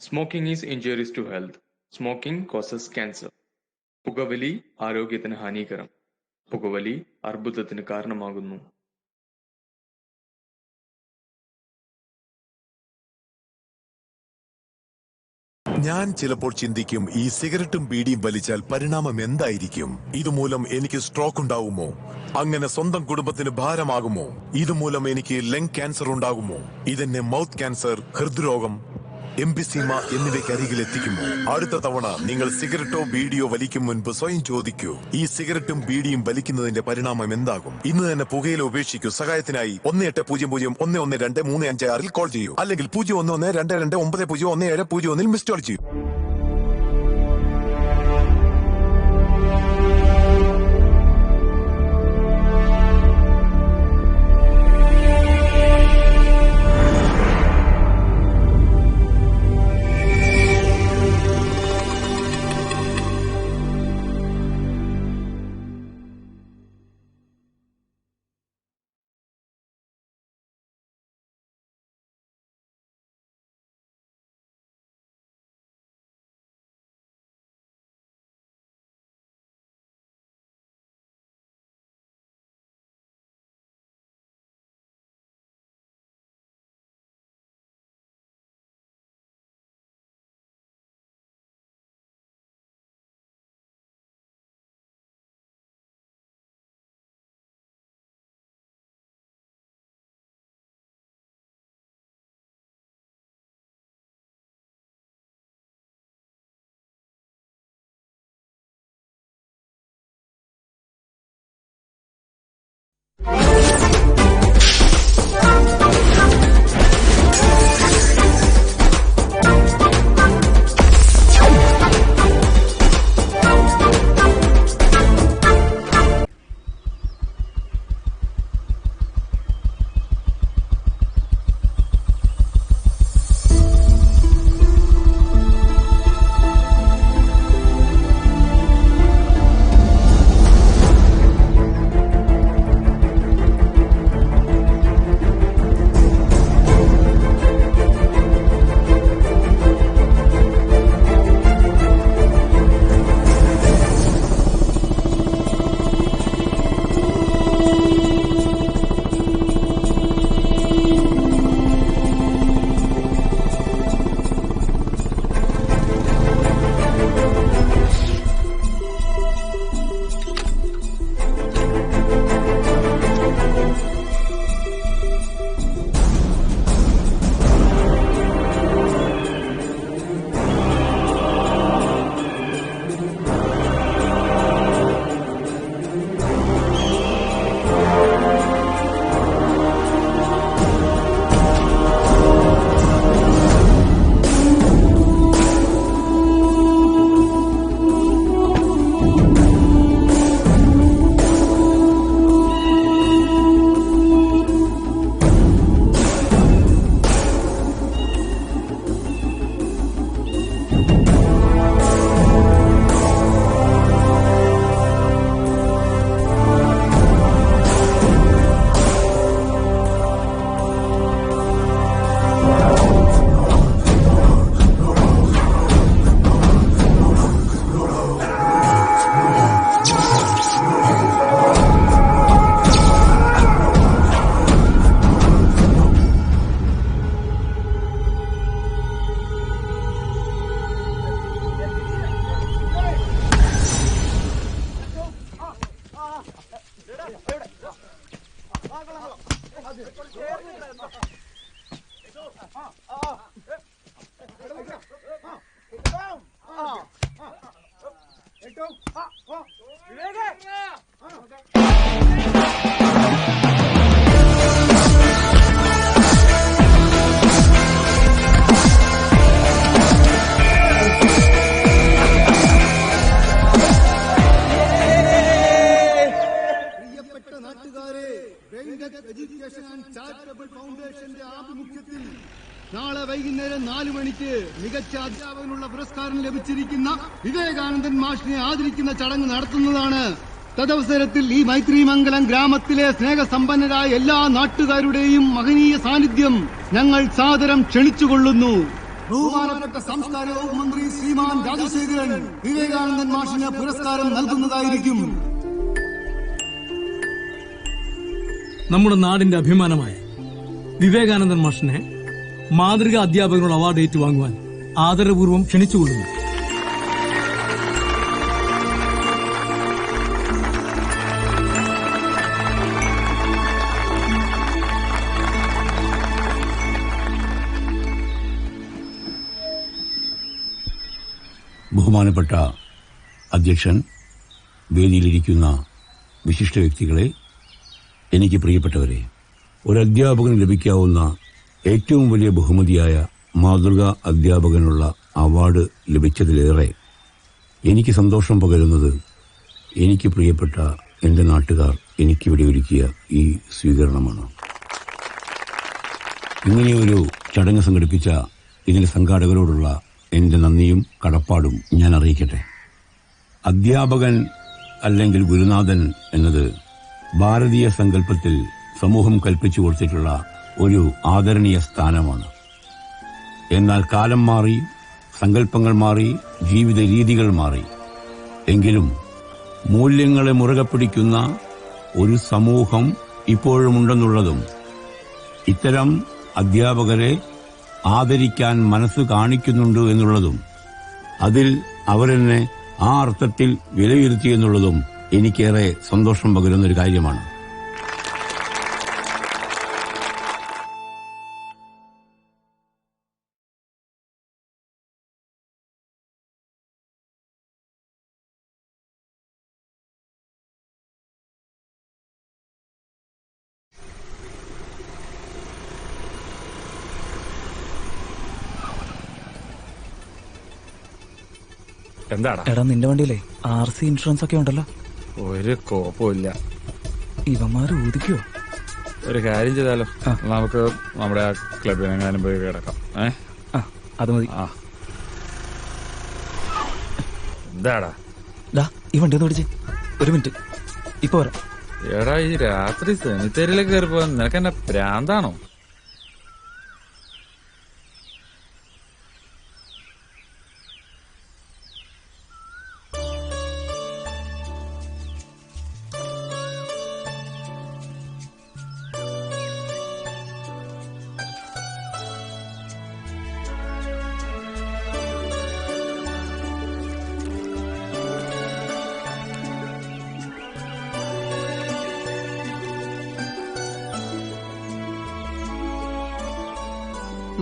Smoking is injurious to health. Smoking causes cancer. പുകവലി ആരോഗ്യത്തിന് ഹാനികരം. പുകവലി അർബുദത്തിന് കാരണമാകുന്നു. ഞാൻ ചിലപ്പോൾ ചിന്തിക്കും, ഈ സിഗരറ്റും ബീഡിയും വലിച്ചാൽ പരിണാമം എന്തായിരിക്കും? ഇതുമൂലം എനിക്ക് സ്ട്രോക്ക് ഉണ്ടാകുമോ? അങ്ങനെ സ്വന്തം കുടുംബത്തിന് ഭാരമാകുമോ? ഇതുമൂലം എനിക്ക് ലങ് ക്യാൻസർ ഉണ്ടാകുമോ? ഇതെന്നെ മൗത്ത് ക്യാൻസർ, ഹൃദ്രോഗം, എംഫിസീമ എന്നിവയ്ക്ക് അരികിൽ എത്തിക്കുമോ? അടുത്ത തവണ നിങ്ങൾ സിഗരറ്റോ ബീഡിയോ വലിക്കും മുൻപ് സ്വയം ചോദിക്കൂ, ഈ സിഗരറ്റും ബീഡിയും വലിക്കുന്നതിന്റെ പരിണാമം എന്താകും? ഇന്ന് തന്നെ പുകയില ഉപേക്ഷിക്കൂ. സഹായത്തിനായി 1800-112-356 കോൾ ചെയ്യൂ, അല്ലെങ്കിൽ 011229011701 മിസ് കോൾ ചെയ്യൂ. നാളെ വൈകുന്നേരം 4 മണിക്ക് മികച്ച അധ്യാപകനുള്ള പുരസ്കാരം ലഭിച്ചിരിക്കുന്ന വിവേകാനന്ദൻ മാഷിനെ ആദരിക്കുന്ന ചടങ്ങ് നടത്തുന്നതാണ്. തദവസരത്തിൽ ഈ മൈത്രിമംഗലം ഗ്രാമത്തിലെ സ്നേഹസമ്പന്നരായ എല്ലാ നാട്ടുകാരുടെയും മഹനീയ സാന്നിധ്യം ഞങ്ങൾ സാദരം ക്ഷണിച്ചുകൊള്ളുന്നു. ബഹുമാനപ്പെട്ട സംസ്കാര വകുപ്പ് മന്ത്രി ശ്രീമാൻ രാജശേഖരൻ വിവേകാനന്ദൻ മാഷിന് പുരസ്കാരം നൽകുന്നതായിരിക്കും. നമ്മുടെ നാടിന്റെ അഭിമാനമായ വിവേകാനന്ദൻ മാഷിനെ മാതൃകാ അധ്യാപകനുള്ള അവാർഡ് ഏറ്റുവാങ്ങുവാൻ ആദരപൂർവ്വം ക്ഷണിച്ചുകൊള്ളുന്നു. ബഹുമാനപ്പെട്ട അധ്യക്ഷൻ, വേദിയിലിരിക്കുന്ന വിശിഷ്ട വ്യക്തികളെ, എനിക്ക് പ്രിയപ്പെട്ടവരെ, ഒരു അധ്യാപകന് ലഭിക്കാവുന്ന ഏറ്റവും വലിയ ബഹുമതിയായ മാതൃകാ അധ്യാപകനുള്ള അവാർഡ് ലഭിച്ചതിലേറെ എനിക്ക് സന്തോഷം പകരുന്നത് എനിക്ക് പ്രിയപ്പെട്ട എന്റെ നാട്ടുകാർ എനിക്കിവിടെ ഒരുക്കിയ ഈ സ്വീകരണമാണ്. ഇങ്ങനെയൊരു ചടങ്ങ് സംഘടിപ്പിച്ച ഇതിന്റെ സംഘാടകരോടുള്ള എന്റെ നന്ദിയും കടപ്പാടും ഞാൻ അറിയിക്കട്ടെ. അധ്യാപകൻ അല്ലെങ്കിൽ ഗുരുനാഥൻ എന്നത് ഭാരതീയ സങ്കല്പത്തിൽ സമൂഹം കൽപ്പിച്ചു കൊടുത്തിട്ടുള്ള ഒരു ആദരണീയ സ്ഥാനമാണ്. എന്നാൽ കാലം മാറി, സങ്കല്പങ്ങൾ മാറി, ജീവിത രീതികൾ മാറി. എങ്കിലും മൂല്യങ്ങളെ മുറുകെ പിടിക്കുന്ന ഒരു സമൂഹം ഇപ്പോഴുമുണ്ടെന്നുള്ളതും ഇത്തരം അധ്യാപകരെ ആദരിക്കാൻ മനസ്സ് കാണിക്കുന്നുണ്ട് എന്നുള്ളതും അതിൽ അവരെന്നെ ആ അർത്ഥത്തിൽ വിലയിരുത്തിയെന്നുള്ളതും എനിക്കേറെ സന്തോഷം പകരുന്നൊരു കാര്യമാണ്. എന്താടാ? എടാ, നിന്റെ വണ്ടിയിലെ RC ഇൻഷുറൻസ് ഒക്കെ ഉണ്ടല്ലോ. ഒരു കോപ്പമില്ല. ഇവന്മാര് ഊതിക്കോ? ഒരു കാര്യം ചെയ്താലോ, നമുക്ക് നമ്മുടെ ആ ക്ലബിനെങ്ങാനും പോയി കിടക്കാം. അത് മതി. എന്താടാ? ഈ വണ്ടി ഒന്ന് പിടിച്ച്. ഒരു മിനിറ്റ്, ഇപ്പൊ വരാം. എടാ, ഈ രാത്രി സെമിത്തേരിയിലേക്ക് കയറിപ്പോ നിനക്ക് എന്നെ പ്രാന്താണോ?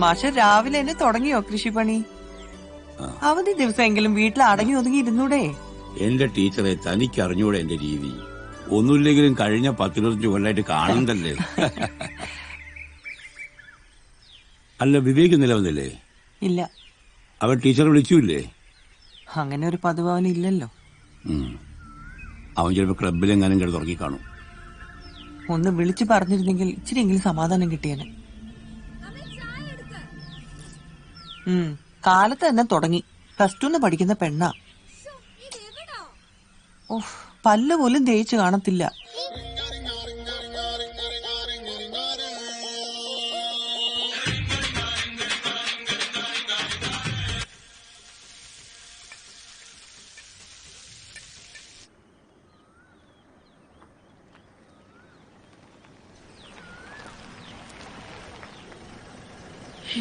മാഷ രാവിലെ തന്നെ തുടങ്ങിയോ കൃഷിപ്പണി? അവധി ദിവസമെങ്കിലും വീട്ടിൽ അടങ്ങി ഒതുങ്ങി ഇരുന്നൂടെ? എന്റെ ടീച്ചറെ, തനിക്ക് അറിഞ്ഞൂടെ എന്റെ രീതി? ഒന്നുമില്ലെങ്കിലും കഴിഞ്ഞ 10-25 കൊല്ലായിട്ട് കാണുന്നല്ലേ. അല്ല, വിവേക് നിലവന്നില്ലേ? ഇല്ല. അവൻ ടീച്ചറെ വിളിച്ചില്ലേ? അങ്ങനെ ഒരു പതിവ് അവനില്ലല്ലോ. അവൻ ചിലപ്പോ ക്ലബിലെങ്ങാനും കിടന്ന് ഉറങ്ങി കാണും. ഒന്ന് വിളിച്ചു പറഞ്ഞിരുന്നെങ്കിൽ ഇച്ചിരിയെങ്കിലും സമാധാനം കിട്ടിയേനെ. കാലത്ത് തന്നെ തുടങ്ങി. +2 പഠിക്കുന്ന പെണ്ണാ. പല്ല് പോലും തേച്ച് കാണത്തില്ല.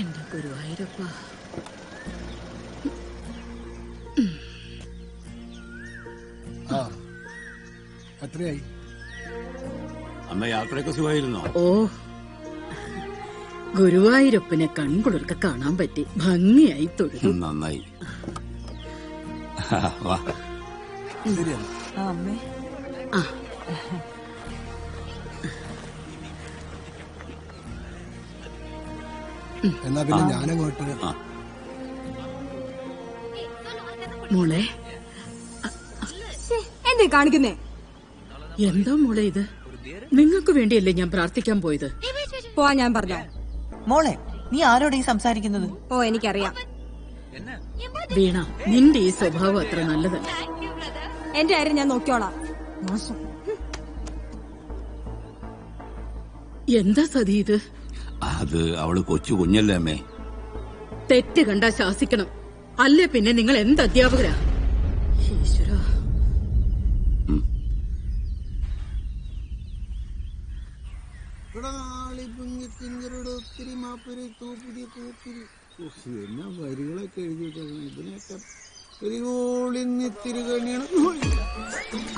എന്റെ ഗുരുവായൂരപ്പ. എത്രയായി? അമ്മ യാത്രയൊക്കെ സുഖമായിരുന്നോ? ഓ, ഗുരുവായൂരപ്പനെ കൺകുളിർക്ക കാണാൻ പറ്റി. ഭംഗിയായി തൊഴുതു. നന്നായി. വാ. അമ്മേ. എന്നാ പിന്നെ ഞാനങ്ങോട്ട്. മോളെ, എന്തേ കാണിക്കുന്നേ? എന്താ മോളെ ഇത്? നിങ്ങൾക്ക് വേണ്ടിയല്ലേ ഞാൻ പ്രാർത്ഥിക്കാൻ പോയത്? പോവാൻ ഞാൻ പറഞ്ഞോ? മോളെ, നീ ആരോടെ സംസാരിക്കുന്നത്? ഓ, എനിക്കറിയാം. വീണ, നിന്റെ ഈ സ്വഭാവം അത്ര നല്ലതല്ല. എന്റെ കാര്യം ഞാൻ നോക്കിയോളാം. എന്താ സതി ഇത്? അത് അവള് കൊച്ചു കുഞ്ഞല്ലേ അമ്മേ. തെറ്റ് കണ്ടാ ശാസിക്കണം. അല്ലേ പിന്നെ നിങ്ങൾ എന്ത് അധ്യാപകരാ? ഈശ്വരാ. എന്നാ വരികളൊക്കെ എഴുതി ഇതിനൊക്കെ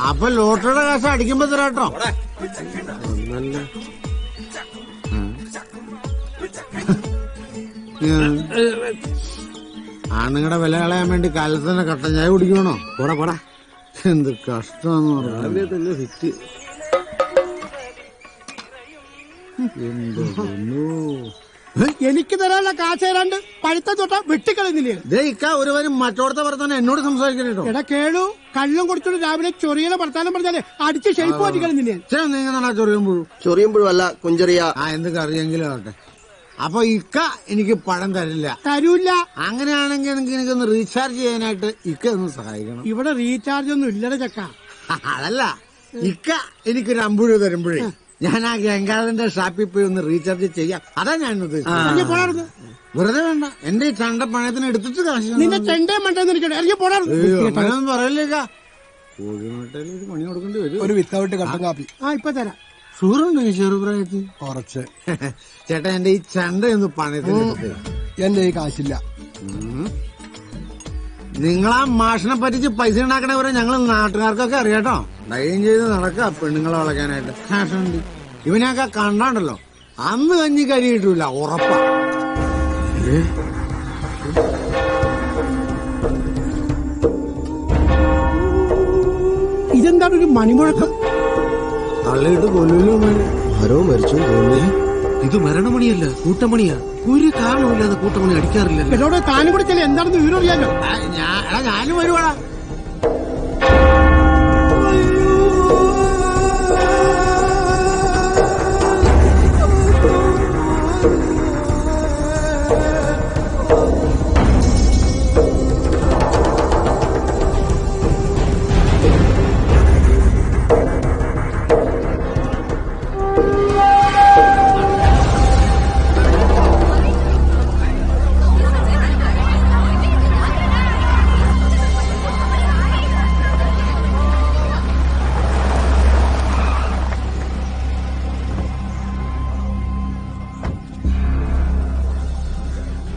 അപ്പൊ ലോട്ടറിയുടെ കാശ് അടിക്കുമ്പോ തരാട്ടോ. ആണുങ്ങളുടെ വില കളയാൻ വേണ്ടി കാലത്ത് തന്നെ കട്ടൻ ചായ കുടിക്കണോ? പോടാ പോടാ, എന്ത് കഷ്ടമെന്ന് പറഞ്ഞു. ഹിറ്റ് എനിക്ക് തരാനുള്ള കാശ് തരാണ്ട് പഴുത്ത തൊട്ട വെട്ടിക്കളയുന്നില്ലേ? ഇക്ക ഒരുവരും മറ്റോടത്തെ വർത്താനം എന്നോട് സംസാരിക്കണോ? എടാ കേളു, കള്ളം കൊടുത്തോണ്ട് രാവിലെ ചൊറിയുടെ വർത്താനം പറഞ്ഞാലേ അടിച്ച് ഷെയ്പ്പ് മാറ്റിക്കളയുന്നില്ലേ? നീങ്ങണ ചൊറിയുമ്പോഴും അല്ല കുഞ്ചെറിയ എന്തൊക്കെ അറിയെങ്കിലും ആവട്ടെ. അപ്പൊ ഇക്ക എനിക്ക് പണം തരില്ല. തരൂല്ല. അങ്ങനെയാണെങ്കിൽ എനിക്കൊന്ന് റീചാർജ് ചെയ്യാനായിട്ട് ഇക്ക ഒന്ന് സഹായിക്കണം. ഇവിടെ റീചാർജ് ഒന്നും ഇല്ലട ചക്ക. അതല്ല, ഇക്ക എനിക്കൊരു 50 രൂപ തരുമ്പോഴേ ഞാൻ ആ ഗംഗാധരന്റെ ഷാപ്പിൽ പോയി ഒന്ന് റീചാർജ് ചെയ്യാം. അതാ ഞാൻ ഉദ്ദേശിച്ചത്. വെറുതെ വേണ്ട, എന്റെ ഈ ചണ്ട പണയത്തിന് എടുത്തിട്ട് കാശ്. നിന്റെ ചെണ്ടേ മണ്ടെന്ന് പറയല്ലേക്ക. കോഴിമുട്ടയിൽ ഒരു പണി കൊടുക്കേണ്ടി വരും. ഒരു വിത്തൗട്ട് കട്ടൻ കാപ്പി. ഇപ്പൊ തരാം. ഷുഗറുണ്ടോ ഈ ചെറുപ്രായത്തിൽ? കുറച്ച്. ചേട്ടാ, എന്റെ ഈ ചണ്ട ഒന്ന് പണയത്തിന് എന്റെ ഈ കാശില്ല. നിങ്ങളാ മാഷിനെ പറ്റിച്ച് പൈസ ഉണ്ടാക്കണവരെ ഞങ്ങൾ നാട്ടുകാർക്കൊക്കെ അറിയാട്ടോ. ഡൈൻ ചെയ്ത് നടക്കുക പെണ്ണുങ്ങളെ വളയ്ക്കാനായിട്ട്. കാശുണ്ട്. ഇവനെയൊക്കെ കണ്ടാണ്ടല്ലോ അന്ന് കഞ്ഞി കരി കിട്ടൂല, ഉറപ്പാ. ഇതെന്താണ് ഒരു മണിമുഴക്കം? തള്ളിയിട്ട് കൊല്ലൂല്ലോ. ആരോ മരിച്ചു. ഇത് മരണമണിയല്ല, കൂട്ടമണിയാ. ഒരു കാരണമില്ലാതെ കൂട്ടമണി അടിക്കാറില്ല. എന്നോട് താനും കൂടി ചെല്ല, എന്താണെന്ന് വിവരം അറിയാലോ. ഞാനും വരുവാടാ.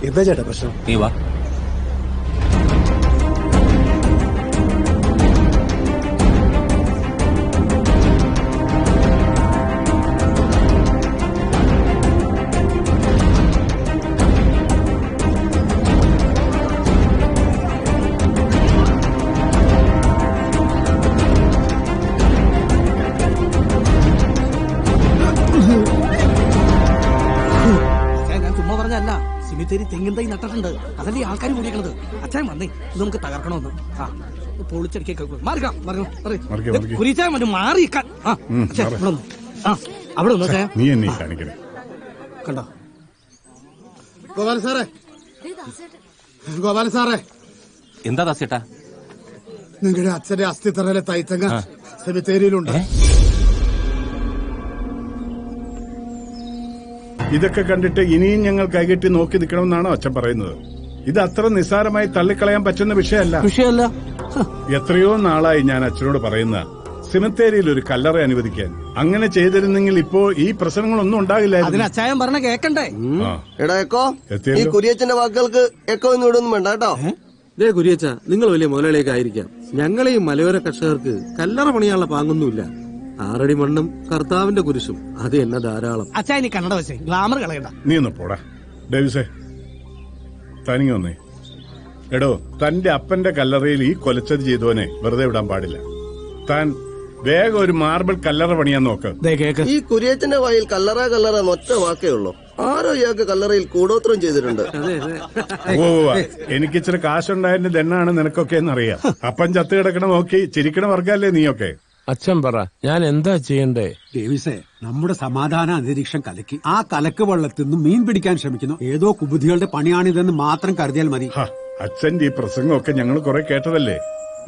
എന്താ ചേട്ടാ പ്രശ്നം? നീ വാ. തെങ്ങിൻ തൈ നട്ടിട്ടുണ്ട്. അതല്ലേ ആൾക്കാർ കൂടിയേക്കണത്. അച്ഛൻ വന്നേ, ഇത് നമുക്ക് തകർക്കണമെന്ന്. പൊളിച്ചടിക്കാൻ മാറിക്കാം. കുരിച്ചാൻ മതി, മാറിക്കാൻ. അവിടെ കണ്ടോ ഗോപാല സാറേ? ഗോപാല സാറേ, എന്താ ദാസേട്ടാ? നിങ്ങളുടെ അച്ഛന്റെ അസ്ഥിത്തറയിലെ തൈത്തങ്ങ സെമിത്തേരിയിലുണ്ട്. ഇതൊക്കെ കണ്ടിട്ട് ഇനിയും ഞങ്ങൾ കൈകെട്ടി നോക്കി നിൽക്കണമെന്നാണോ അച്ഛൻ പറയുന്നത്? ഇത് അത്ര നിസ്സാരമായി തള്ളിക്കളയാൻ പറ്റുന്ന വിഷയമല്ല. എത്രയോ നാളായി ഞാൻ അച്ഛനോട് പറയുന്ന സെമിത്തേരിയിൽ ഒരു കല്ലറ അനുവദിക്കാൻ. അങ്ങനെ ചെയ്തിരുന്നെങ്കിൽ ഇപ്പോ ഈ പ്രശ്നങ്ങളൊന്നും ഉണ്ടാകില്ലായിരുന്നു. അതിന് അച്ചായൻ പറഞ്ഞ കേക്കണ്ടേ? എടാ എക്കോ, ഈ കുരിയച്ചന്റെ വാക്കുകൾക്ക് എക്കോ ഒന്നും ഇടൊന്നും വേണ്ട കേട്ടോ. കുരിയച്ച, നിങ്ങൾ വലിയ മുതലാളിയൊക്കെ ആയിരിക്കാം. ഞങ്ങളെ ഈ മലയോര കർഷകർക്ക് കല്ലറ പണിയാനുള്ള പാങ്ങൊന്നുമില്ല. 6 അടി മണ്ണും കർത്താവിന്റെ കുരിശും അത് എന്നെ ധാരാളം. അച്ചായൻ ഈ കന്നഡ വെച്ചേ ഗ്ലാമർ കളയണ്ട. നീ ഒന്ന് പോടാ ഡേവിസേ, തനിങ്ങി വന്നേ. എടോ, തന്റെ അപ്പന്റെ കല്ലറയിൽ ഈ കൊലച്ചത് ചെയ്തവനെ വെറുതെ വിടാൻ പാടില്ല. താൻ വേഗം ഒരു മാർബിൾ കല്ലറ പണിയാൻ നോക്ക്. ഈ കുരിയച്ചന്റെ വായിൽ കല്ലറ ഒറ്റ വാക്കേ ഉള്ളൂ. ആരോ ഇയാൾക്ക് കല്ലറയിൽ കൂടോത്രം ചെയ്തിട്ടുണ്ട്. എനിക്കിച്ചിരി കാശുണ്ടായതിന്റെ ദണ്ണാണ് നിനക്കൊക്കെ എന്നറിയാം. അപ്പൻ ചത്ത് കിടക്കണ നോക്കി ചിരിക്കണ വർഗല്ലേ നീയൊക്കെ. അച്ഛൻ പറ, ഞാൻ എന്താ ചെയ്യണ്ടേ? ഡേവിസേ, നമ്മുടെ സമാധാന അന്തരീക്ഷം കലക്കി ആ കലക്ക് വെള്ളത്തിൽ നിന്ന് മീൻ പിടിക്കാൻ ശ്രമിക്കുന്നു ഏതോ കുബുദ്ധികളുടെ പണിയാണിതെന്ന് മാത്രം കരുതിയാൽ മതി. അച്ഛന്റെ ഈ പ്രസംഗമൊക്കെ ഞങ്ങൾ കുറെ കേട്ടതല്ലേ.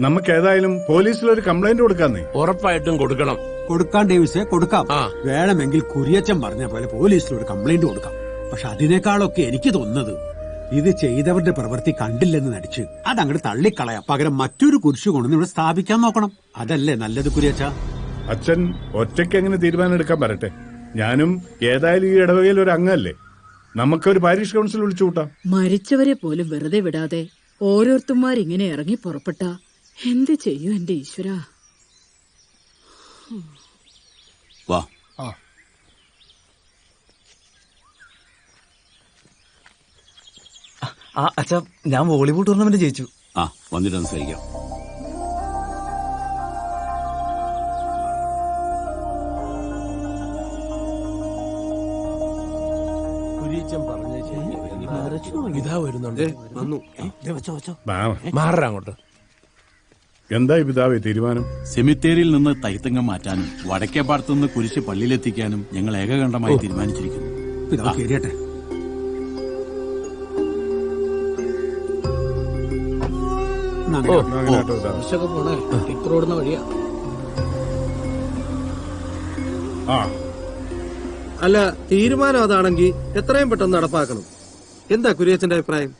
നമുക്ക് ഏതായാലും പോലീസിലൊരു കംപ്ലൈന്റ് കൊടുക്കാന്നേ. ഉറപ്പായിട്ടും കൊടുക്കണം. കൊടുക്കാം ഡേവിസേ, കൊടുക്കാം. വേണമെങ്കിൽ കുരിയച്ചൻ പറഞ്ഞ പോലെ പോലീസിലൊരു കംപ്ലൈന്റ് കൊടുക്കാം. പക്ഷെ അതിനേക്കാളൊക്കെ എനിക്ക് തോന്നുന്നത് ഇത് ചെയ്തവരുടെ പ്രവൃത്തി കണ്ടില്ലെന്ന് നടിച്ച് അതങ്ങോട്ട് തള്ളിക്കളയാം. പകരം മറ്റൊരു കുരിശ് കൊണ്ടു ഇവിടെ സ്ഥാപിക്കാൻ നോക്കണം. അതല്ലേ നല്ലത് കുര്യച്ച? അച്ഛൻ ഒറ്റയ്ക്ക് എങ്ങനെ തീരുമാനം എടുക്കാൻ പറയട്ടെ. ഞാനും ഏതായാലും ഈ ഇടവകയിൽ ഒരു അംഗമല്ലേ. നമുക്കൊരു പാരിഷ് കൗൺസിൽ വിളിച്ചു കൂട്ടാം. മരിച്ചവരെ പോലും വെറുതെ വിടാതെ ഓരോരുത്തന്മാരിങ്ങനെ ഇറങ്ങി പുറപ്പെട്ട എന്ത് ചെയ്യൂ എന്റെ ഈശ്വര. വാ. അച്ഛാ, ഞാൻ വോളിബോൾ ടൂർണമെന്റ് ജയിച്ചു. ആ, വന്നിട്ട് സംസാരിക്കാം. ഇതാ വരുന്നുണ്ട്. മാറാ അങ്ങോട്ട്. എന്തായി പിതാവേ തീരുമാനം? സെമിത്തേരിയിൽ നിന്ന് തൈത്തങ്ങം മാറ്റാനും വടക്കേ പാടത്തു നിന്ന് കുരിശ് പള്ളിയിലെത്തിക്കാനും ഞങ്ങൾ ഏകകണ്ഠമായി തീരുമാനിച്ചിരിക്കുന്നു. അല്ല, തീരുമാനം അതാണെങ്കിൽ എത്രയും പെട്ടെന്ന് നടപ്പാക്കണം. എന്താ കുര്യച്ചന്റെ അഭിപ്രായം?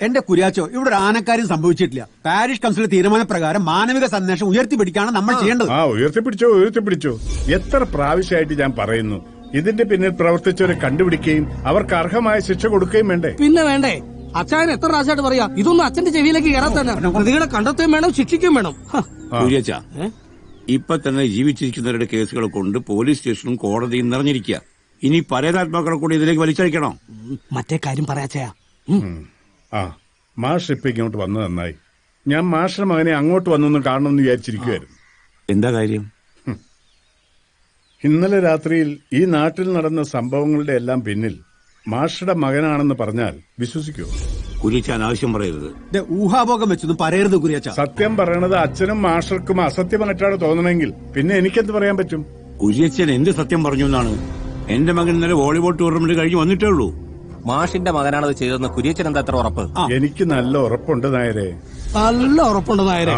എന്റെ കുര്യാച്ചോ, ഇവിടെ ഒരു ആനക്കാര്യം സംഭവിച്ചിട്ടില്ല. പാരിഷ് കൗൺസിൽ തീരുമാനപ്രകാരം മാനവിക സന്ദേശം ഉയർത്തിപ്പിടിക്കാണ് നമ്മൾ ചെയ്യേണ്ടത്. ഉയർത്തിപ്പിടിച്ചോ. എത്ര പ്രാവശ്യമായിട്ട് ഞാൻ പറയുന്നു, ഇതിന്റെ പിന്നിൽ പ്രവർത്തിച്ചവരെ കണ്ടുപിടിക്കുകയും അവർക്ക് അർഹമായ ശിക്ഷ കൊടുക്കുകയും വേണ്ടേ? പിന്നെ വേണ്ടേ? അച്ഛൻ എത്ര പ്രാവശ്യമായിട്ട് പറയാ, ഇതൊന്നും അച്ഛന്റെ ചെവിയിലേക്ക് കയറാൻ തന്നെ. പ്രതികളെ കണ്ടെത്തുകയും വേണം, ശിക്ഷിക്കുകയും വേണം. കുര്യച്ച, ഇപ്പൊ തന്നെ ജീവിച്ചിരിക്കുന്നവരുടെ കേസുകൾ കൊണ്ട് പോലീസ് സ്റ്റേഷനും കോടതിയും നിറഞ്ഞിരിക്കുക. ഇനി പരേതാത്മാക്കളെ കൂടി ഇതിലേക്ക് വലിച്ചഴിക്കണോ? മറ്റേ കാര്യം പറയാച്ചയാ. മാഷ് ഇപ്പൊ ഇങ്ങോട്ട് വന്നത് നന്നായി. ഞാൻ മാഷിന്റെ മകനെ അങ്ങോട്ട് വന്നൊന്ന് കാണണമെന്ന് വിചാരിച്ചിരിക്കുവായിരുന്നു. എന്താ കാര്യം? ഇന്നലെ രാത്രിയിൽ ഈ നാട്ടിൽ നടന്ന സംഭവങ്ങളുടെ എല്ലാം പിന്നിൽ മാഷയുടെ മകനാണെന്ന് പറഞ്ഞാൽ വിശ്വസിക്കുമോ? കുര്യച്ച അനാവശ്യം പറയരുത്. ഊഹാഭോഗം വെച്ചൊന്നും പറയരുത് കുര്യച്ച. സത്യം പറയണത് അച്ഛനും മാഷർക്കും അസത്യമായിട്ടാണ് തോന്നണമെങ്കിൽ പിന്നെ എനിക്കെന്ത് പറയാൻ പറ്റും? കുര്യച്ചൻ എന്ത് സത്യം പറഞ്ഞു എന്നാണ്? എന്റെ മകൻ ഇന്നലെ വോളിബോൾ ടൂർണമെന്റ് കഴിഞ്ഞ് വന്നിട്ടേ ഉള്ളൂ. മാഷിന്റെ മകനാണത് ചെയ്തെന്ന് കുര്യച്ചൻ എന്താ എത്ര ഉറപ്പ്? എനിക്ക് നല്ല ഉറപ്പുണ്ട് നായരെ. നല്ല ഉറപ്പുണ്ട് നായരെ.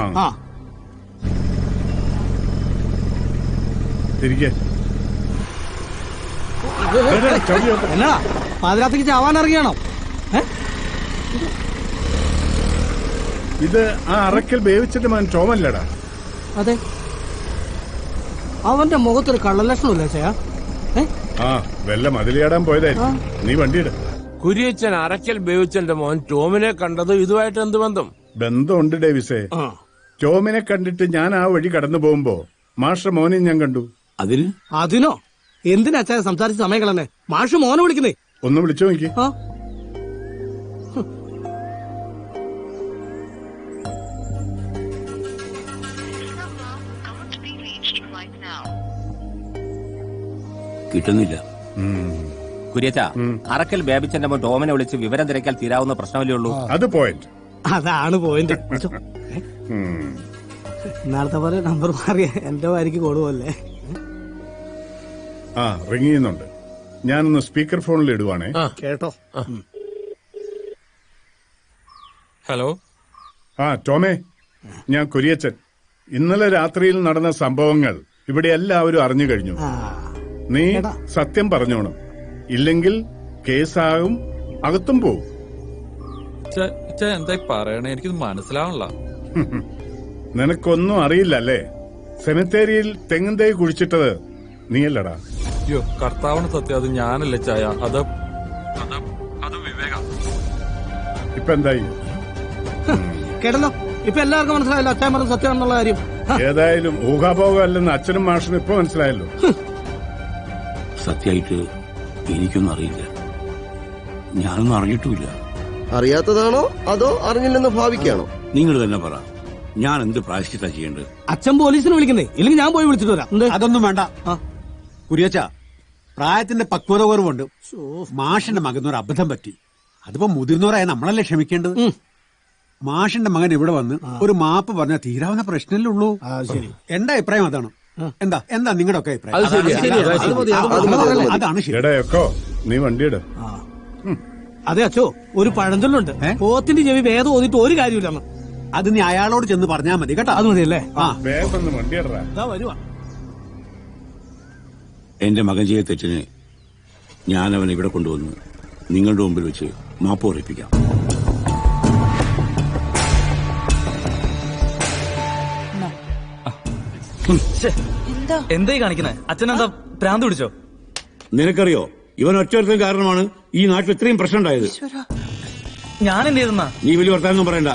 തിരികെ എന്നാ പാതിരാത്രിക്ക് ചാവാൻ ഇറങ്ങിയാണോ? ഇത് ആ അറക്കൽ വേവിച്ചിട്ട് മകൻ ടോമല്ലടാ. അതെ, അവന്റെ മുഖത്തൊരു കള്ളലക്ഷണമില്ല ചാ. വല്ല മതിലിയാടാൻ പോയതായിരിക്കും. നീ വണ്ടിയിട. കുര്യച്ചൻ അറക്കൽ ബേവിച്ചന്റെ മോൻ ടോമിനെ കണ്ടത് ഇതുമായിട്ട് എന്ത് ബന്ധം? ബന്ധമുണ്ട് ഡേവിസേ. ടോമിനെ കണ്ടിട്ട് ഞാൻ ആ വഴി കടന്നു പോകുമ്പോ മാഷ മോനെ ഞാൻ കണ്ടു. അതിനോ? എന്തിനാ അച്ഛാ സംസാരിച്ച് സമയം കളന്നെ? മാഷ് മോനെ വിളിക്കുന്നേ. ഒന്ന് വിളിച്ചോ എനിക്ക്. കിട്ടുന്നില്ല. കുര്യച്ച, അറക്കൽ ബേബിച്ചന്റെ മോൻ ടോമിനെ വിളിച്ച് വിവരം തിരക്കാൽ തീരാവുന്ന പ്രശ്നമല്ലേ ഉള്ളൂ. അത് പോയിന്റ്. അതാണ് പോയിന്റ്. നേരത്തെ പോലെ നമ്പർ മാറിയ എന്റെ വാരിക്ക് കൊടുവല്ലേ. റിങ് ചെയ്യുന്നുണ്ട്. ഞാനൊന്ന് സ്പീക്കർ ഫോണിൽ ഇടുവാണേ. കേട്ടോ. ഹലോ. ടോമേ, ഞാൻ കുര്യച്ചൻ. ഇന്നലെ രാത്രിയിൽ നടന്ന സംഭവങ്ങൾ ഇവിടെ എല്ലാവരും അറിഞ്ഞു കഴിഞ്ഞു. നീ സത്യം പറഞ്ഞോണം, ഇല്ലെങ്കിൽ കേസാകും, അകത്തും പോവും. എന്തായി പറയണേ? എനിക്കിത് മനസ്സിലാവണല്ല. നിനക്കൊന്നും അറിയില്ലല്ലേ? സെമിത്തേരിയിൽ തെങ്ങും തൈ കുഴിച്ചിട്ടത് നീയല്ലടാ. അയ്യോ, കർത്താവിന് സത്യം, അത് ഞാനല്ലേ ചായ. അത് വിവേക. ഇപ്പൊ എന്തായി? കേട്ടല്ലോ, ഇപ്പൊ എല്ലാവർക്കും മനസ്സിലായല്ലോ അച്ഛൻ പറഞ്ഞ സത്യമാണെന്നുള്ള കാര്യം. ഏതായാലും ഊഹാഭോഗം അല്ലെന്ന് അച്ഛനും മാഷിനും ഇപ്പൊ മനസ്സിലായല്ലോ. സത്യമായിട്ട് എനിക്കൊന്നും അറിയില്ല. ഞാനൊന്നും അറിഞ്ഞിട്ടുമില്ല. അറിയാത്തതാണോ അതോ അറിഞ്ഞില്ലെന്ന് ഭാവിക്കാണോ? നിങ്ങൾ തന്നെ പറ, ഞാൻ എന്ത് പ്രായശ്ചിത്ത ചെയ്യേണ്ടത്? അച്ഛൻ പോലീസിനെ വിളിക്കുന്നേ, ഇല്ലെങ്കിൽ ഞാൻ പോയി വിളിച്ചിട്ട് വരാം. അതൊന്നും വേണ്ട കുര്യച്ച. പ്രായത്തിന്റെ പക്വത കുറവുണ്ട്. മാഷിന്റെ മകനൊരു അബദ്ധം പറ്റി. അതിപ്പോ മുതിർന്നവരായ നമ്മളല്ലേ ക്ഷമിക്കേണ്ടത്. മാഷിന്റെ മകൻ ഇവിടെ വന്ന് ഒരു മാപ്പ് പറഞ്ഞാൽ തീരാവുന്ന പ്രശ്നമല്ലേ ഉള്ളൂ. എന്റെ അഭിപ്രായം അതാണ്. എന്താ നിങ്ങളുടെ ഒക്കെ അഭിപ്രായം? അതാണ് ശരി. നീ വണ്ടിയിട. അതെ അച്ഛോ, ഒരു പഴഞ്ചൊല്ലുണ്ട്, പോത്തിന്റെ ചെവി വേദം ഓതിട്ട് ഒരു കാര്യമില്ലെന്ന്. അത് നീ അയാളോട് ചെന്ന് പറഞ്ഞാൽ മതി കേട്ടോ. അത് മതിയല്ലേ? വരുവാ. എന്റെ മകൻ ചെയ്ത തെറ്റിന് ഞാൻ അവനെ ഇവിടെ കൊണ്ടുവന്നു നിങ്ങളുടെ മുമ്പിൽ വെച്ച് മാപ്പ് പറയിപ്പിക്കാം. എന്തായി കാണിക്കണേ? അച്ഛനെന്താ ഭ്രാന്ത് പിടിച്ചോ? നിനക്കറിയോ, ഇവൻ ഒറ്റ കാരണമാണ് ഈ നാട്ടിൽ ഇത്രയും പ്രശ്നം ഉണ്ടായത്. ഞാൻ എന്ത് ചെയ്തെന്നാ? നീ വലിയ വർത്താനൊന്നും പറയണ്ട.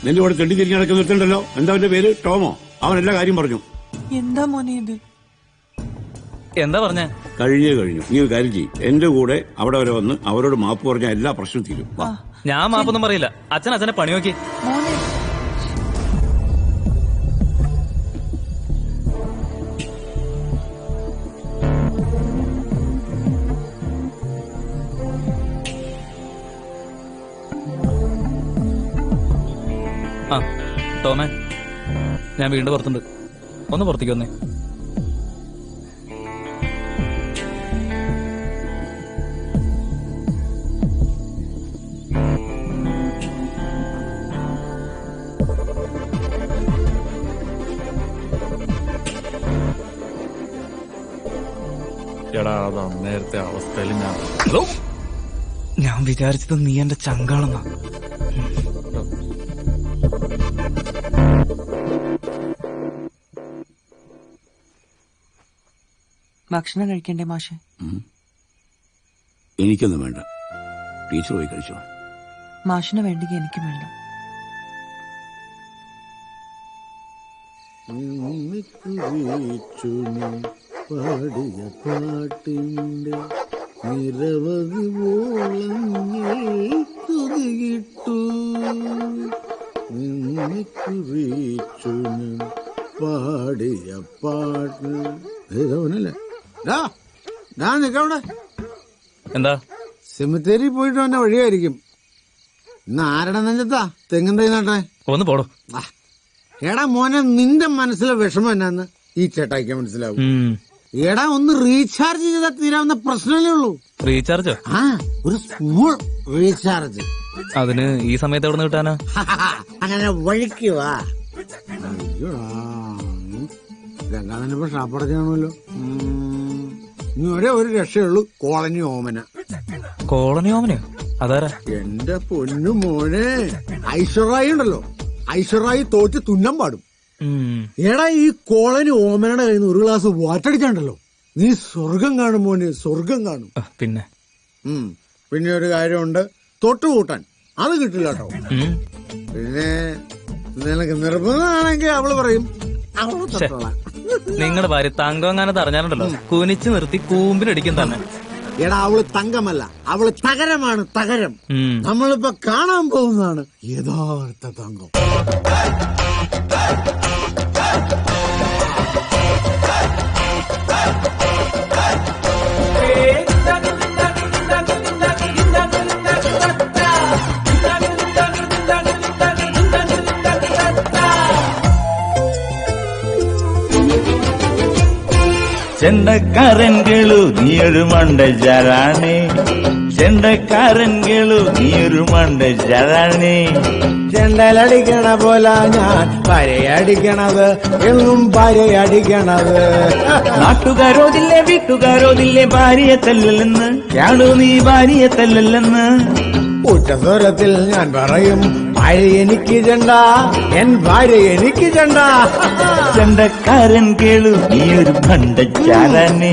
നിന്റെ കൂടെ തെണ്ടി തിരിഞ്ഞ് നടക്കുന്ന നിർത്തണ്ടല്ലോ. എന്താ അവന്റെ പേര്? ടോമോ. അവൻ എല്ലാ കാര്യം പറഞ്ഞു. എന്താ മോനെ ഇത്? എന്താ പറഞ്ഞ? കഴിഞ്ഞു. നീ ഒരു കാര്യം ചെയ്യും, എന്റെ കൂടെ അവിടെ വരെ വന്ന് അവരോട് മാപ്പ് പറഞ്ഞാൽ എല്ലാ പ്രശ്നവും തീരും. ഞാൻ മാപ്പൊന്നും പറയില്ല. അച്ഛനെ പണി നോക്കി. ആ ടോമേ, ഞാൻ വീണ്ടും പുറത്തുണ്ട്. ഒന്ന് പുറത്തേക്ക് വന്നേ. എടാ, അതാ നേരത്തെ അവസ്ഥയിൽ ഞാൻ വിചാരിച്ചത് നീ എന്റെ ചങ്കാണെന്നാ. ഭക്ഷണം കഴിക്കണ്ടേ മാഷെ? എനിക്കൊന്നും വേണ്ട, ടീച്ചർ പോയി കഴിച്ചോ. മാഷിന് വേണ്ടെങ്കിൽ എനിക്കും വേണ്ട. പാടിയ പാട്ടിന്റെ നിരവധി ഓളങ്ങൾ തുതിയിട്ടു കുറിച്ചു പാടിയ പാട്ട്. ഇതവനല്ലേ? നിക്കവിടെ. എന്താ? സെമിത്തേരി പോയിട്ട് വന്ന വഴിയായിരിക്കും. ഇന്ന് ആരുടെ നെഞ്ചത്താ തെങ്ങും തൈ നട്ടെ? ഒന്ന് പോടോ. എടാ മോനെ, നിന്റെ മനസ്സിലെ വിഷമം എന്നാന്ന് ഈ ചേട്ടായിക്ക് മനസ്സിലാവും. എടാ, ഒന്ന് റീചാർജ് ചെയ്താൽ തീരാവുന്ന പ്രശ്നമല്ലേ ഉള്ളൂ. റീചാർജോ? ആ, ഒരു സ്മോൾ റീചാർജ്. അതിന് ഈ സമയത്ത് എവിടെ നിന്ന് കിട്ടാനാ? അങ്ങനെ വഴിക്കുവാ. ഗംഗാധരനിപ്പോ ഷാപ്പടച്ചാണല്ലോ. ഇനി ഒരേ ഒരു രക്ഷയുള്ളൂ, കോളനി ഓമന. കോളനി ഓമനയോ? അതാരാ? എന്റെ പൊന്നു മോനെ, ഐശ്വറായി ഉണ്ടല്ലോ. ഐശ്വറായി തോറ്റ് തുന്നം പാടും. എടാ, ഈ കോളനി ഓമനയുടെ കയ്യിൽ നിന്ന് ഒരു ഗ്ലാസ് വാറ്റടിച്ചാണ്ടല്ലോ, നീ സ്വർഗം കാണും മോനെ, സ്വർഗം കാണും. പിന്നെ ഒരു കാര്യമുണ്ട്, തൊട്ടുകൂട്ടാൻ അത് കിട്ടില്ല കേട്ടോ. പിന്നെ നിനക്ക് നിർബന്ധമാണെങ്കിൽ അവള് പറയും അവള് തൊട്ടോളാം. നിങ്ങളുടെ ഭാര്യ തങ്കങ്ങാനത്ത് അറിഞ്ഞാലുണ്ടല്ലോ, കുനിച്ചു നിർത്തി കൂമ്പിനടിക്കും തന്നെ. എടാ, അവള് തങ്കമല്ല, അവള് തകരമാണ്, തകരം. നമ്മളിപ്പോ കാണാൻ പോകുന്നതാണ് യഥാർത്ഥ തങ്കം. ചെണ്ടക്കാരൻ കേളു നീയൊരു മണ്ടജാരാണേ, ചെണ്ടക്കാരൻ കേളു നീയൊരു മണ്ടജാരാണേ. ചെണ്ടലടിക്കണ പോലെ ഞാൻ പരയടിക്കണത്, എന്നും പരയടിക്കണത്. നാട്ടുകാരോതില്ലേ വീട്ടുകാരോതില്ലേ ഭാര്യയെ തല്ലല്ലെന്ന്, ഞാണു നീ ഭാര്യയെ തല്ലല്ലെന്ന്. ഉച്ചസ്വരത്തിൽ ഞാൻ പറയും, ഭാര്യ എനിക്ക് ചെണ്ട, എൻ ഭാര്യ എനിക്ക് ചെണ്ട. ചെണ്ടക്കാരൻ കേളു നീയൊരു മണ്ടച്ചാരനെ,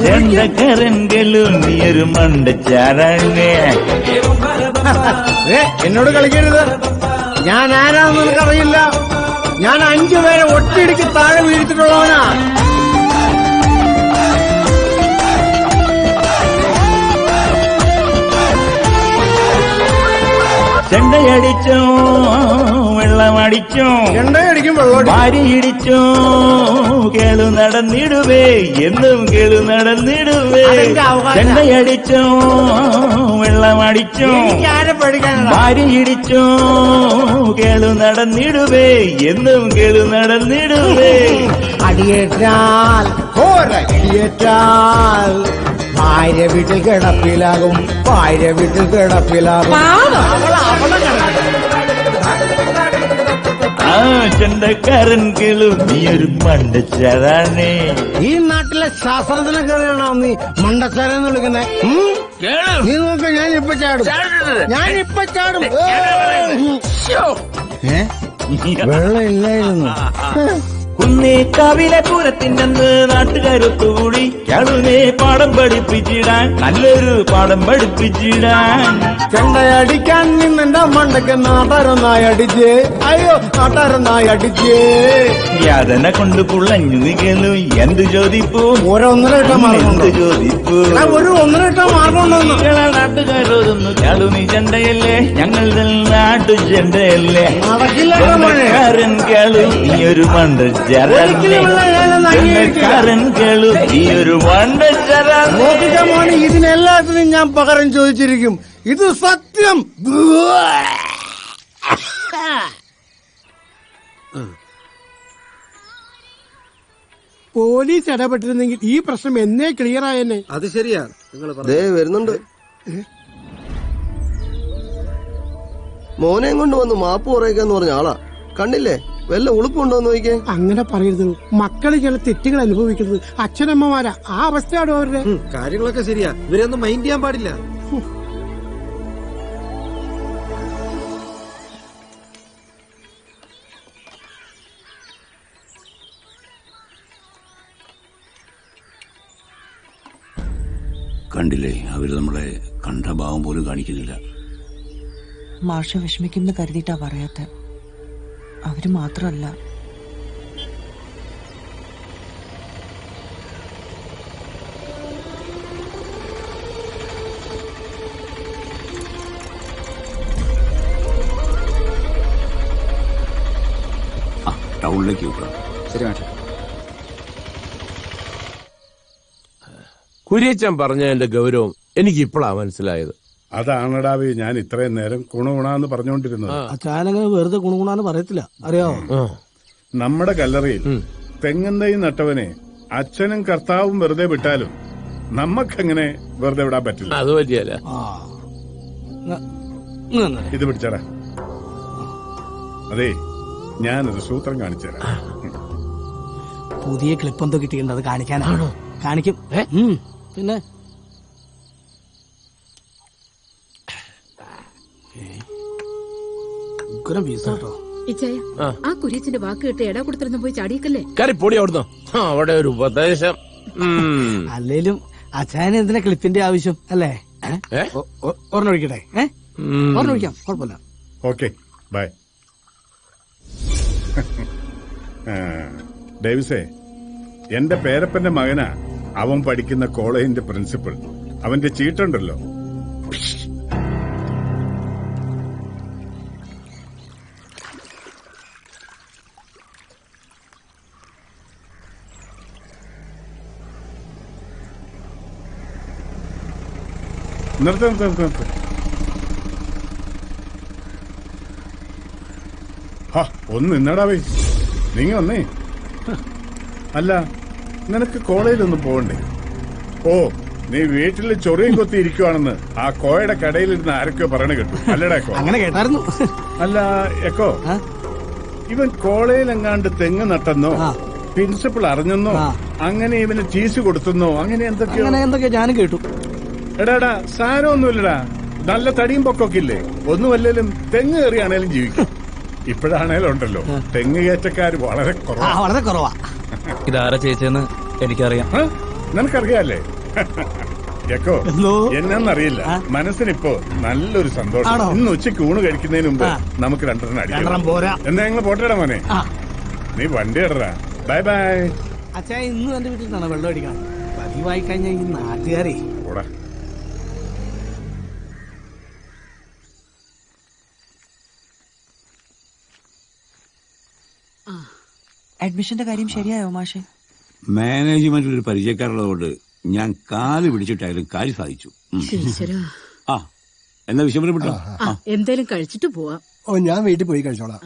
ചെണ്ടക്കാരൻ കേളു നീയൊരു മണ്ടച്ചാരനെ. എന്നോട് കളിക്കരുത്. ഞാൻ ആരാണെന്ന് നിനക്കറിയില്ല. ഞാൻ 5 പേരെ ഒറ്റയിടിക്ക് താഴെ വീഴ്ത്തിട്ടുള്ളവനാ. ചെണ്ടയടിച്ചോ വെള്ളമടിച്ചോ, ചെണ്ടയടിക്കും വെള്ളം ഭാര്യയിടിച്ചോ, കേളു നടന്നിടുവേ, എന്നും കേളു നടന്നിടുവേ. ചെണ്ടയടിച്ചോ വെള്ളമടിച്ചോ, ഭാര്യയിടിച്ചോ, കേളു നടന്നിടുവേ, എന്നും കേളു നടന്നിടുവേ. അടിയേറ്റാൽ അടിയേറ്റാൽ ഭാര്യ വീട്ടിൽ കിടപ്പിലാകും, ഭാര്യ വീട്ടിൽ കിടപ്പിലാകും. ആ ചെണ്ടക്കാരൻ കേളു നീ ഒരു മണ്ടച്ചാരാണേ. ഈ നാട്ടിലെ ശാസ്ത്രജ്ഞനാണോ നീ മണ്ടച്ചാരെന്ന് വിളിക്കുന്നേ? നീ നോക്ക, ഞാനിപ്പ ചാടും, ഞാനിപ്പ ചാടും. വെള്ളം ഇല്ലായിരുന്നു. കുന്നേക്കാവിലെ പൂരത്തിൻ്റെ നാട്ടുകാരൊത്തുകൂടി കേളുവിനെ പാഠം പഠിപ്പിച്ചിടാൻ, നല്ലൊരു പാഠം പഠിപ്പിച്ചിടാൻ. ചെണ്ടയടിക്കാൻ നിന്നെന്റെ മണ്ടയ്ക്ക് നാട്ടാരൊന്നായി അടിച്ചേ, അയ്യോ നാട്ടാരൊന്നായി അടിച്ചേ. യാതന കൊണ്ട് പുള്ളഞ്ഞു കേളു എന്ത് ചോദിപ്പൂ, ഒരു 1.5 മാർഗം, എന്ത് ചോദിപ്പൂ, ഒരു 1.5 മാർഗം ഉണ്ടെന്ന്. നാട്ടുകാരോതൊന്നു കേളു നീ ചെണ്ടയല്ലേ, ഞങ്ങളുടെ നാട്ടു ചെണ്ടയല്ലേ. ചെണ്ടക്കാരൻ കേളു നീ ഒരു മണ്ടച്ചാരൻ കേളു നീ ഒരു മണ്ടച്ചാരൻ. മോനെ, ഇതിനെല്ലാത്തിനും ഞാൻ പകരം ചോദിച്ചിരിക്കും, ഇത് സത്യം. പോലീസ് ഇടപെട്ടിരുന്നെങ്കിൽ ഈ പ്രശ്നം എന്നേ ക്ലിയർ ആയെന്നെ. അത് ശരിയാ, ദേ വരുന്നുണ്ട്. മോനെയും കൊണ്ട് വന്ന് മാപ്പ് പറയിക്കാന്ന് പറഞ്ഞ ആളാ, കണ്ടില്ലേ? വല്ല ഉളുപ്പുണ്ടോന്ന് നോക്കിയേ. അങ്ങനെ പറയരുത്, മക്കള് ചില തെറ്റുകൾ അനുഭവിക്കുന്നത് അച്ഛനമ്മമാരാ, ആ അവസ്ഥയാണ് അവരുടെ. കാര്യങ്ങളൊക്കെ ശരിയാ, ഇവരെയൊന്നും മൈൻഡ് ചെയ്യാൻ പാടില്ല. കണ്ടില്ലേ, അവര് നമ്മളെ കണ്ട ഭാവം പോലും കാണിക്കുന്നില്ല. മാഷ വിഷമിക്കുമെന്ന് കരുതിയിട്ടാ പറയാത്ത. അവര് മാത്രമല്ല, ടൗണിലേക്ക് വിട്ടാം. ശരി മാഷ. കുര്യച്ചൻ പറഞ്ഞതിന്റെ ഗൗരവം എനിക്ക് ഇപ്പോഴാ മനസ്സിലായത്. അതാണടാവേ ഞാൻ ഇത്രയും നേരം കുണുകുണാന്ന് പറഞ്ഞുകൊണ്ടിരുന്നത്. അച്ഛനങ്ങനെ വെറുതെ കുണുകുണാന്ന് പറയത്തില്ല, അറിയാമോ? നമ്മുടെ കല്ലറയിൽ തെങ്ങും തൈ നട്ടവനെ അച്ഛനും കർത്താവും വെറുതെ വിട്ടാലും നമ്മക്കങ്ങനെ വെറുതെ വിടാൻ പറ്റില്ല. അത് പറ്റിയല്ല. ഇത് പിടിച്ചടാ. അതെ, ഞാനൊരു സൂത്രം കാണിച്ചു തരാം. പുതിയ ക്ലിപ്പ് എന്തോ കിട്ടിയിട്ടുണ്ട്, അത് കാണിക്കാനാണോ? കാണിക്കും. പിന്നെ ഉഗ്രം വീസ കേട്ടോ. ഇച്ചായ, ആ കുര്യച്ചന്റെ വാക്ക് കേട്ട് എടാ കൊടുത്തിരുന്ന പോയി ചാടിയേക്കല്ലേ. കറിപ്പൊടി അവിടുന്ന് അവിടെ ഒരു ഉപദേശം. അല്ലേലും അച്ഛന് എന്തിനാ ക്ലിപ്പിന്റെ ആവശ്യം അല്ലേ? ഒരെണ്ണം ഒഴിക്കട്ടെ? ഒരെണ്ണം ഒഴിക്കാം, കുഴപ്പമില്ല. Okay, by. ഡേവിസേ, എന്റെ പേരപ്പന്റെ മകനാ അവൻ പഠിക്കുന്ന കോളേജിന്റെ പ്രിൻസിപ്പൽ. അവന്റെ ചീട്ടുണ്ടല്ലോ. നിർത്ത്. ഒന്ന് നിന്നടാവേ, നീ വന്നേ. അല്ല, നിനക്ക് കോളേജിലൊന്നും പോകണ്ടേ? ഓ, നീ വീട്ടിൽ ചൊറിയും കൊത്തി ഇരിക്കുവാണെന്ന് ആ കോയുടെ കടയിലിരുന്ന് ആരൊക്കെയോ പറയണ കേട്ടു. അല്ലടാ എക്കോ? അങ്ങനെ കേട്ടായിരുന്നു. അല്ല എക്കോ, ഇവൻ കോളേജിലെങ്ങാണ്ട് തെങ്ങ് നട്ടെന്നോ പ്രിൻസിപ്പൾ അറിഞ്ഞെന്നോ അങ്ങനെ ഇവന് ചീസ് കൊടുത്തെന്നോ അങ്ങനെ എന്തൊക്കെയോ ഞാനും കേട്ടു. എടാ സാരമൊന്നുമില്ലടാ, നല്ല തടിയും പൊക്കൊക്കെ ഇല്ലേ, ഒന്നുമല്ലേലും തെങ്ങ് കയറിയാണേലും ജീവിക്കും. ഇപ്പോഴാണേലും ഉണ്ടല്ലോ തെങ്ങ് കയറ്റക്കാര് വളരെ കുറവാ. ഇതാരാ ചേച്ചിയെന്ന് എനിക്കറിയാം. നിനക്കറിയാല്ലേ? എക്കോ, എന്നറിയില്ല, മനസ്സിനിപ്പോ നല്ലൊരു സന്തോഷം. ഇന്ന് ഉച്ചയ്ക്ക് ഊണ് കഴിക്കുന്നതിന് മുമ്പ് നമുക്ക് 2 അടിക്കണം. എന്നാ ഞങ്ങൾ പോട്ടേടാ മോനെ, നീ വണ്ടി ഇടറാ. Bye bye. അച്ഛാ, ഇന്ന് എന്റെ വീട്ടിൽ നിന്നാണ് വെള്ളം അടിക്കണം. പതിവായി കഴിഞ്ഞാൽ ഈ നാട്ടുകാരെ. അഡ്മിഷന്റെ കാര്യം ശരിയായോ മാഷെ? മാനേജ്മെന്റിൽ ഒരു പരിചയക്കാരുള്ളതുകൊണ്ട് ഞാൻ കാല് പിടിച്ചിട്ടായാലും കാര്യം സാധിച്ചു. എന്നാ വിശമ്പരം വിട്ടോ. എന്തേലും കഴിച്ചിട്ട് പോവാം. ഓ, ഞാൻ വീട്ടിൽ പോയി കഴിച്ചോളാം.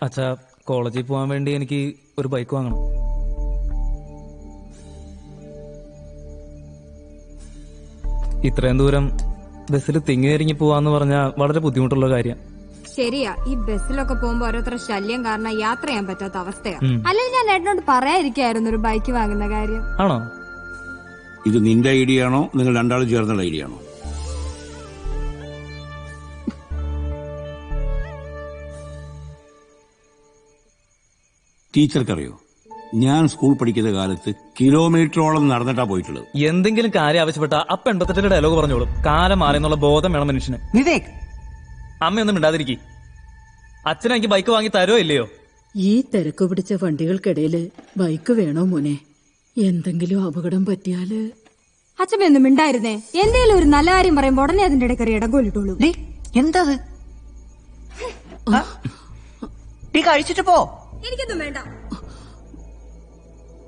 അച്ഛാ, കോളേജിൽ പോകാൻ വേണ്ടി എനിക്ക് ഒരു ബൈക്ക് വാങ്ങണം. ഇത്രയും ദൂരം ബസ്സിൽ തിങ്ങിയിരിങ്ങി പോവാന്ന് പറഞ്ഞാൽ വളരെ ബുദ്ധിമുട്ടുള്ള കാര്യം. ശരിയാ, ഈ ബസ്സിലൊക്കെ പോകുമ്പോ ഓരോരുത്തർ ശല്യം കാരണം യാത്ര ചെയ്യാൻ പറ്റാത്ത അവസ്ഥയാ. അല്ലെങ്കിൽ ഞാൻ ഏട്ടനോട് പറയാതിരിക്കായിരുന്നു ഒരു ബൈക്ക് വാങ്ങുന്ന കാര്യം. ആണോ? ഇത് നിന്റെ ഐഡിയ ആണോ നിങ്ങൾ രണ്ടാളും ചേർന്നുള്ള ഐഡിയ ആണോ? ടീച്ചർക്കറിയോ, ഞാൻ സ്കൂൾ പഠിക്കുന്ന കാലത്ത് കിലോമീറ്ററോളം നടന്നിട്ടാ പോയിട്ടുള്ളത്. എന്തെങ്കിലും കാര്യം ആവശ്യപ്പെട്ട അപ്പൊ 88 ഡയലോഗ് പറഞ്ഞോളും. കാലം മാറിയെന്നുള്ള ബോധം വേണം മനുഷ്യന്. വിവേക്, അമ്മയൊന്നും മിണ്ടാതിരിക്കി. അച്ഛനെ എനിക്ക് ബൈക്ക് വാങ്ങി തരോ ഇല്ലയോ? ഈ തിരക്ക് പിടിച്ച വണ്ടികൾക്കിടയില് ബൈക്ക് വേണോ മോനെ? എന്തെങ്കിലും അപകടം പറ്റിയാല്? അച്ഛമ്മയൊന്നും മിണ്ടായിരുന്നേ. എന്തേലും ഒരു നല്ല കാര്യം പറയുമ്പോ ഉടനെ അതിന്റെ ഇടയ്ക്ക് ഒരു ഇടങ്കോലിട്ടുള്ളൂ. എന്താ കഴിച്ചിട്ട് പോ. എനിക്കൊന്നും വേണ്ട.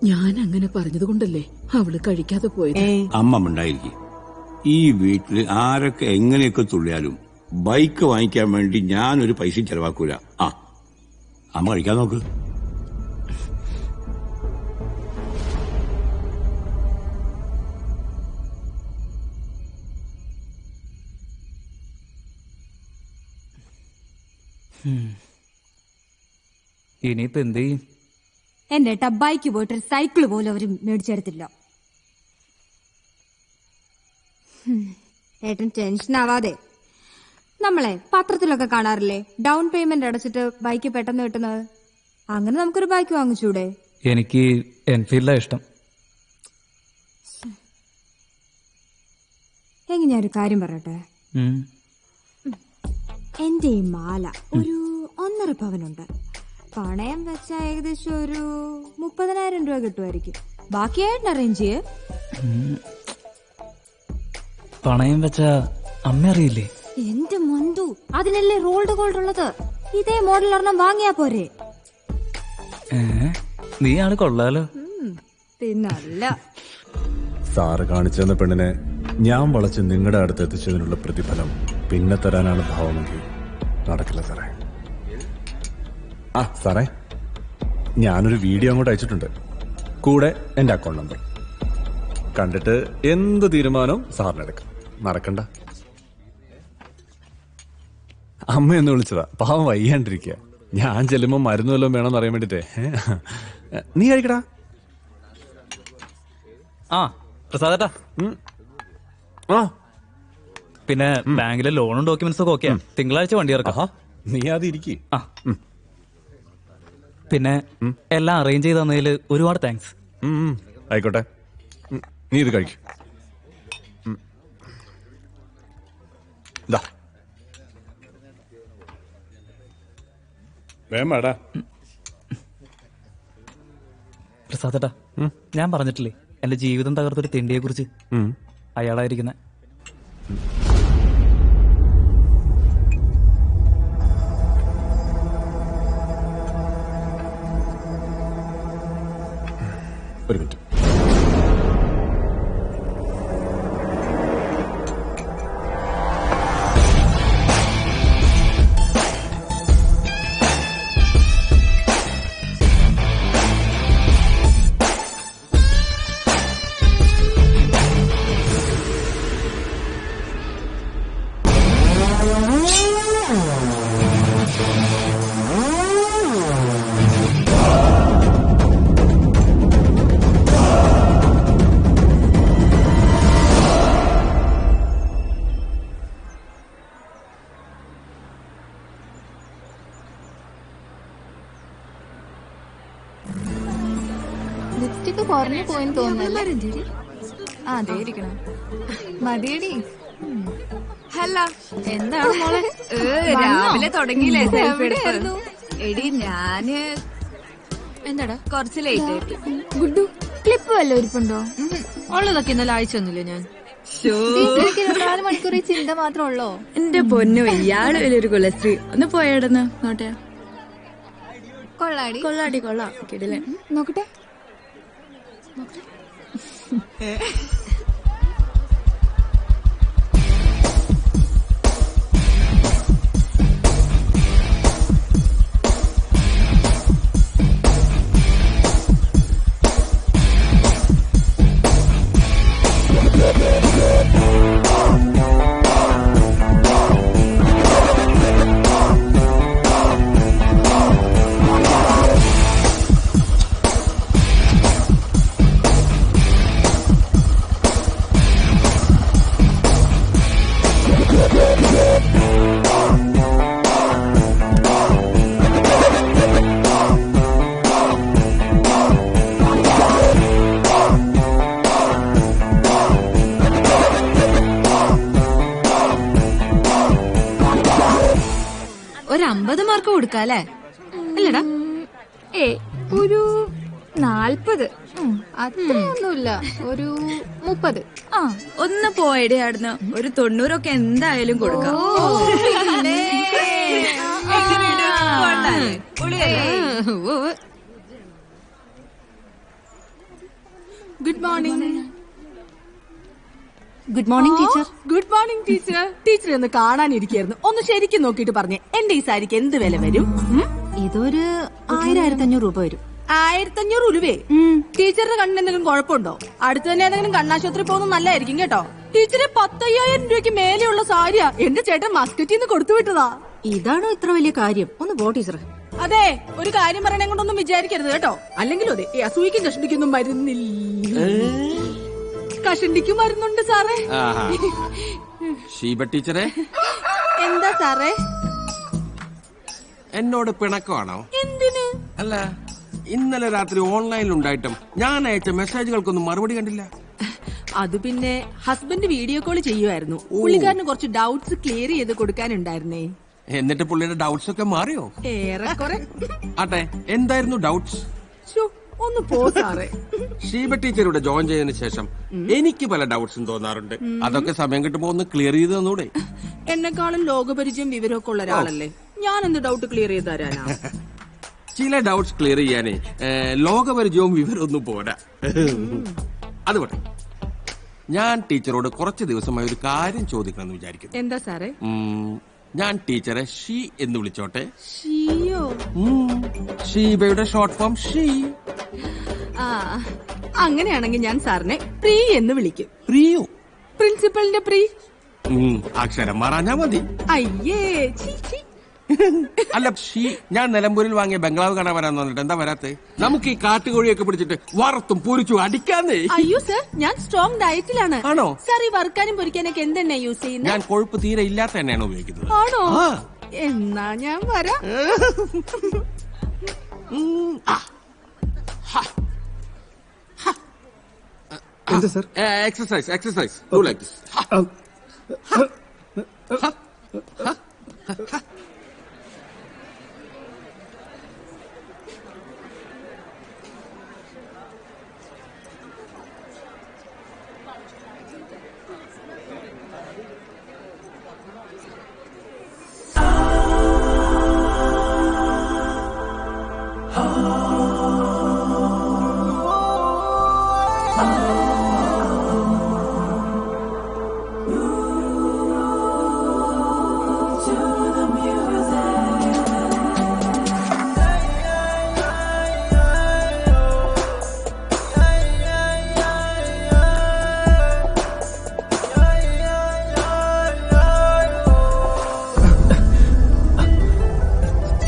ഞാൻ അങ്ങനെ പറഞ്ഞത് കൊണ്ടല്ലേ അവള് കഴിക്കാതെ പോയത്. അമ്മ ഉണ്ടായിരിക്കും. ഈ വീട്ടില് ആരൊക്കെ എങ്ങനെയൊക്കെ തുള്ളിയാലും ബൈക്ക് വാങ്ങിക്കാൻ വേണ്ടി ഞാനൊരു പൈസ ചെലവാക്കൂല. ആ, അമ്മ കഴിക്കാൻ നോക്ക്. ഇനിയിപ്പോ എന്ത് ചെയ്യും? എന്റെ ഏട്ടാ ബൈക്ക് പോയിട്ട് സൈക്കിള് പോലും അവര് മേടിച്ചെടുത്തില്ല. ഏട്ടൻ ടെൻഷൻ ആവാതെ. നമ്മളെ പത്രത്തിലൊക്കെ കാണാറില്ലേ ഡൗൺ പേയ്മെന്റ് അടച്ചിട്ട് ബൈക്ക് പെട്ടെന്ന് കിട്ടുന്നത്? അങ്ങനെ നമുക്കൊരു ബൈക്ക് വാങ്ങിച്ചൂടെ? എനിക്ക് എൻഫീൽഡാ ഇഷ്ടം. എങ്കിൽ ഞാനൊരു കാര്യം പറയട്ടെ. എന്റെ ഈ മാല ഒരു 1.5 പവനുണ്ട്. പണയം വെച്ചാൽ ഏകദേശം ഒരു 30,000 രൂപ കിട്ടുമായിരിക്കും. ബാക്കിയായിട്ട് അറേഞ്ച് ചെയ്യേ. പണയം വെച്ച അമ്മ അറിയില്ലേ? എന്റെ മന്തു, അതിലല്ലേ റോൾഡ് ഗോൾഡ് ഉള്ളത്. ഇതേ മോഡൽ ഒരെണ്ണം വാങ്ങിയാ പോരെ? നീ ആള് കൊള്ളാലോ. പിന്നല്ല. സാറ് കാണിച്ചെന്ന പെണ്ണിനെ ഞാൻ വളച്ച് നിങ്ങളുടെ അടുത്ത് എത്തിച്ചതിനുള്ള പ്രതിഫലം പിന്നെ തരാനാണ് ഭാവമെങ്കിൽ നടക്കില്ല സാറേ. ആ സാറേ, ഞാനൊരു വീഡിയോ അങ്ങോട്ട് അയച്ചിട്ടുണ്ട്, കൂടെ എന്റെ അക്കൗണ്ട് നമ്പർ. കണ്ടിട്ട് എന്ത് തീരുമാനവും സാറിനെടുക്കാം. നടക്കണ്ട. അമ്മയൊന്ന് വിളിച്ചതാ, പാവം വയ്യാണ്ടിരിക്കുക. ഞാൻ ചെല്ലുമ്പോ മരുന്ന് വല്ലതും വേണമെന്ന് അറിയാൻ വേണ്ടിട്ടേ. നീ കഴിക്കടാ. ആ പ്രസാദേട്ടാ. പിന്നെ ബാങ്കിലെ ലോണും ഡോക്യുമെന്റ്സ് ഒക്കെ ഓക്കെയാ. തിങ്കളാഴ്ച വണ്ടി ഇറക്കാം. നീ ആദ്യം ഇരിക്കും. പിന്നെ എല്ലാം അറേഞ്ച് ചെയ്ത് തന്നതിൽ ഒരുപാട് താങ്ക്സ്. ആയിക്കോട്ടെ, നീ ഇത് കഴിക്കും. വേമാടാ. പ്രസാദേട്ടാ, ഞാൻ പറഞ്ഞിട്ടില്ലേ എന്റെ ജീവിതം തകർത്തൊരു തെണ്ടിയെ കുറിച്ച്? അയാളായിരിക്കുന്ന. ഒരു മിനിറ്റ്. ലിപ്സ്റ്റിക് കുറഞ്ഞു പോയെന്ന് തോന്നുന്നല്ലേ? അതെ ഇരിക്കണം. മതിയടി. ഹലോ, എന്താണ് മോളെ രാവിലെ തുടങ്ങിയില്ലേ സെൽഫി എടുപ്പ്? എടി ഞാന് എന്താടാ കുറച്ച് ലേറ്റ് ആയിട്ട്. ഗുഡു, ക്ലിപ്പ് വല്ല ഇരിപ്പുണ്ടോ? ഉള്ളതൊക്കെ ഇന്നലെ അയച്ചൊന്നുമില്ല ഞാൻ. 24 മണിക്കൂർ ഈ ചിന്ത മാത്രമേ ഉള്ളോ? എന്റെ പൊന്നു, ഇയാള് വലിയൊരു കുലശ്രീ. ഒന്ന് പോയാടുന്ന് നോട്ടെ. കൊള്ളാടി കൊള്ളാടി കൊള്ളാം. കിടിലൻ. നോക്കട്ടെ. 50 മാർക്ക് കൊടുക്കാല്ലേ അല്ലടാ? ഒരു 40. അത്രയൊന്നുമില്ല, ഒരു 30. ഒന്ന് പോയടേ ആടുന്ന ഒരു 90 ഒക്കെ എന്തായാലും കൊടുക്കാം. Good morning. Good morning teacher. Good morning teacher. Teacher ഒന്ന് കാണാനിരിക്കായിരുന്നു. ഒന്ന് ശരിക്കും നോക്കിയിട്ട് പറഞ്ഞേ, എന്റെ ഈ സാരിക്ക് എന്ത് വില വരും? ഇതൊരു 1000-1500 രൂപ വരും. 1500 രൂപയെ? ടീച്ചറുടെ കണ്ണിന് എന്തെങ്കിലും കുഴപ്പമുണ്ടോ? അടുത്ത് തന്നെ ഏതെങ്കിലും കണ്ണാശുപത്രി പോകുന്നത് നല്ലതായിരിക്കും കേട്ടോ. ടീച്ചറെ 10,000 രൂപയ്ക്ക് മേലെയുള്ള സാരിയാ എന്റെ ചേട്ടൻ മസ്കറ്റിൽ നിന്ന് കൊടുത്തു വിട്ടതാ. ഇതാണോ ഇത്ര വലിയ കാര്യം? ഒന്ന് പോ ടീച്ചർ. അതെ, ഒരു കാര്യം പറയണേ കൊണ്ടൊന്നും വിചാരിക്കരുത് കേട്ടോ. അല്ലെങ്കിലും അതെ, ഈ അസൂയിക്കും കഷണ്ടിക്കൊന്നും മരുന്നില്ല. കഷണ്ടിക്കും മരുന്നുണ്ട് സാറേ. ഷീബ ടീച്ചറെ, എന്താ സാറേ? എന്നോട് പിണക്കമാണോ? എന്തിന്? അല്ല, ഇന്നലെ രാത്രി ഓൺലൈനിൽ ഉണ്ടായിട്ടും ഞാൻ അയച്ച മെസ്സേജുകൾക്കൊന്നും മറുപടി കണ്ടില്ല. അത് പിന്നെ ഹസ്ബൻഡ് വീഡിയോ കോൾ ചെയ്യുമായിരുന്നു. പുള്ളിക്കാരന് കുറച്ച് ഡൗട്ട്സ് ക്ലിയർ ചെയ്ത് കൊടുക്കാനുണ്ടായിരുന്നേ. എന്നിട്ട് പുള്ളിയുടെ ഡൗട്ട്സ് ഒക്കെ മാറിയോ? ഏറെക്കുറെ. ആട്ടെ, എന്തായിരുന്നു ഡൗട്ട്സ്? ഒന്ന് പോ സാറേ. ഷീബ ടീച്ചറുടെ ജോയിൻ ചെയ്തതിനു ശേഷം എനിക്ക് പല ഡൗട്ട്സും തോന്നാറുണ്ട്. അതൊക്കെ സമയം കിട്ടുമ്പോ ഒന്ന് ക്ലിയർ ചെയ്ത് തന്നൂടെ? എന്നെക്കാളും ലോകപരിചയം വിവരമൊക്കെ ഉള്ള ഒരാളല്ലേ, ഞാൻ എന്ത് ഡൗട്ട് ക്ലിയർ ചെയ്ത് തരാനാ? ചില ഡൗട്ട്സ് ക്ലിയർ ചെയ്യാനേ ലോകപരിചയവും വിവരമൊന്നും പോരാ. അതുപോലെ ഞാൻ ടീച്ചറോട് കുറച്ച് ദിവസമായി ഒരു കാര്യം ചോദിക്കണമെന്ന് വിചാരിക്കുന്നു. എന്താ സാറേ? ഞാൻ ടീച്ചറെ ഷീ എന്ന് വിളിച്ചോട്ടെ? ഷീയോ? ഷീബയുടെ ഷോർട്ട് ഫോം ഷീ. അങ്ങനെയാണെങ്കിൽ ഞാൻ സാറിനെ പ്രീ എന്ന് വിളിക്കും. പ്രിയോ? പ്രിൻസിപ്പലിന്റെ പ്രീ. അക്ഷരം മാറാഞ്ഞാ മതി. അയ്യേ, അല്ല ഷീ, ഞാൻ നിലമ്പൂരിൽ വാങ്ങിയ ബംഗ്ലാവ് കാണാൻ വരാൻ വന്നിട്ട് എന്താ വരാത്തെ? നമുക്ക് ഈ കാട്ടുകോഴിയൊക്കെ പിടിച്ചിട്ട് വറുത്തും പൊരിച്ചും അടിക്കാന്നേ. അയ്യോ സർ, ഞാൻ സ്ട്രോങ് ഡയറ്റിലാണ്. ആണോ? സാർ ഈ വറുക്കാനും പൊരിക്കാനൊക്കെ എന്തെണ്ണ യൂസ് ചെയ്യുന്നത്? ഞാൻ കൊഴുപ്പ് തീരെ ഇല്ലാത്ത എണ്ണയാണ് ഉപയോഗിക്കുന്നത്. ആണോ? എന്നാ ഞാൻ വരാം. എന്താ sir? Exercise exercise. Do like this.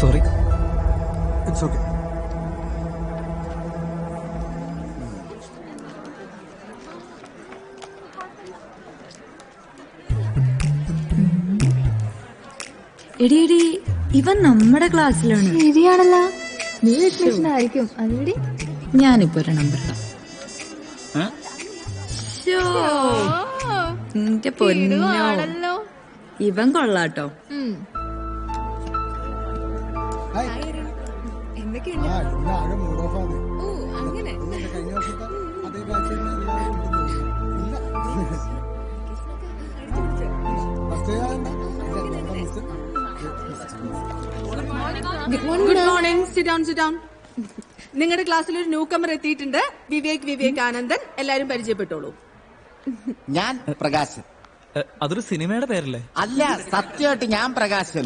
Sorry. It's okay. എടി എടി, ഇവൻ നമ്മുടെ ക്ലാസ്സിലാണ്. ശരിയാണല്ലോ, നീ വിഷ്ണുഷ്ണായിരിക്കും. അതെടി, ഞാനിപ്പോ ഒരു നമ്പർ ഇടാം. എന്റെ പൊന്നോ, ഇവൻ കൊള്ളാട്ടോ. Good morning. Sit down, sit down. നിങ്ങളുടെ ക്ലാസ്സിൽ ഒരു ന്യൂ കമർ എത്തിയിട്ടുണ്ട്. വിവേക് ആനന്ദൻ. എല്ലാരും പരിചയപ്പെട്ടോളൂ. ഞാൻ പ്രകാശൻ. അതൊരു സിനിമയുടെ പേരല്ലേ? അല്ല, സത്യമായിട്ട് ഞാൻ Prakashan.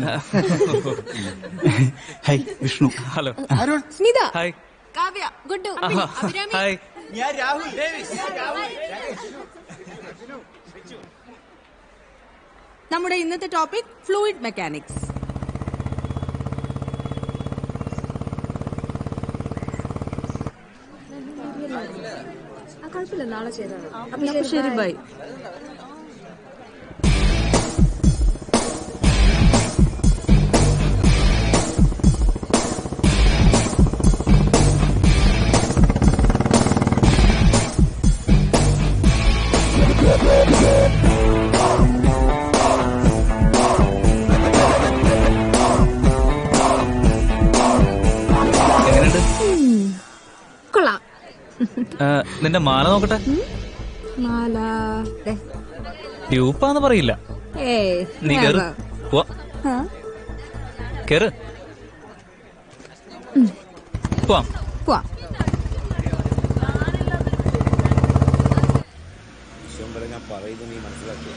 Hi Vishnu. Hello Arun. Smitha. Hi. Kavya. Guddu. Hi. ഞാൻ രാഹുൽ ഡേവിസ്. നമ്മുടെ ഇന്നത്തെ ടോപ്പിക് ഫ്ലൂയിഡ് മെക്കാനിക്സ്. കുഴപ്പമില്ല, നാളെ ചെയ്താൽ. അപ്പൊ ശരി, ബൈ. നിന്റെ മാല നോക്കട്ടെ. മാല ട്യൂപ്പാന്ന് പറയില്ല. നീ കേറ്. പോവാ. കേറ്. പോവാം. ഞാൻ പറയുന്നത് നീ മനസ്സിലാക്കുക.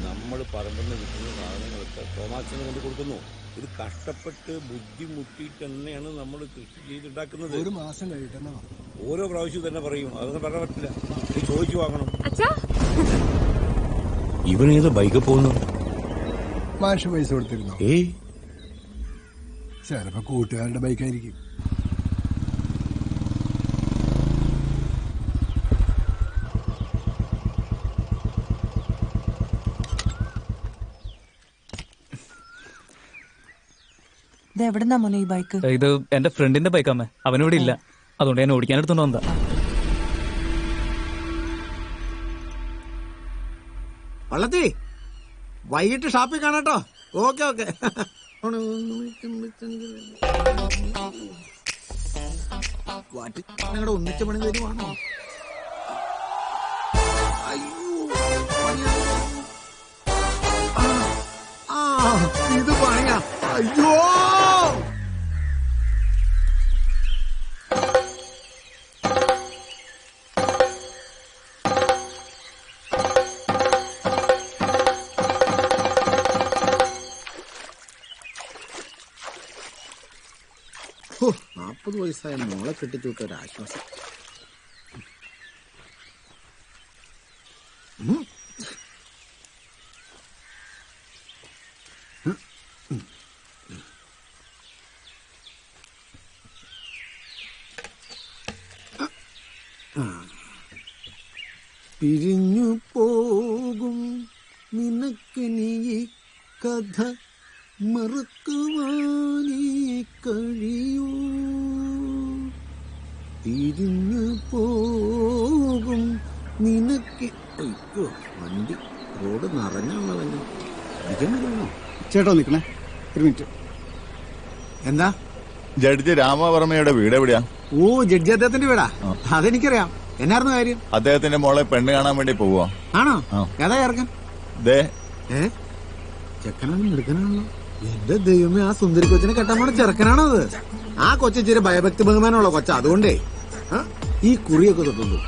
നമ്മൾ പറമ്പെന്ന് വിൽക്കുന്ന സാധനങ്ങളൊക്കെ തോമാച്ചന് കൊണ്ട് കൊടുക്കുന്നു. ഇത് കഷ്ടപ്പെട്ട് ബുദ്ധിമുട്ടിയിട്ട് തന്നെയാണ് നമ്മൾ കൃഷി ചെയ്തുണ്ടാക്കുന്നത്. ഒരു മാസം കഴിയട്ടെ. ഓരോ പ്രാവശ്യവും തന്നെ പറയും, അതൊന്നും പറയാൻ പറ്റില്ല. നീ ചോദിച്ചു വാങ്ങണം. ഇവനേത് ബൈക്കിൽ പോകുന്നു? മാഷ് പൈസ കൊടുത്തിരുന്നു. ഏയ്, ചിലപ്പോ കൂട്ടുകാരുടെ ബൈക്കായിരിക്കും. എവിടെന്നാ മോനെ ഈ ബൈക്ക്? ഇത് എന്റെ ഫ്രണ്ടിന്റെ ബൈക്കാമ്മേ. അവനിവിടെ ഇല്ല, അതുകൊണ്ട് ഞാൻ ഓടിക്കാൻ എടുത്തോണ്ട് വന്നതാ. വള്ളത്തി വൈകിട്ട് ഷാപ്പിൽ കാണാട്ടോ. Okay okay. നിങ്ങളുടെ ഒന്നിച്ച പണി തരുവാണോ? ഇത് പണിയാ. അയ്യോ, ഓ 40 വയസ്സായ മോളെ കെട്ടിച്ചു വിട്ട ഒരാശ്വാസം. പിരിഞ്ഞു പോകും നിനക്ക് നീ കഥ മറക്കുവാനേ കഴിയൂ. പിരിഞ്ഞു പോകും നിനക്ക്. അയ്യോ, വണ്ടി റോഡ് നിറഞ്ഞാണല്ലോ. ഇതെന്താണോ? ചേട്ടോ നിക്കണേ ഒരു മിനിറ്റ്. എന്താ? ജഡ്ജി രാമവർമ്മയുടെ വീട് എവിടെയാ? ഓ, ജഡ്ജി അദ്ദേഹത്തിന്റെ വീടാ. അതെനിക്കറിയാം. എന്നായിരുന്നു കാര്യം? അദ്ദേഹത്തിന്റെ മോളെ പെണ്ണ് കാണാൻ വേണ്ടി പോവാ. ആണോ? ഏതാ ചേർക്കൻ? ചെക്കനാണ് എടുക്കാനാണല്ലോ. എന്റെ ദൈവമേ, ആ സുന്ദരി കൊച്ചിനെ കെട്ടാൻ പോണ ചെറുക്കനാണോ അത്? ആ കൊച്ചിരി ഭയഭക്തി ബഹുമാനമുള്ള കൊച്ച, അതുകൊണ്ടേ ഈ കുറിയൊക്കെ തൊട്ടുള്ളൂ.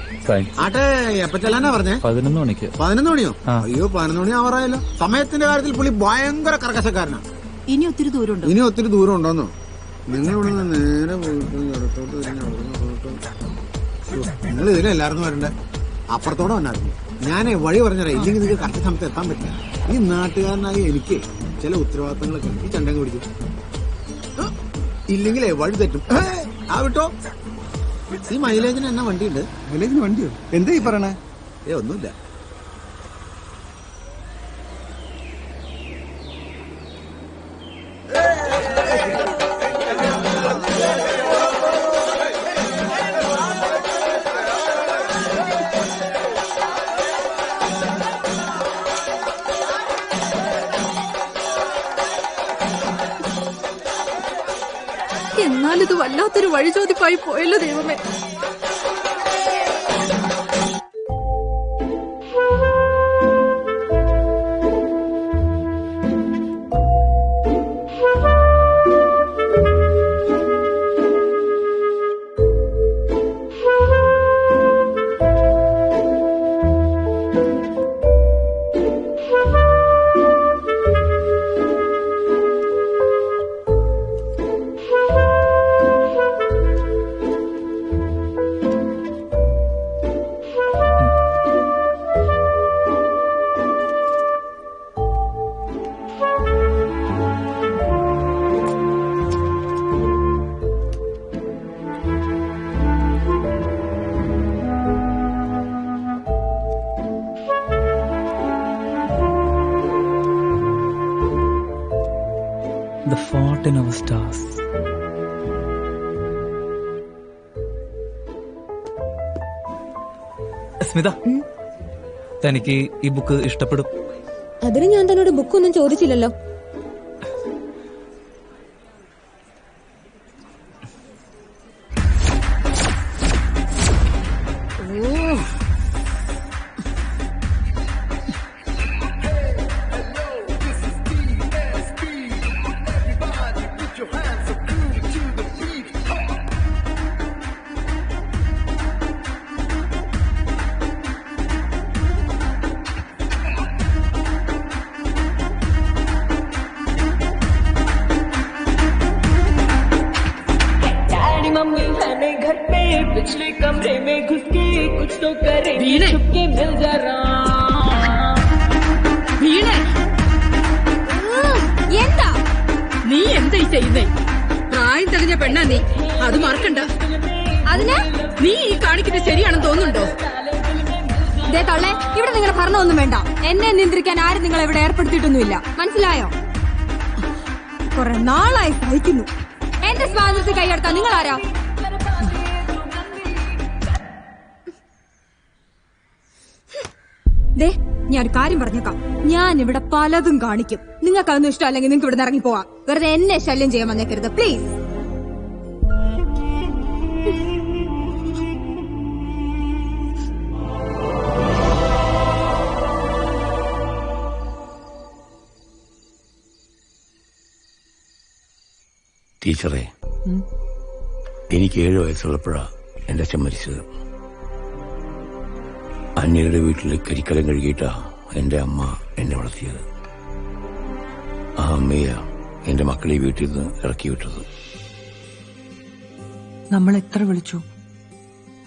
ആട്ടെ, എപ്പ ചെല്ലാനാ പറഞ്ഞേ? 11 മണിക്ക്. 11 മണിയോ? അയ്യോ, 11 മണി ആവാറായല്ലോ. സമയത്തിന്റെ കാര്യത്തിൽ പുള്ളി ഭയങ്കര കർക്കശക്കാരനാണ്. ഇനി ഒത്തിരി ദൂരമുണ്ടോ? ഇനി ഒത്തിരി ദൂരം ഉണ്ടോന്നോ? നിങ്ങളിവിടെ നേരെ പോയിട്ട് ഇടത്തോട്ട് തിരിഞ്ഞ് നിങ്ങൾ ഇതിലെല്ലായിരുന്നു വരണ്ടേ? അപ്പുറത്തോടെ വന്നായിരുന്നു. ഞാനേ വഴി പറഞ്ഞുതരാം. ഇല്ലെങ്കിൽ നിങ്ങൾക്ക് കറക്റ്റ് സമയത്ത് എത്താൻ പറ്റില്ല. ഈ നാട്ടുകാരനായി എനിക്ക് ചില ഉത്തരവാദിത്തങ്ങളൊക്കെ ഈ ചണ്ടങ്ങ് പിടിക്കും. ഇല്ലെങ്കിലേ വഴി തെറ്റും. ആ വിട്ടോ. ഈ മൈലേജിന് എന്നാ വണ്ടിയുണ്ട്? മൈലേജിന് വണ്ടിയോ? എന്താ ഈ പറയണേ? ഒന്നുമില്ല. എന്നാലിത് വല്ലാത്തൊരു വഴിചോദിപ്പായി പോയല്ലോ ദൈവമേ. The fault in our stars. Smitha, തനിക്ക് ഈ ബുക്ക് ഇഷ്ടപ്പെടും. അതിന് ഞാൻ തന്നോട് ബുക്കൊന്നും ചോദിച്ചില്ലല്ലോ. വീണേ വീണേ എന്താ നീ എന്തായി ചെയ്യുന്നേ? പ്രായം തെളിഞ്ഞ പെണ്ണാ നീ, അത് മറക്കണ്ട. അതിന് നീ ഈ കാണിക്കുന്നത് ശരിയാണെന്ന് തോന്നുന്നുണ്ടോ? ദേ തള്ളേ, ഇവിടെ നിങ്ങളുടെ ഭരണമൊന്നും വേണ്ട. എന്നെ നിയന്ത്രിക്കാൻ ആരും നിങ്ങളെ ഇവിടെ ഏർപ്പെടുത്തിയിട്ടൊന്നുമില്ല, മനസ്സിലായോ? കുറെ നാളായി സഹിക്കുന്നു. എന്റെ സ്വാതന്ത്ര്യത്തിൽ കൈയെടുത്താ നിങ്ങൾ ആരാ? ദേ, ഞാൻ ഒരു കാര്യം പറഞ്ഞേക്കാം. ഞാൻ ഇവിടെ പലതും കാണിക്കും. നിങ്ങൾക്ക് അതൊന്നും ഇഷ്ടമല്ലെങ്കിൽ നിങ്ങൾക്ക് ഇവിടെ ഇറങ്ങി പോവാം. വെറുതെ എന്നെ ശല്യം ചെയ്യാൻ വന്നേക്കരുത് പ്ലീസ്. ടീച്ചറെ, എനിക്ക് 7 വയസ്സുള്ളപ്പോഴാണ് എന്റെ അച്ഛൻ മരിച്ചത്. അന്യരുടെ വീട്ടിൽ കരിക്കലം കഴുകിയിട്ടാ എന്റെ അമ്മ എന്നെ വളർത്തിയത്. ആ അമ്മയാ എന്റെ മക്കളെ വീട്ടിൽ നിന്ന് ഇറക്കി വിട്ടത്. നമ്മൾ എത്ര വിളിച്ചു,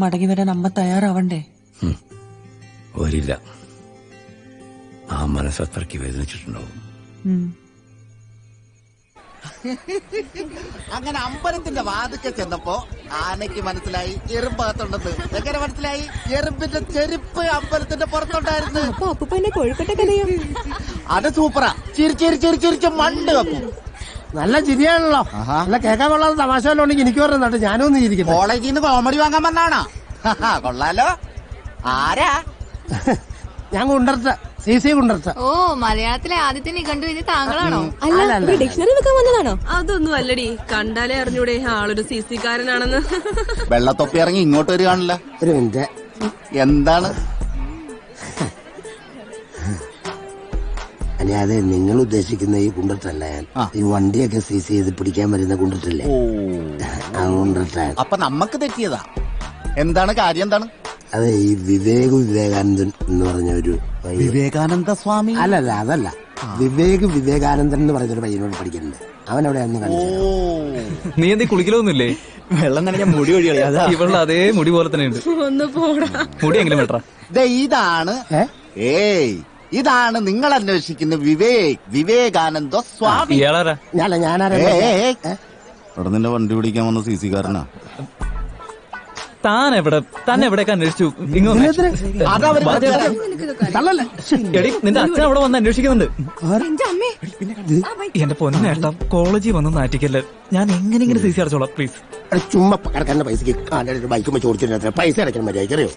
മടങ്ങി വരാൻ അമ്മ തയ്യാറാവണ്ടേ? വരില്ല. ആ മനസ്സത്രയ്ക്ക് വേദനിച്ചിട്ടുണ്ടാവും. അങ്ങനെ അമ്പലത്തിന്റെ വാതിക്കെ ചെന്നപ്പോ ആനയ്ക്ക് മനസ്സിലായി എറുമ്പകത്തുണ്ടെന്ന്. എങ്ങനെ മനസ്സിലായി? എറുമ്പിന്റെ ചെരുപ്പ് അമ്പലത്തിന്റെ പുറത്തുണ്ടായിരുന്നു. അത് സൂപ്പറാ. ചിരിച്ച് മണ്ട് വെക്കും. നല്ല ചിരിയാണല്ലോ. നല്ല കേൾക്കാൻ കൊള്ളാതെ തമാശ ഉണ്ടെങ്കിൽ എനിക്ക് പറഞ്ഞിട്ട് ഞാനൊന്നും ചിരിക്കും. കോളേജിൽ നിന്ന് കോമഡി വാങ്ങാൻ വന്നാണോ? കൊള്ളാലോ. ആരാ? ഞാൻ കൊണ്ടുവരട്ടെ, CC കൊണ്ടുവരട്ടെ. ഓ, മലയാളത്തിലെ ആദ്യത്തെ നിഘണ്ടു ഇത് താങ്കളാണോ? ഡിക്ഷണറി വെക്കാൻ വന്നതാണോ? അതൊന്നും അല്ലടി, കണ്ടാലേ അറിഞ്ഞൂടെ ആളൊരു CC കാരനാണെന്ന്. വെള്ളത്തൊപ്പി ഇറങ്ങി ഇങ്ങോട്ട് വരികയാണല്ല. ഒരു മിനിറ്റ്. എന്താണ്? അതെ, നിങ്ങൾ ഉദ്ദേശിക്കുന്ന ഈ കുണ്ടട്ടല്ല ഞാൻ. ഈ വണ്ടിയൊക്കെ സീസ് ചെയ്ത് പിടിക്കാൻ വരുന്ന കുണ്ടട്ടല്ലേ, ആ കുണ്ടട്ട. അപ്പൊ നമ്മക്ക് തെറ്റിയതാ. എന്താണ് കാര്യം? എന്താണ്? അതെ, ഈ വിവേകാനന്ദൻ എന്ന് പറഞ്ഞ ഒരു വിവേകാനന്ദ സ്വാമി അല്ലല്ല, അതല്ല. വിവേകാനന്ദൻ എന്ന് പറഞ്ഞൊരു പയ്യനോട് പഠിക്കുന്നുണ്ട്. അവൻ എവിടെയാണെന്ന് കാണിച്ചു. നീ എന്തി കുളിക്കലൊന്നുമില്ലേ? വെള്ളം നനഞ്ഞ മുടി വഴികളി. ഇവളുടെ അതേ മുടി പോലെ തന്നെ ഉണ്ട്. ഒന്ന് പോടാ. മുടി എങ്കിലും വെട്ടാ. ഇതാണ് ഇതാണ് നിങ്ങൾ അന്വേഷിക്കുന്ന വിവേകാനന്ദ സ്വാമി. ഇയാളാരാ? ഞാനാരാ? അവിടെ നിന്റെ വണ്ടി പിടിക്കാൻ വന്ന CC കാരനാ. താൻ എവിടെയൊക്കെ അന്വേഷിച്ചു? നിന്റെ അച്ഛൻ അവിടെ വന്ന് അന്വേഷിക്കുന്നുണ്ട്. എന്റെ പൊന്നേട്ടാ, കോളേജിൽ വന്ന് നാറ്റിക്കല്ലേ. ഞാൻ എങ്ങനെയെങ്കിലും CC അടച്ചോളാം പ്ലീസ്. ചുമ്മാ കിടക്കാൻ്റെ പൈസക്ക് ബൈക്കുമ്പോ ചോദിച്ചിട്ട് പൈസ അടയ്ക്കണം മര്യാദ. അറിയോ?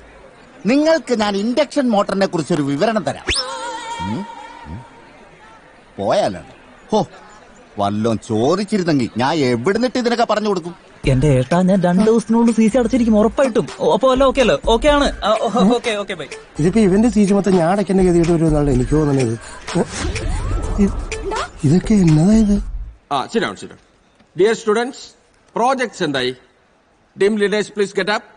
നിങ്ങൾക്ക് ഞാൻ ഇൻഡക്ഷൻ മോട്ടറിനെ കുറിച്ചൊരു വിവരണം തരാം. പോയാലാണ് വല്ലോം ചോദിച്ചിരുന്നെങ്കിൽ ഞാൻ എവിടുന്നിട്ട് ഇതിനൊക്കെ പറഞ്ഞു കൊടുക്കും. എന്റെ ഏട്ടാ, ഞാൻ 2 ദിവസത്തിനുള്ളിൽ CC അടച്ചിരിക്കും ഉറപ്പായിട്ടും. അപ്പൊ അല്ല, ഓക്കെ അല്ലേ? ഓക്കെ ആണ്. Okay bye. ഇതിപ്പോ ഇവന്റെ CC മൊത്തം ഞാൻ അടയ്ക്കേണ്ട ഗതിയിട്ട് വരുമെന്നാണ് എനിക്ക് തോന്നുന്നത്. ഇതൊക്കെ എന്നതാ ഇത്? ശരി. ഡിയർ സ്റ്റുഡൻസ്, പ്രോജക്ട്സ് എന്തായി? Team leaders please get up.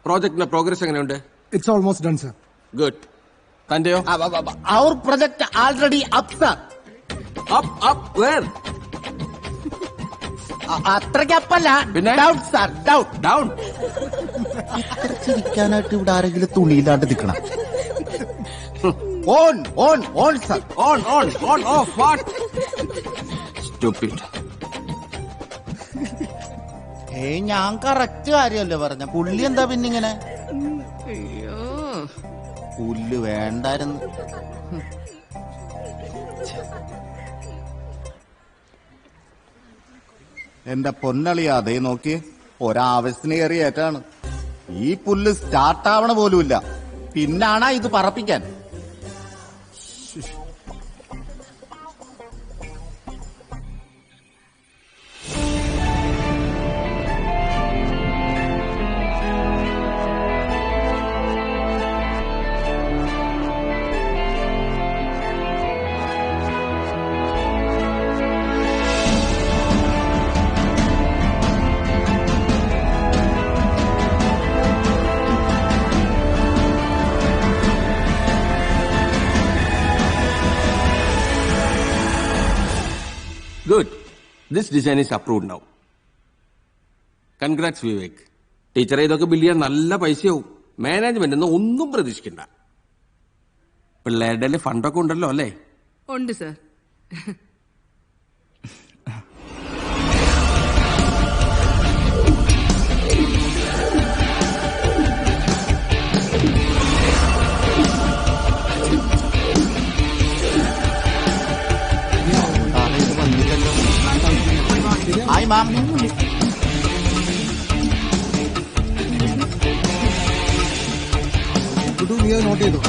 പ്രോജക്ടിന്റെ പ്രോഗ്രസ് എങ്ങനെയുണ്ട്? It's almost done sir. Good. തന്റെയോ? അവർ project already up sir. Up where? അത്രയ്ക്ക് അപ്പല്ല, ഡൗൺ സർ. ഡൗൺ. ചിരിക്കാനായിട്ട് ഇവിടെ ആരെങ്കിലും തുണിയില്ലാണ്ട് നിൽക്കണം. On sir. On off what? Stupid. ഞാൻ കറക്റ്റ് കാര്യമല്ലേ പറഞ്ഞ. പുള്ളി എന്താ പിന്നിങ്ങനെ? പുല്ല് വേണ്ടായിരുന്നു. എന്റെ പൊന്നളിയാതെ നോക്കി ഒരാവശ്യത്തിന് കയറിയേറ്റാണ്. ഈ പുല്ല് സ്റ്റാർട്ടാവണ പോലുമില്ല, പിന്നാണാ ഇത് പറപ്പിക്കാൻ. Good. This design is approved now. Congrats, Vivek. ടീച്ചറെ ഇതൊക്കെ ബില്ല് ചെയ്യാൻ നല്ല പൈസയാവും. മാനേജ്മെന്റ് ഒന്നും പ്രതീക്ഷിക്കണ്ട. പിള്ളേരുടെ ഫണ്ടൊക്കെ ഉണ്ടല്ലോ അല്ലേ? ഉണ്ട് സർ. Hi ma'am. നോട്ട് ചെയ്തു.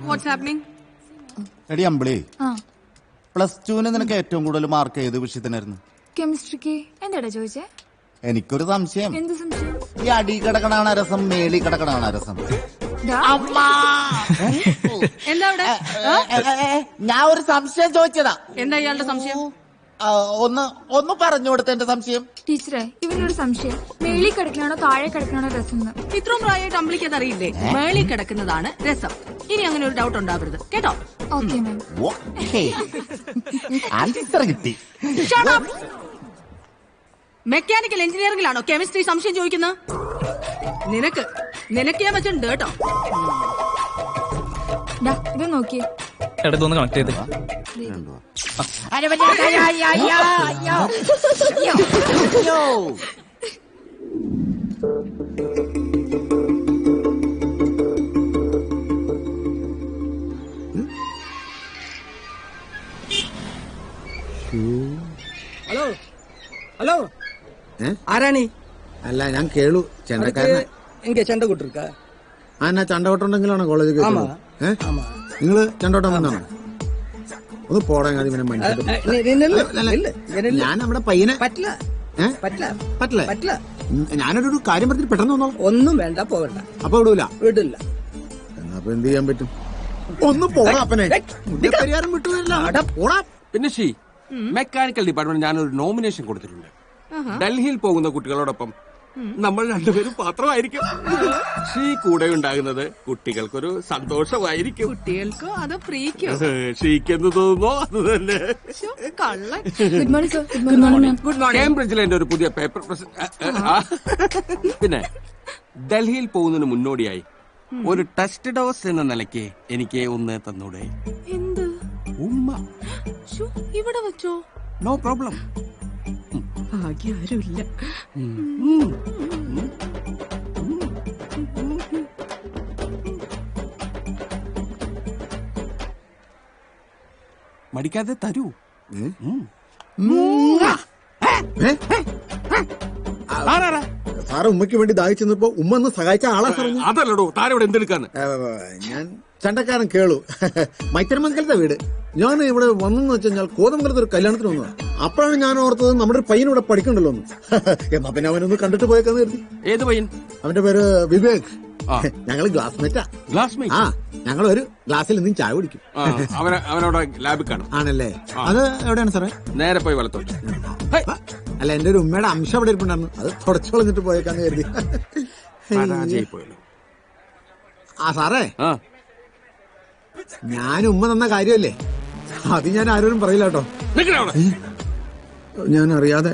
What's happening? എടി അമ്പിളി, +2 നിനക്ക് ഏറ്റവും കൂടുതൽ മാർക്ക് ഏത് വിഷയത്തിനായിരുന്നു? കെമിസ്ട്രിക്ക്. എന്താടാ ചോദിച്ചേ? എനിക്കൊരു സംശയം. എന്ത് സംശയം? ഈ അടി കിടക്കണാണ് രസം, മേളി കിടക്കണാണ് രസം? എന്താ അവിടെ? ഞാൻ ഒരു സംശയം ചോദിച്ചതാ. എന്താ ഇയാളുടെ സംശയം? ഒന്ന് പറഞ്ഞു കൊടുത്ത എന്റെ സംശയം. ടീച്ചറെ, ഇവനൊരു സംശയം. മേളി കിടക്കണോ താഴെ കിടക്കണോ രസം? ഇത്രയും പ്രായമായിട്ട് അമ്പിളിക്ക് അത് അറിയില്ലേ? മേളി കിടക്കുന്നതാണ് രസം. ഇനി അങ്ങനെ ഒരു ഡൗട്ട് ഉണ്ടാവരുത് കേട്ടോ. Okay ma'am. ആൻസർ കിട്ടി. മെക്കാനിക്കൽ എഞ്ചിനീയറിംഗിലാണോ കെമിസ്ട്രി സംശയം ചോദിക്കുന്നത്? നിനക്ക് ഞാൻ വെച്ചിട്ടുണ്ട് കേട്ടോ. ഇത് നോക്കിയേ. ഇടയ്ക്കൊന്ന് കണക്ട് ചെയ്ത്. ഹലോ ഹലോ, ആരാണീ? അല്ല, ഞാൻ കേളു ചെണ്ടക്കാരനാ. എനിക്ക് ചെണ്ട കൊട്ടിരിക്ക. എന്നാ ചണ്ടവട്ടുണ്ടെങ്കിലാണോ കോളേജിൽ നിങ്ങള് ചണ്ടോട്ടം വന്നാണോ? ഒന്ന് പോടാൻ ഞാൻ നമ്മുടെ പയ്യനെ പറ്റില്ല പറ്റില്ല പറ്റില്ല. ഞാനൊരു കാര്യം പറഞ്ഞിട്ട് പെട്ടെന്ന് വന്നോ. ഒന്നും വേണ്ട, പോകണ്ട. അപ്പൊ വിടൂല? വിടില്ല. എന്നാ അപ്പൊ എന്ത് ചെയ്യാൻ പറ്റും? ഒന്ന് പോടാ അപ്പനെ. പരിഹാരം വിട്ടുപോടാ. പിന്നെ മെക്കാനിക്കൽ ഡിപ്പാർട്ട്മെന്റ് ഞാനൊരു നോമിനേഷൻ കൊടുത്തിട്ടുണ്ട്. ഡൽഹിയിൽ പോകുന്ന കുട്ടികളോടൊപ്പം നമ്മൾ രണ്ടുപേരും പാത്രമായിരിക്കും. കൂടെ ഉണ്ടാകുന്നത് കുട്ടികൾക്കൊരു സന്തോഷമായിരിക്കും. കുട്ടികൾക്കോ അതോ ഫ്രീക്കോ? ഷീക്കെന്ന് തോന്നുന്നോ അത് തന്നെ. Good morning sir. Good morning. Good morning. കേംബ്രിഡ്ജിലെ എന്റെ ഒരു പുതിയ പേപ്പർ പിന്നെ ഡൽഹിയിൽ പോകുന്നതിന് മുന്നോടിയായി ഒരു ടെസ്റ്റ് ഡോസ് എന്ന നിലയ്ക്ക് എനിക്ക് ഒന്ന് തന്നൂടെ? എന്ത്? ഉമ്മ. ഇവിടെ വെച്ചോ? No problem. ആകെ ആരുമില്ല. മടിക്കാതെ തരൂ. സാറ് ഉമ്മയ്ക്ക് വേണ്ടി ദാഹിച്ചെന്നപ്പോ ഉമ്മ ഒന്ന് സഹായിച്ച ആളാ സാർ. അതല്ലടോ, താരവിടെ എന്തെടുക്കാന്ന്? ഞാൻ ചണ്ടക്കാരൻ കേളു, മൈത്തരമംഗലത്തെ വീട്. ഞാൻ ഇവിടെ വന്നെന്ന് വെച്ചാൽ കോതമംഗലത്ത് ഒരു കല്യാണത്തിന് വന്നതാണ്. അപ്പോഴാണ് ഞാൻ ഓർത്തത് നമ്മുടെ ഒരു പയ്യൻ ഇവിടെ പഠിക്കണ്ടല്ലോ എന്ന്. എന്നാ പിന്നെ അവനൊന്ന് കണ്ടിട്ട് പോയേക്കാന്ന് കരുതി. ഏത് പയ്യൻ? അവന്റെ പേര് വിവേക്. ഞങ്ങള് ക്ലാസ്മേറ്റാ. ക്ലാസ്മേറ്റ്? ആ, ഞങ്ങൾ ഒരു ഗ്ലാസ്സിൽ നിന്നും ചായ കുടിക്കും. അവനവിടെ ലാബിൽ കാണും. ആണല്ലേ? അത് എവിടെയാണ് സാറേ? നേരെ പോയി വലത്തോട്ട്. അല്ല, എന്റെ ഒരു ഉമ്മയുടെ അംശം അവിടെ ഇരിപ്പുണ്ടായിരുന്നു. അത് തുടച്ചു കളഞ്ഞിട്ട് പോയേക്കാന്ന് കരുതി. ആ സാറേ, ഞാൻ ഉമ്മ തന്ന കാര്യമല്ലേ, അത് ഞാൻ ആരോടും പറയില്ല കേട്ടോ. ഞാൻ അറിയാതെ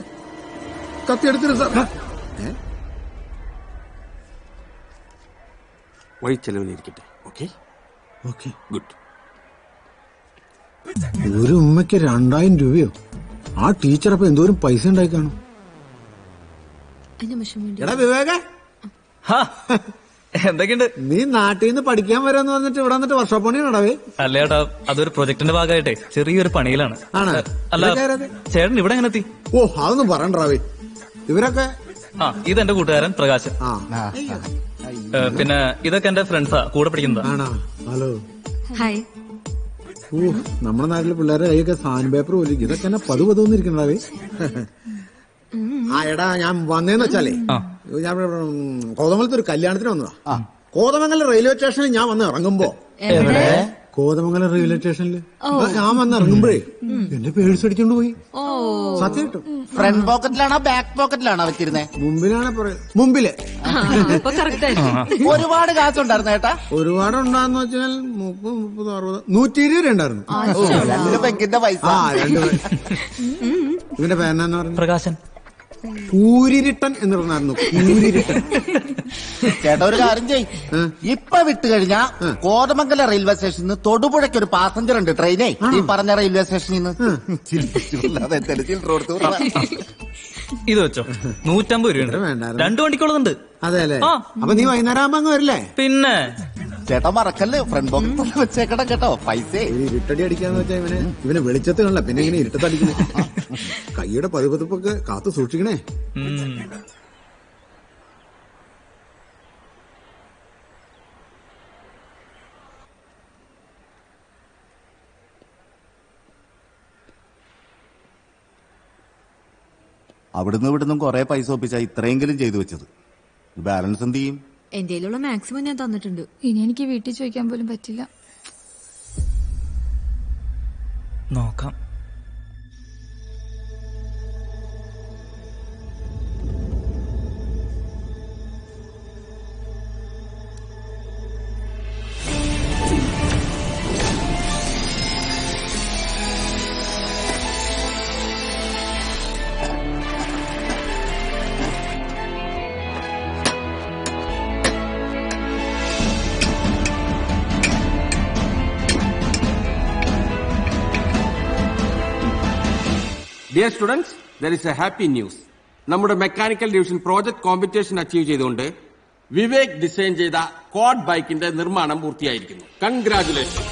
കത്തിയെടുത്തില്ല സാർ. വഴി ചെലവിലിരിക്കട്ടെ. Okay okay, good. ഒരു ഉമ്മയ്ക്ക് 2000 രൂപയോ? ആ ടീച്ചർ അപ്പൊ എന്തോരം പൈസ ഉണ്ടായി കാണും. എടാ വിവേക, എന്തൊക്കെയുണ്ട്? നീ നാട്ടിൽ നിന്ന് പഠിക്കാൻ വരാന്ന് പറഞ്ഞിട്ട് ഇവിടെ വന്നിട്ട് വർഷോപ്പ് പണിയാണേ? അല്ല ചേട്ടാ, അതൊരു പ്രൊജക്ടിന്റെ ഭാഗമായിട്ടേ ചെറിയൊരു പണിയിലാണ്. അല്ല ചേട്ടൻ ഇവിടെ എങ്ങനെ എത്തി? ഓ, അതൊന്നും പറയണ്ടാവേ. ഇവരൊക്കെ ഇതെന്റെ കൂട്ടുകാരൻ പ്രകാശൻ. പിന്നെ ഇതൊക്കെ എന്റെ ഫ്രണ്ട്സാ, കൂടെ പഠിക്കുന്നതാ. ഹലോ. ഹായ്. ഓ, നമ്മുടെ നാട്ടിലെ പിള്ളേരുടെ കൈയൊക്കെ സാൻഡ് പേപ്പർ പോലെ. ഇതൊക്കെ എന്നെ പതുപതുന്നിരിക്കണേ. ആ എടാ, ഞാൻ വന്നേന്ന് വെച്ചാലേ, ഞാൻ കോതമംഗലത്ത് ഒരു കല്യാണത്തിന് വന്നതാ. കോതമംഗലം റെയിൽവേ സ്റ്റേഷനിൽ ഞാൻ വന്ന് ഇറങ്ങുമ്പോ, കോതമംഗലം റെയിൽവേ സ്റ്റേഷനിൽ ഞാൻ വന്ന് ഇറങ്ങുമ്പോഴേ എന്റെ പേഴ്സ് അടിച്ചോണ്ട് പോയി. സത്യം. ഫ്രണ്ട് പോക്കറ്റിലാണോ ബാക്ക് പോക്കറ്റിലാണോ വെച്ചിരുന്നേ? മുമ്പിലാണ്. മുമ്പില്. ഒരുപാട് കാശുണ്ടായിരുന്നു ചേട്ടാ? ഒരുപാടുണ്ടാന്ന് വെച്ചാൽ 30, 40, 120 രൂപ ഉണ്ടായിരുന്നു. പെങ്കിന്റെ പൈസ. ഇവന്റെ പേരെന്നാന്ന് പറഞ്ഞു? പ്രകാശൻ. കൂരിരുട്ടൻ എന്ന് പറഞ്ഞായിരുന്നു. കൂരിരുട്ടൻ. ചേട്ടാ ഒരു കാര്യം ചെയ്, ഇപ്പൊ വിട്ടു കഴിഞ്ഞാ കോതമംഗലം റെയിൽവേ സ്റ്റേഷനിൽ നിന്ന് തൊടുപുഴയ്ക്ക് ഒരു പാസഞ്ചർ ഉണ്ട് ട്രെയിനേ, ഈ പറഞ്ഞ റെയിൽവേ സ്റ്റേഷനിൽ നിന്ന്. ഇത് വെച്ചോ, 150 രൂപയുണ്ട്. 2 വണ്ടിക്കുള്ളതുണ്ട്. അതെ അല്ലേ? അപ്പൊ നീ വൈകുന്നേരം ആകുമ്പോ അങ്ങ് വരില്ലേ? പിന്നെ ചേട്ടാ മറക്കല്ലേ, ഫ്രണ്ട് ബോക്സ് വെച്ചേക്കണം കേട്ടോ. പൈസ ഇരുട്ടടി അടിക്കാന്ന് വെച്ചാ ഇവനെ വെളിച്ചത്ത് കാണില്ല, പിന്നെ ഇങ്ങനെ ഇരുട്ടത്തടിക്കണേ. കൈയുടെ പതുപതുപ്പൊക്കെ കാത്തു സൂക്ഷിക്കണേ. അവിടുന്ന് ഇവിടുന്നും കുറെ പൈസ ഒപ്പിച്ചാ ഇത്രയെങ്കിലും ചെയ്തു വെച്ചത്. ബാലൻസ് എന്ത് ചെയ്യും? എന്റെ മാക്സിമം ഞാൻ തന്നിട്ടുണ്ട്. ഇനി എനിക്ക് വീട്ടിൽ ചോദിക്കാൻ പോലും പറ്റില്ല. നോക്കാം. Dear students, there is a happy news. നമ്മുടെ mechanical division project competition achieve ചെയ്തുകൊണ്ട് വിവേക് ഡിസൈൻ ചെയ്ത ക്വാഡ് ബൈക്കിന്റെ നിർമ്മാണം പൂർത്തിയായിരിക്കുന്നു. കൺഗ്രാറ്റുലേഷൻ.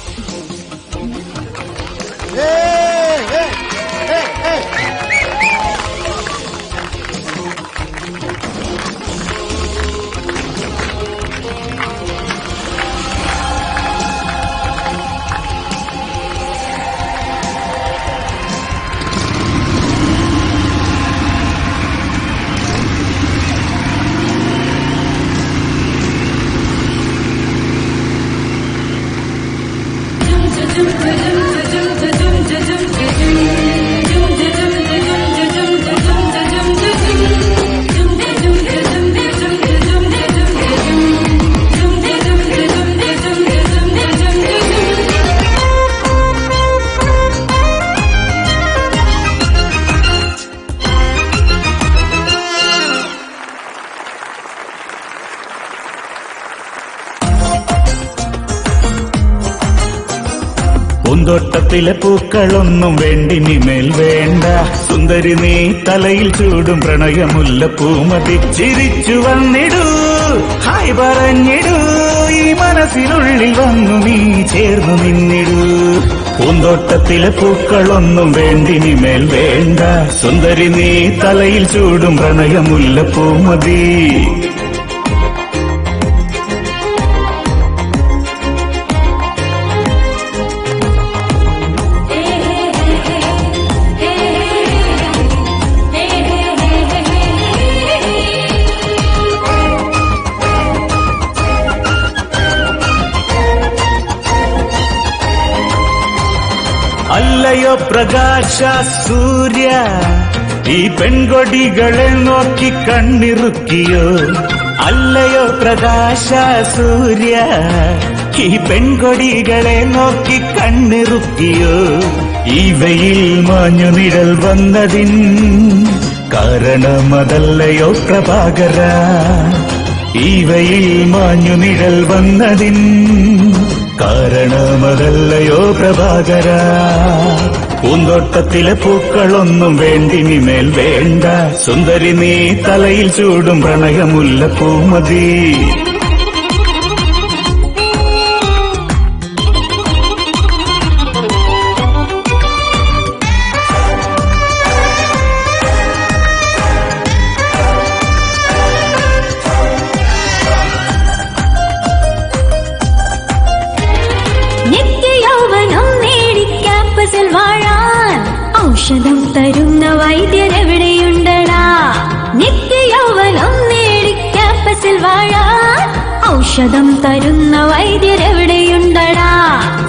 പൂന്തോട്ടത്തിലെ പൂക്കളൊന്നും വേണ്ടിനിമേൽ വേണ്ട, സുന്ദരി നീ തലയിൽ ചൂടും പ്രണയമുല്ല പൂമതി. ചിരിച്ചു വന്നിടൂ, ഹായ് പറഞ്ഞിടൂ, ഈ മനസ്സിനുള്ളിൽ വന്നു നീ ചേർന്നു നിന്നിടൂ. പൂന്തോട്ടത്തിലെ പൂക്കളൊന്നും വേണ്ടിനിമേൽ വേണ്ട, സുന്ദരി നീ തലയിൽ ചൂടും പ്രണയമുല്ല പൂമതി. അല്ലയോ പ്രകാശ സൂര്യ, ഈ പെൺകൊടികളെ നോക്കി കണ്ണിറുക്കിയോ. അല്ലയോ പ്രകാശ സൂര്യ, ഈ പെൺകൊടികളെ നോക്കി കണ്ണിറുക്കിയോ. ഈ വെയിൽ മാഞ്ഞു നിഴൽ വന്നതിൻ കാരണമതല്ലയോ പ്രഭാകര. ഈ വെയിൽ മാഞ്ഞു നിഴൽ വന്നതിൻ കാരണമതല്ലയോ പ്രഭാകര. പൂന്തോട്ടത്തിലെ പൂക്കളൊന്നും വേണ്ടിനിമേൽ വേണ്ട, സുന്ദരി നീ തലയിൽ ചൂടും പ്രണയമുല്ല പൂമതി. ഔഷധം തരുന്ന വൈദ്യരെവിടെയുണ്ടടാ. നിത്യയൗവനം നേടി ക്യാമ്പസിൽ വാഴാൻ ഔഷധം തരുന്ന വൈദ്യരെവിടെയുണ്ടടാ.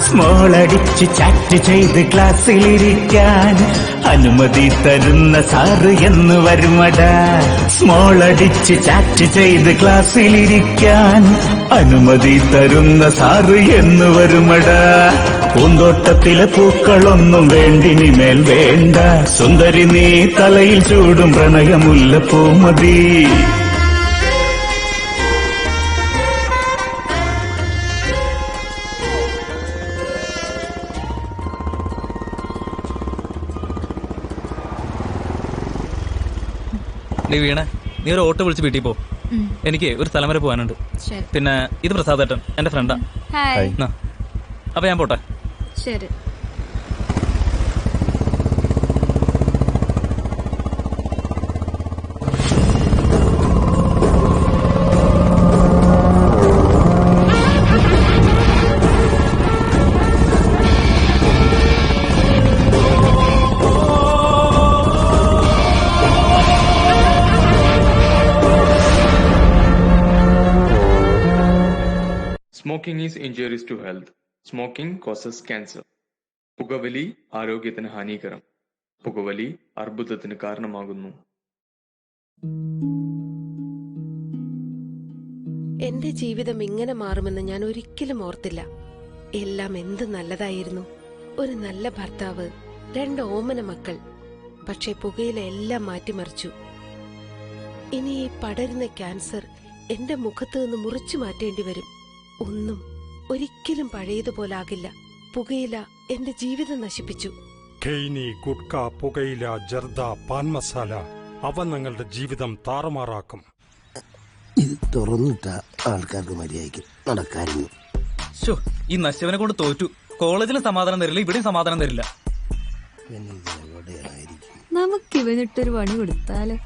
സ്മോളടിച്ച് ചാറ്റ് ചെയ്ത് ക്ലാസ്സിലിരിക്കാൻ അനുമതി തരുന്ന സാറ് എന്ന് വരുമടാ. സ്മോളടിച്ച് ചാറ്റ് ചെയ്ത് ക്ലാസ്സിലിരിക്കാൻ അനുമതി തരുന്ന സാറ് എന്ന് വരുമടാ. പൂന്തോട്ടത്തിലെ പൂക്കളൊന്നും വേണ്ടിനിമേൽ വേണ്ട, സുന്ദരി നീ തലയിൽ ചൂടും പ്രണയമുല്ലപ്പൂ മതി. നീ വീണ, നീ ഒരു ഓട്ടോ വിളിച്ച് വീട്ടിൽ പോ. എനിക്ക് ഒരു സ്ഥലം വരെ പോകാനുണ്ട്. പിന്നെ ഇത് പ്രസാദേട്ടൻ, എന്റെ ഫ്രണ്ടാ. അപ്പൊ ഞാൻ പോട്ടെ. ശരി. Smoking is injurious to health. Smoking causes cancer. പുകവലി ആരോഗ്യത്തിന് ഹാനികരം. പുകവലി അർബുദത്തിന് കാരണമാകുന്നു. എന്റെ ജീവിതം ഇങ്ങനെ മാറുമെന്ന് ഞാൻ ഒരിക്കലും ഓർത്തില്ല. എല്ലാം എന്ത് നല്ലതായിരുന്നു. ഒരു നല്ല ഭർത്താവ്, 2 ഓമന മക്കൾ. പക്ഷെ പുകയില എല്ലാം മാറ്റിമറിച്ചു. ഇനി ഈ പടരുന്ന ക്യാൻസർ എന്റെ മുഖത്ത് നിന്ന് മുറിച്ചു മാറ്റേണ്ടി വരും. ഒന്നും ഒരിക്കലും പഴയതുപോലാകില്ല. പുകയില എന്റെ ജീവിതം നശിപ്പിച്ചു. ഖെയ്നി, ഗുഡ്ക, പുകയില, ജർദ, പാൻ മസാല അവ നിങ്ങളുടെ ജീവിതം താറുമാറാക്കും. ഇത് തുറന്നിട്ട ആൾക്കാർക്ക് മര്യാദയ്ക്ക് നടക്കായിരുന്നു. ഈ നശിവനെ കൊണ്ട് തോറ്റു. കോളേജിലും സമാധാനം തരില്ല, ഇവിടെയും സമാധാനം തരില്ല. നമുക്ക് ഇവനിട്ടൊരു പണി കൊടുത്താലോ?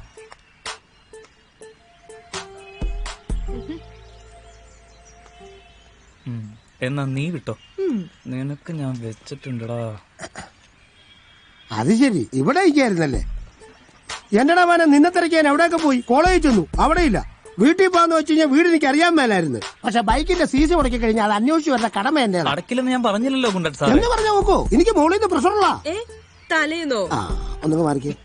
എന്നാ നീ വിട്ടോ, നിനക്ക് ഞാൻ വെച്ചിട്ടുണ്ടടാ. അത് ശരി, ഇവിടെ ഇരിക്കായിരുന്നല്ലേ? എന്റെടാ മോനെ, നിന്നെ തിരക്കാൻ എവിടെയൊക്കെ പോയി? കോളേജിൽ ചെന്നു, അവിടെ ഇല്ല. വീട്ടിൽ പോകാന്ന് വെച്ച് കഴിഞ്ഞാൽ വീട് എനിക്ക് അറിയാൻ മേലായിരുന്നു. പക്ഷെ ബൈക്കിന്റെ സീസി മുടക്കി കഴിഞ്ഞാൽ അത് അന്വേഷിച്ചു വരുന്ന കടമ എന്റെ അടക്കില്ലെന്ന് ഞാൻ പറഞ്ഞില്ലല്ലോ കുണ്ടൻ സാർ. എന്ന് പറഞ്ഞാ നോക്കൂ, എനിക്ക് മുകളിൽ നിന്ന് പ്രഷറുള്ള തലേന്നോ. ഒന്നും മാറിക്കേ.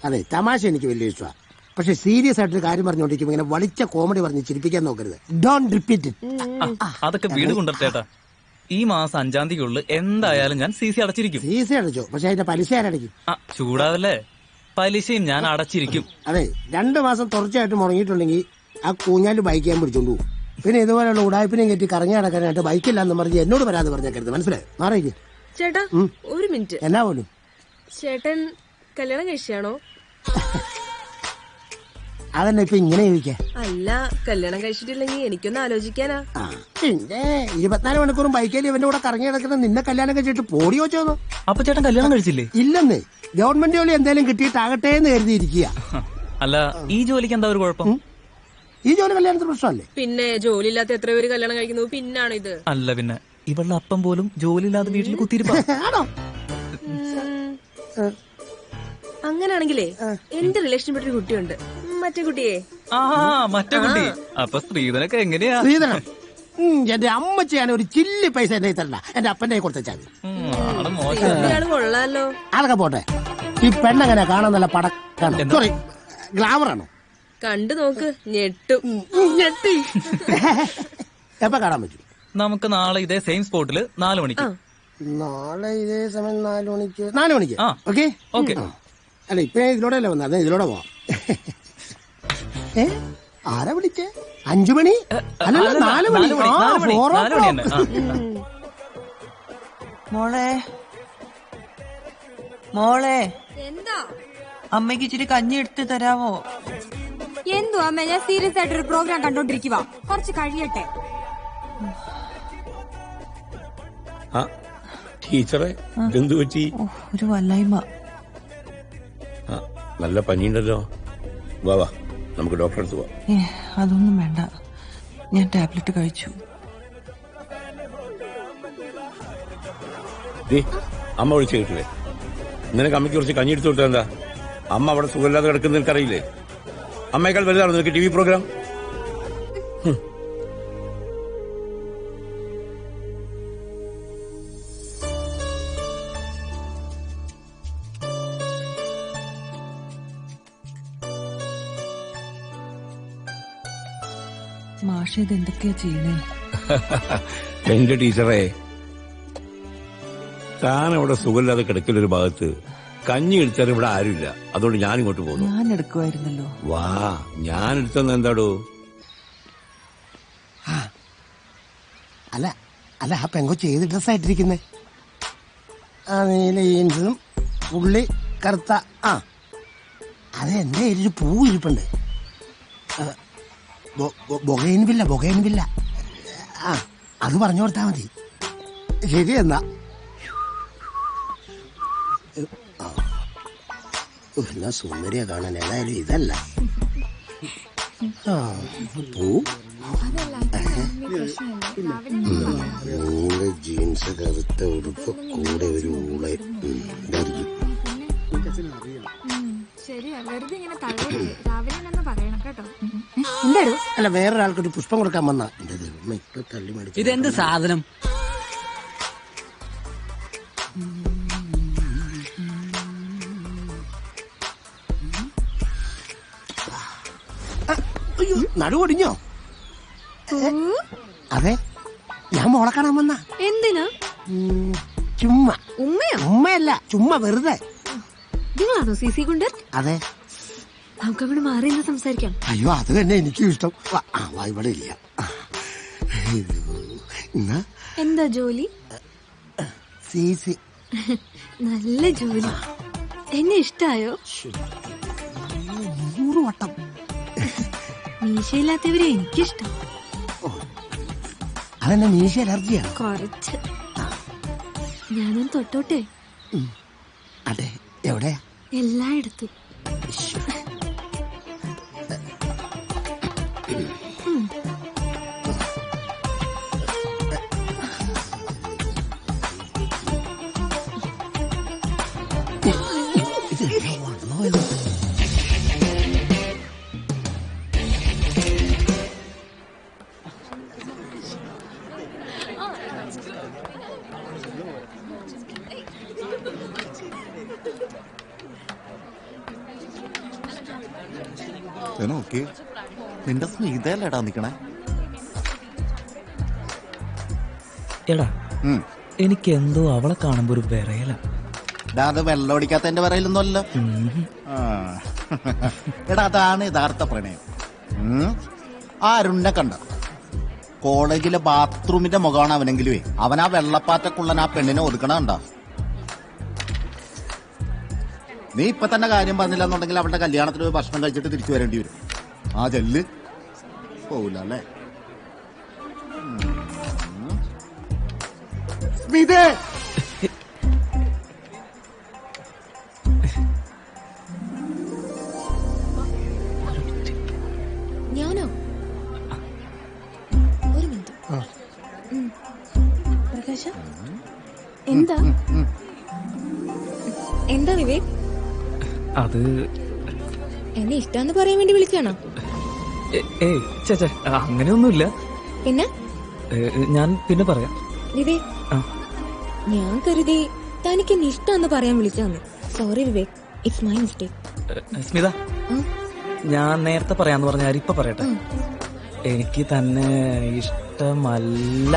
അതെ, തമാശ എനിക്ക് വലിയ ഇഷ്ടമാണ്. പക്ഷെ സീരിയസ് ആയിട്ടൊരു കാര്യം പറഞ്ഞോണ്ടിരിക്കുമ്പോ ഇങ്ങനെ വളിച്ച കോമഡി പറഞ്ഞ് ചിരിപ്പിക്കാൻ നോക്കരുത്. Don't repeat it. അതൊക്കെ വീട് കൊണ്ടുവരട്ടേട്ടാ. ഈ മാസം 5-ാം തീയതിക്കുള്ളിൽ എന്തായാലും ഞാൻ CC അടച്ചിരിക്കും. CC അടച്ചോ? പക്ഷെ അതിന്റെ പലിശ ആരടയ്ക്കും? ചൂടാവല്ലേ, പലിശയും ഞാൻ അടച്ചിരിക്കും. അതെ, 2 മാസം തുടർച്ചയായിട്ട് മുടങ്ങിയിട്ടുണ്ടെങ്കിൽ ആ കൂഞ്ഞാല് ബൈക്ക് ഞാൻ പിടിച്ചോണ്ടു പോകും. പിന്നെ ഇതുപോലെയുള്ള ഉടായ്പിനെയും കെറ്റി കറങ്ങി നടക്കാനായിട്ട് ബൈക്കില്ലാന്ന് പറഞ്ഞ് എന്നോട് വരാതെ പറഞ്ഞേക്കരുത്, മനസ്സിലായി? മാറിയില്ലേ ചേട്ടാ? ഒരു മിനിറ്റ്. എന്നാ പോലും ചേട്ടൻ കല്യാണം കഴിച്ചാണോ? അതെന്നെ ഇപ്പൊ ഇങ്ങനെ ചോദിക്കാ? അല്ല, കല്യാണം കഴിച്ചിട്ടില്ലെങ്കിൽ എനിക്കൊന്ന് ആലോചിക്കാനാ. പിന്നെ 24 മണിക്കൂറും ബൈക്കേലി ഇവന്റെ കൂടെ കറങ്ങി നടക്കുന്ന നിന്നെ കല്യാണം കഴിച്ചിട്ട് പോടി വെച്ചോന്നു? അപ്പൊ ചേട്ടൻ കല്യാണം കഴിച്ചില്ലേ? ഇല്ലെന്ന്. ഗവൺമെന്റ് ജോലി എന്തായാലും കിട്ടിയിട്ടാകട്ടെ എന്ന് കരുതിയിരിക്കുക. അല്ല, ഈ ജോലിക്ക് എന്താ ഒരു കുഴപ്പം? ഈ ജോലി കല്യാണത്തിന് പ്രശ്നമല്ലേ? പിന്നെ ജോലി ഇല്ലാത്ത എത്ര പേര് കല്യാണം കഴിക്കുന്നു? പിന്നാണ് ഇത്. അല്ല പിന്നെ ഇവളുടെ അപ്പം പോലും ജോലി ഇല്ലാതെ വീട്ടിൽ കുത്തിയിരിപ്പാണോ? അങ്ങനാണെങ്കിലേ എന്റെ റിലേഷൻപ്പെട്ടൊരു കുട്ടിയുണ്ട്. മറ്റേ കുട്ടിയെ. മറ്റേ കുട്ടി. അപ്പൊ സ്ത്രീധനൊക്കെ എങ്ങനെയാ? സ്ത്രീധനം എന്റെ അമ്മച്ചി ഞാൻ ഒരു ചില്ലി പൈസ എന്റെ തരണ്ട, എന്റെ അപ്പന്റെ കൊടുത്താൽ കൊള്ളാലോ. അതൊക്കെ പോട്ടെ. ഈ പെണ്ണെങ്ങനെ കാണാൻ നല്ല പടക്കാണ്, സോറി ഗ്ലാമറാണോ? കണ്ടു നോക്ക്, ഞെട്ടും. ഞെട്ടി. എപ്പ കാണാൻ പറ്റും? നമുക്ക് നാളെ ഇതേ സെയിം സ്പോട്ടില് 4 മണിക്ക്. നാളെ ഇതേ സമയം 4 മണിക്ക്. 4 മണിക്ക് ഓക്കെ ഓക്കെ. അല്ല, ഇപ്പൊ ഇതിലൂടെ അല്ലേ വന്നത്, ഇതിലൂടെ പോവാം. ആരാ വിളിച്ചേ? 5 മണി? അല്ല, 4 മണി. മോളെ, മോളെ, എന്താ? അമ്മയ്ക്ക് ഇച്ചിരി കഞ്ഞി എടുത്ത് തരാമോ? എന്തോ അമ്മ, ഞാൻ സീരിയസ് ആയിട്ടൊരു പ്രോഗ്രാം കണ്ടോണ്ടിരിക്കുക, കുറച്ച് കഴിയട്ടെ. ടീച്ചറെ, എന്തു പറ്റി? ഒരു വല്ലായ്മ. നല്ല പനിയുണ്ടല്ലോ. വാ, നമുക്ക് ഡോക്ടറെ അടുത്ത് പോവാം. അതൊന്നും വേണ്ട, ഞാൻ ടാബ്ലറ്റ് കഴിച്ചു. അമ്മ വിളിച്ചു കേട്ടില്ലേ? നിനക്ക് അമ്മയ്ക്ക് കുറച്ച് കഞ്ഞി എടുത്തു കൊടുത്താൽ എന്താ? അമ്മ അവിടെ സുഖമില്ലാതെ കിടക്കുന്ന നിനക്കറിയില്ലേ? അമ്മയേക്കാൾ വലുതാണ് നിനക്ക് TV പ്രോഗ്രാം. മാഷ് ഇത് എന്തൊക്കെയാ ചെയ്യണേ? എന്റെ ടീച്ചറെ, താൻ അവിടെ സുഖമില്ലാതെ കിടക്കലൊരു ഭാഗത്ത് കഞ്ഞി എടുത്താലും ഇവിടെ ആരുമില്ല. അതുകൊണ്ട് ഞാൻ ഇങ്ങോട്ട് പോകുന്നു. ഞാൻ എടുക്കുമായിരുന്നല്ലോ. വാ, ഞാൻ എടുത്തെന്ന് എന്താടോ? അല്ല അല്ല ആ പെങ്കൊച്ച് ഏത് ഡ്രസ്സായിട്ടിരിക്കുന്നേ? ആ നീല ജീൻസും പുള്ളി കറുത്ത. ആ അത് എന്റെ ഒരു പൂ ഇരിപ്പുണ്ട്. ബൊഗൈൻവില്ല. ആ അത് പറഞ്ഞു കൊടുത്താ മതി. ശരി എന്നാ. എന്നാ സുന്ദരിയെ കാണാൻ ഏതായാലും ഇതല്ല. പൂ നീല ജീൻസ് കറുത്ത ഉടുപ്പ് കൂടെ ഒരു ഊളെ ഇതായിരിക്കും. അല്ല വേറൊരാൾക്കൊരു പുഷ്പം കൊടുക്കാൻ വന്നാ ഇപ്പൊ തള്ളി മേടിച്ചു. ഇതെന്ത് സാധനം? അയ്യോ നടുവൊടിഞ്ഞോ? അതെ ഞാൻ മോളെ കാണാൻ വന്ന. എന്തിനാ? ചുമ്മാ. ഉമ്മയല്ല, ചുമ്മാ വെറുതെ. നിങ്ങളാണോ സിസി ഗുണ്ടൻ? അതെ. നമുക്ക് അങ്ങോട്ട് മാറി നിന്ന് സംസാരിക്കാം. അയ്യോ അത് തന്നെ എനിക്കും ഇഷ്ടം. ഇവിടെ ഇല്ല. എന്താ ജോലി? സിസി. നല്ല ജോലി. എന്നെ ഇഷ്ടായോ? 100 വട്ടം. മീശയില്ലാത്തവരെ എനിക്കിഷ്ടം. അതെന്നെ മീശ അലർജിയാണ്? കുറച്ച്. ഞാനും തൊട്ടോട്ടെ? അതെ. എവിടെയാ? എല്ലായിടത്തും. നോക്കി നിന്റെ സ്മിതല്ലേടാ നിക്കണേ. എടാ എനിക്ക് എന്തോ അവളെ കാണുമ്പോ ഒരു വിറയല. അത് വെള്ളം ഓടിക്കാത്തതിന്റെ വിറയിലൊന്നുമല്ലോ. എടാ അതാണ് യഥാർത്ഥ പ്രണയം. ആ അരുണിനെ കണ്ട കോളേജിലെ ബാത്റൂമിന്റെ മുഖമാണ് അവനെങ്കിലുവേ അവൻ ആ വെള്ളപ്പാറ്റക്കുള്ളൻ ആ പെണ്ണിനെ ഒതുക്കണ കണ്ട. നീ ഇപ്പൊ തന്നെ കാര്യം പറഞ്ഞില്ല എന്നുണ്ടെങ്കിൽ അവളുടെ കല്യാണത്തിന് പോയി ഭക്ഷണം കഴിച്ചിട്ട് തിരിച്ചു വരേണ്ടി വരും. ആ ജെല്ല് പോവില്ല അല്ലേ? സ്മിതേ, ഞാനോ? ഒരു മിനിറ്റ്. പ്രകാശ എന്താ എന്താ വിവേക്? അത് എന്നെ ഇഷ്ടാന്ന് പറയാൻ വേണ്ടി വിളിക്കാണോ? അങ്ങനെയൊന്നുമില്ല. പിന്നെ ഞാൻ പിന്നെ പറയാം. വിവേക്, ഞാൻ കരുതി തനിക്ക് എന്നെ ഇഷ്ടാന്ന് പറയാൻ വിളിച്ചാന്ന്. Sorry Vivek, it's my mistake. Smitha, ഞാൻ നേരത്തെ പറയാന്ന് പറഞ്ഞ ഇപ്പൊ പറയട്ടെ. എനിക്ക് തന്നെ ഇഷ്ടമല്ല.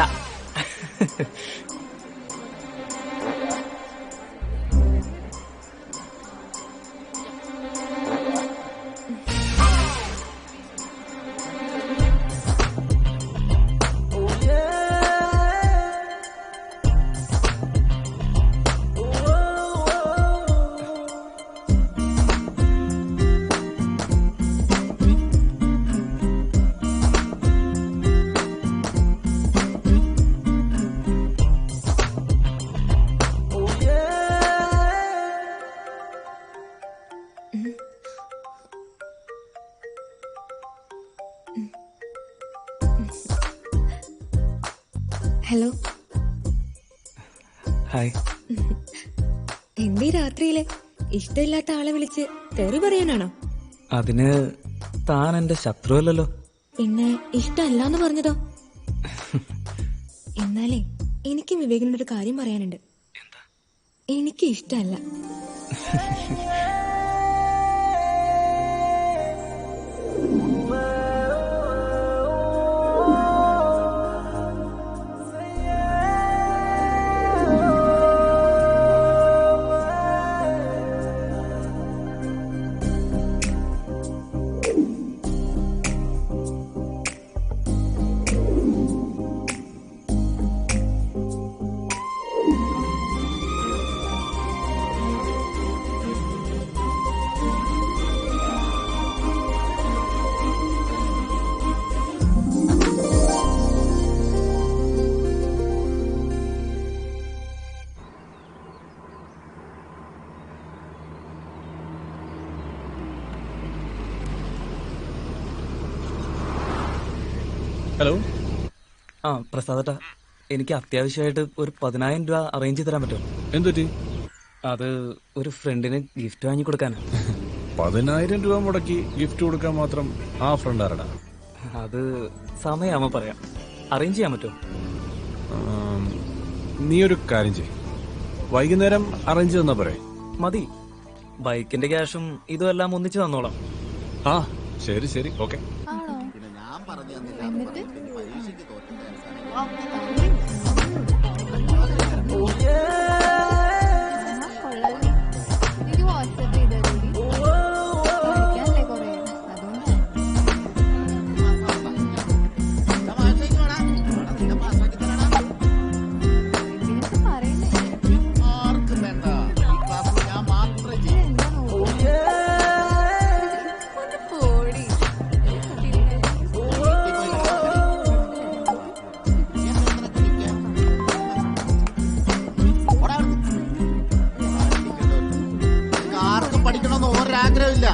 ഹലോ. ഹായ്. എന്തീ രാത്രിയില് ഇഷ്ടമില്ലാത്ത ആളെ വിളിച്ച് തെറി പറയാനാണോ? അതിന് താൻ എന്റെ ശത്രുവല്ലല്ലോ. പിന്നെ ഇഷ്ടമല്ലാന്ന് പറഞ്ഞതോ? എന്നാലേ എനിക്ക് വിവേകിനോടൊരു കാര്യം പറയാനുണ്ട്. എനിക്ക് ഇഷ്ടമല്ല. ഹലോ. ആ പ്രസാദേട്ടാ, എനിക്ക് അത്യാവശ്യമായിട്ട് ഒരു 10,000 രൂപ അറേഞ്ച് ചെയ്ത് തരാൻ പറ്റുമോ? എന്തുപറ്റി? അത് ഒരു ഫ്രണ്ടിന് ഗിഫ്റ്റ് വാങ്ങി കൊടുക്കാനാ. 10,000 രൂപ മുടക്കി ഗിഫ്റ്റ് കൊടുക്കാൻ മാത്രം ആ ഫ്രണ്ട് ആരടാ? അത് സമയമാകുമ്പോ പറയാം. അറേഞ്ച് ചെയ്യാൻ പറ്റുമോ? നീ ഒരു കാര്യം ചെയ്യ്, വൈകുന്നേരം അറേഞ്ച് തന്നാ പോരെ? മതി. ബൈക്കിന്റെ ക്യാഷും ഇതും എല്ലാം ഒന്നിച്ച് തന്നോളാം. ആ ശരി ശരി, ഓക്കെ. ആഗ്രഹമില്ല.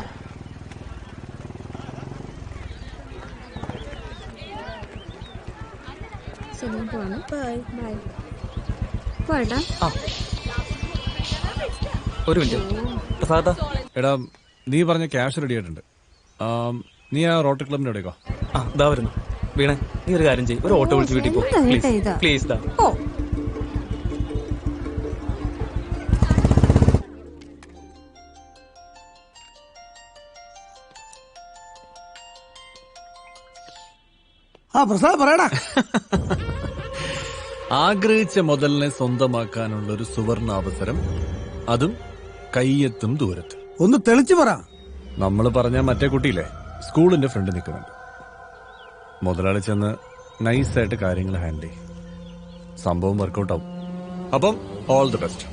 ഒരു മിനിറ്റ് പ്രസാദാ. എടാ, നീ പറഞ്ഞ ക്യാഷ് റെഡി ആയിട്ടുണ്ട്. നീ ആ റോട്ടറി ക്ലബിന്റെ എവിടേക്കോ? ആ ദാ വരുന്നു. വീണേ, നീ ഒരു കാര്യം ചെയ്യ്, ഒരു ഓട്ടോ വിളിച്ച് വീട്ടിൽ പോ പ്ലീസ്. പ്ലീസ് ദാ. ആ പ്രസാദ് പറയടാ. ആഗ്രഹിച്ച മുതലിനെ സ്വന്തമാക്കാനുള്ള ഒരു സുവർണ അവസരം, അതും കയ്യെത്തും ദൂരത്ത്. ഒന്ന് തെളിച്ചു പറ. നമ്മൾ പറഞ്ഞ മറ്റേ കുട്ടിയില്ലേ, സ്കൂളിന്റെ ഫ്രണ്ട് നിൽക്കുന്നുണ്ട്. മുതലാളി ചെന്ന് നൈസായിട്ട് കാര്യങ്ങൾ ഹാൻഡിൽ ചെയ്യും. സംഭവം വർക്കൗട്ട് ആവും. അപ്പം ഓൾ ദി ബെസ്റ്റ്.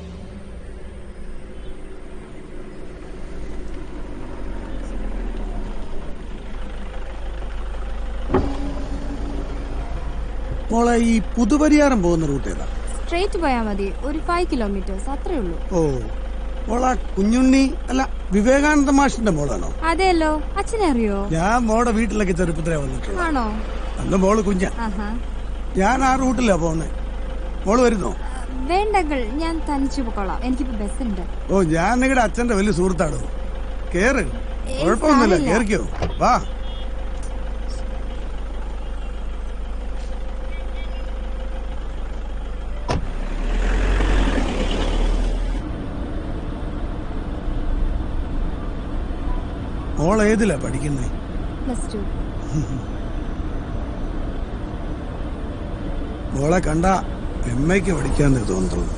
മോളെ, ഈ പുതുപരിയാരം പോകുന്ന റൂട്ട് ഏതാ? സ്ട്രേറ്റ് പോയാ മതി, ഒരു 5 കിലോമീറ്റേഴ്സ് അത്രേ ഉള്ളൂ. ഓ, മോളാ കുഞ്ഞുണ്ണി അല്ല വിവേകാനന്ദ മാഷിന്റെ മോളാണോ? അതെയല്ലോ. അച്ഛനെ അറിയോ? ഞാൻ മോടെ വീട്ടിലൊക്കെ ചെറുപ്പത്തിലാ വന്നിട്ടുള്ളൂ. ആണോ? അന്ന് മോള് കുഞ്ഞ. ഞാൻ ആ റൂട്ടിലാ പോന്നെ. മോള് വരുന്നോ? വേണ്ടകൾ, ഞാൻ തനിച്ചു പോക്കോളാം. എനിക്കിപ്പോ ബസ് ഉണ്ട്. ഓ, ഞാൻ നിങ്ങളുടെ അച്ഛന്റെ വലിയ സുഹൃത്താണോ. കേറ്, കുഴപ്പമൊന്നുമില്ല, കേറിക്കോ. വാ. മോൾ ഏതിലാ പഠിക്കുന്നേ? പ്ലസ് 2. മോളെ കണ്ട എമ്മയ്ക്ക് പഠിക്കാന്ന് തോന്നുന്നു.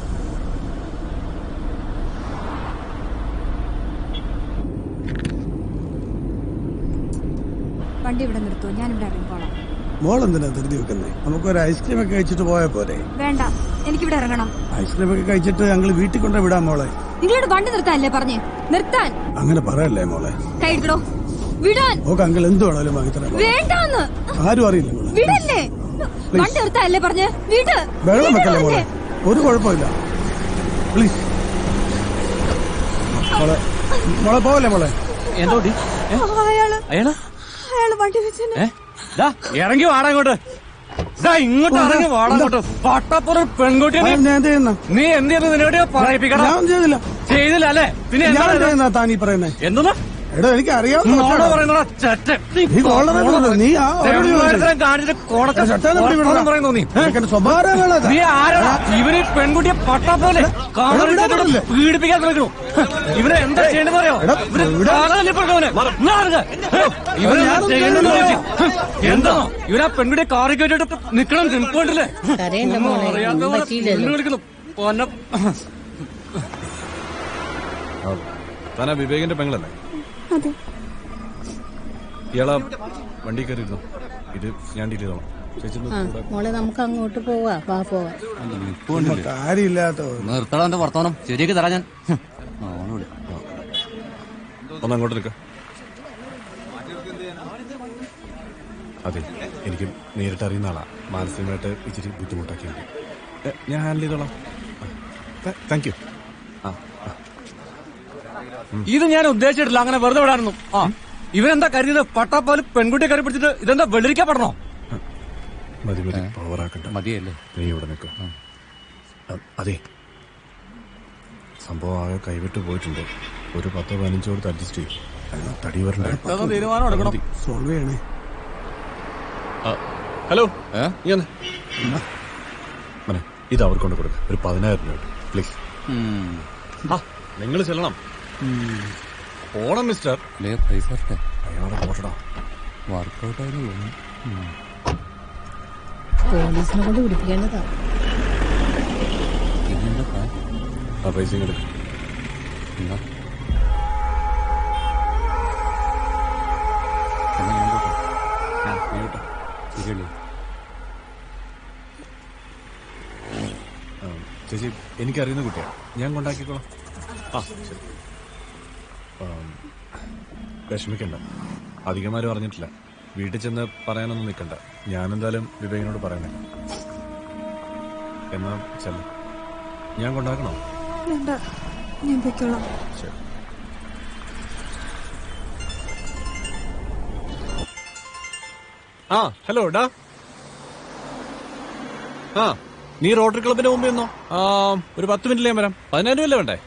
വണ്ടി ഇവിടെ നിർത്തൂ, ഞാനിവിടെ ഇറങ്ങിക്കോളാം. മോൾ എന്തിനാ ധൃതി വെക്കുന്നേ? നമുക്കൊരു ഐസ്ക്രീം ഒക്കെ കഴിച്ചിട്ട് പോയാ പോരെ? വേണ്ട, എനിക്കിവിടെ ഇറങ്ങണം. ഐസ്ക്രീം ഒക്കെ കഴിച്ചിട്ട് ഞങ്ങൾ വീട്ടിൽ കൊണ്ടേ വിടാം മോളെ. നിങ്ങളോട് വണ്ടി നിർത്താനല്ലേ പറഞ്ഞേ? നിർത്താൻ. അങ്ങനെ പറയല്ലേ മോളെ. കൈ എടുക്കടോ, വിടാൻ. ഓക്കെ അങ്കിൾ എന്ത് വേണേലും വാങ്ങിത്തരാം. വേണ്ടാന്ന്. ആരും അറിയില്ല മോളെ. വിടല്ലേ. വണ്ടി നിർത്താനല്ലേ പറഞ്ഞേ? വീട്. വെള്ളം വെക്കല്ലേ മോളെ, ഒരു കുഴപ്പമില്ല. പ്ലീസ് മോളെ, മോളെ പോവല്ലേ മോളെ. എന്തോടി അയാള് വണ്ടി വെച്ചേ. ഇറങ്ങി വാടാ ഇങ്ങോട്ട്. ഇങ്ങോട്ട് ഇറങ്ങി വാടാ ഇങ്ങോട്ട്. പട്ടപ്പുറം പെൺകുട്ടി നീ എന്ത് ചെയ്യുന്നു? പറയിപ്പിക്കണം. ചെയ്തില്ല അല്ലേ? പിന്നെ താനീ പറയുന്നേ എന്തോന്നാ? എടോ എനിക്ക് അറിയാം. ഇവര് പെൺകുട്ടിയെ പട്ടാപ്പോലെ പീഡിപ്പിക്കാൻ ശ്രമിക്കണു. ഇവരെ എന്താ ചെയ്യേണ്ടത് അറിയോ? എന്താ ഇവരാ പെൺകുട്ടിയെ കാറി കയറ്റിട്ട് നിക്കണം നിൽക്കണ്ടില്ലേ? വിളിക്കുന്നു പൊന്നം. താനാ വിവേകിന്റെ പെങ്ങളല്ലേ? ഇയാളാ വണ്ടി കയറിയിരുന്നു. ഇത് ഞാൻ ഡീൽ ചെയ്തോളാം. മോളെ നമുക്ക് അങ്ങോട്ട് പോവാ. വാ പോവാ. കാര്യമില്ലാത്ത നിർത്തണം വർത്തമാനം. ശരിയൊക്കെ തരാ ഞാൻ. ഒന്ന് അങ്ങോട്ട് നിൽക്ക. അതെ, എനിക്ക് നേരിട്ട് അറിയുന്ന ആളാ. മാനസികമായിട്ട് ഇച്ചിരി ബുദ്ധിമുട്ടാക്കിയുണ്ട്. ഞാൻ ഹാൻഡിൽ ചെയ്തോളാം. Thank you. ഇത് ഞാൻ ഉദ്ദേശിച്ചിട്ടില്ല അങ്ങനെ വെറുതെ വിടാനൊന്നും. ഇവരെന്താ കരുതിയത്? പട്ടാപ്പാല് പെൺകുട്ടിയെ കയറി പിടിച്ചിട്ട് ഇതെന്താ വെള്ളരിക്കാൻ പറ്റണോ? മതി മതി പവറാക്കണ്ട. മതിയല്ലേ? നീ ഇവിടെ നിൽക്കും. അതെ, സംഭവം ആകെ കൈവിട്ട് പോയിട്ടുണ്ട്. ഒരു 10-15 കൊടുത്ത് അഡ്ജസ്റ്റ് ചെയ്യും. തടി വരണ്ടേ? തീരുമാനം എടുക്കണം. സോൾവ് ചെയ്യണേ. ഹലോ, ഇത് അവർ കൊണ്ട് കൊടുക്ക. ഒരു 10,000 രൂപ പ്ലീസ്. നിങ്ങൾ ചെല്ലണം. ഓണം മിസ്റ്റർ. പൈസ അയാളെ പോട്ടടാ. വർക്കൗട്ട് ആയിരുന്നു. പോലീസിനെ കൊണ്ട് പിടിപ്പിക്കേണ്ടതാ. ആ പൈസ എടുക്ക. ചേച്ചി, എനിക്കറിയുന്ന കുട്ടിയാ, ഞാൻ കൊണ്ടാക്കിക്കോളാം. ആ ശരി. വിഷമിക്കണ്ട, അധികമാരും അറിഞ്ഞിട്ടില്ല. വീട്ടിൽ ചെന്ന് പറയാനൊന്നും നിൽക്കണ്ട. ഞാനെന്തായാലും വിവേകിനോട് പറയണേ. എന്നാ ചെല്ല. ഞാൻ കൊണ്ടാക്കണോ? വേണ്ട, ഞാൻ പൊയ്ക്കോളാം. ശരി. ആ ഹലോ ഡാ. ആ നീ റോട്ടറി ക്ലബിന്റെ മുമ്പിൽ നിന്നോ. ഒരു 10 മിനിറ്റിൽ ഞാൻ വരാം. 10,000 രൂപയല്ലേ വേണ്ടേ?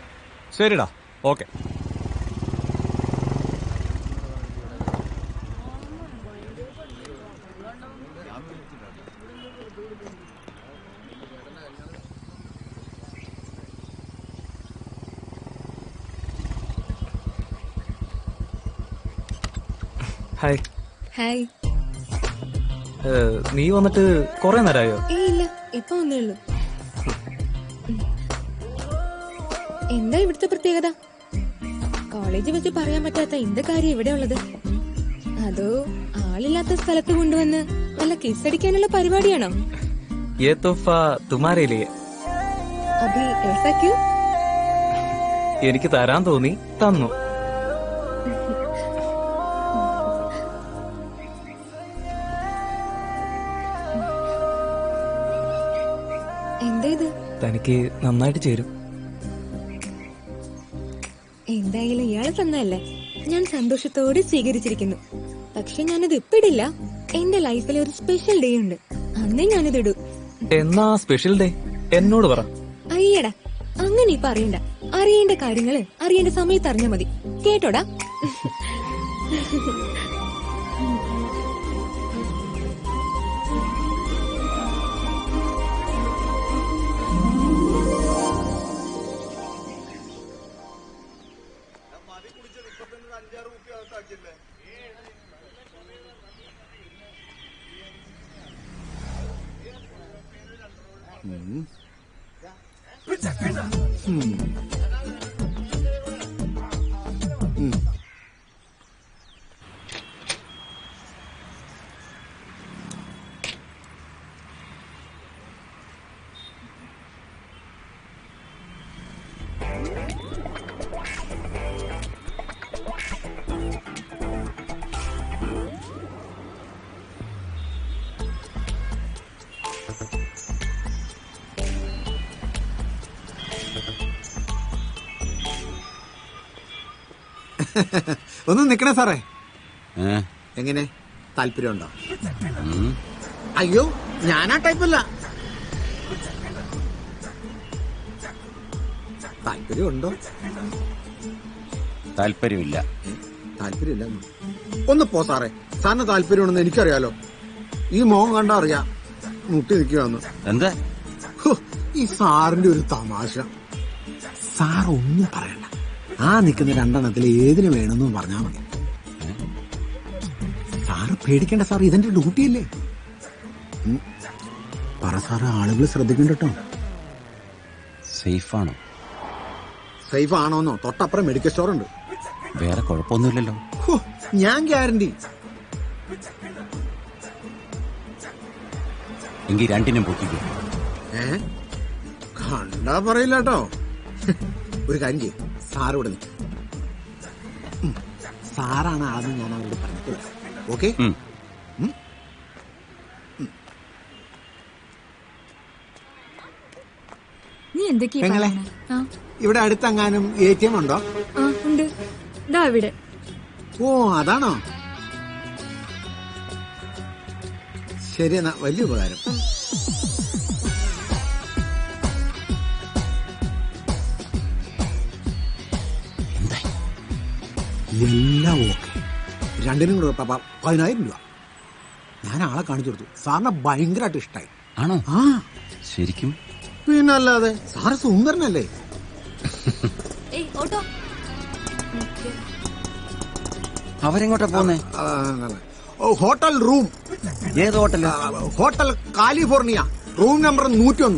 ശരിടാ, ഓക്കെ. ഹായ്. ഹായ്. നീ വന്നിട്ട് കൊറേ നേരമായോ? ഇല്ല, ഇപ്പൊ വന്നേ ഉള്ളൂ. എന്താ ഇവിടുത്തെ പ്രത്യേകത? കോളേജിൽ വെച്ച് പറയാൻ പറ്റാത്ത എന്ത് കാര്യം ഇവിടെ ഉള്ളത്? അതോ ആളില്ലാത്ത സ്ഥലത്ത് കൊണ്ടുവന്ന് നല്ല കിസ് അടിക്കാനുള്ള പരിപാടിയാണോ? ये तोहफा तुम्हारे लिए. അഭി ऐसा क्यों? എനിക്ക് തരാൻ തോന്നി, തന്നു. എന്താ ഇത്? തനിക്ക് നന്നായിട്ട് ചേരും. എന്തായാലും ഇയാള് തന്നല്ലേ, ഞാൻ സന്തോഷത്തോടെ സ്വീകരിച്ചിരിക്കുന്നു. പക്ഷെ ഞാനിത് ഇപ്പിടില്ല. എന്റെ ലൈഫിൽ ഒരു സ്പെഷ്യൽ ഡേ ഉണ്ട്, അന്നേ ഞാനിത് ഇടൂ. എന്നാ സ്പെഷ്യൽ ഡേ എന്നോട് പറ. അയ്യടാ, അങ്ങനെ ഇപ്പൊ അറിയണ്ട. അറിയേണ്ട കാര്യങ്ങള് അറിയേണ്ട സമയത്ത് അറിഞ്ഞാ മതി. കേട്ടോടാ? ഒന്ന് നിക്കണേ സാറേ. എങ്ങനെ, താല്പര്യമുണ്ടോ? അയ്യോ, ഞാനാ ടൈപ്പല്ല. താല്പര്യമുണ്ടോ? താല്പര്യമില്ല. താല്പര്യമില്ല. ഒന്ന് പോ സാറേ. സാറിന് താല്പര്യമുണ്ടെന്ന് എനിക്കറിയാലോ. ഈ മോഹം കണ്ടാ അറിയാം മുട്ടി നിൽക്കുകയെന്ന്. എന്താ ഈ സാറിന്റെ ഒരു തമാശ. സാർ ഒന്നും പറയണ്ട. ആ നിൽക്കുന്ന 2 എണ്ണത്തിൽ ഏതിന് വേണമെന്ന് പറഞ്ഞാൽ മതി. സാറ് പേടിക്കേണ്ട സാർ, ഇതെന്റെ ഡ്യൂട്ടിയല്ലേ. പറ സാറ്, ആളുകൾ ശ്രദ്ധിക്കണ്ട കേട്ടോ. സേഫാണോ? സേഫ് ആണോന്നോ? തൊട്ടപ്പുറം മെഡിക്കൽ സ്റ്റോർ ഉണ്ട്. വേറെ കുഴപ്പമൊന്നുമില്ലല്ലോ. ഞാൻ ഗ്യാരണ്ടി. എങ്കിൽ 2നും പൊക്കിക്കോ. കണ്ടാ പറയില്ല കേട്ടോ. ഒരു കാര്യം ചെയ്യും, സാറ് ഇവിടെ നിൽക്കും. സാറാണ് ആദ്യം ഞാൻ അവരോട് പറഞ്ഞിട്ടില്ല. ഓക്കെ? നീ എന്തൊക്കെയാ പെങ്ങളെ, ഇവിടെ അടുത്തെങ്ങാനും ATM ഉണ്ടോ? ഉണ്ട്, ദാ ഇവിടെ. ഓ, അതാണോ? ശരി എന്നാ, വലിയ ഉപകാരം. എല്ലാം ഓക്കെ. രണ്ടിനും കൂടെ 10,000 രൂപ. ഞാൻ ആളെ കാണിച്ചു കൊടുത്തു. സാറിനെ ഭയങ്കരമായിട്ട് ഇഷ്ടായി. ആണോ? ആ ശരിക്കും? പിന്നല്ലാതെ. സാറ് സുന്ദരനല്ലേ? അവരെങ്ങോട്ടാ പോന്നേ? Hotel room. ഏത് hotel? Hotel California, room number 101.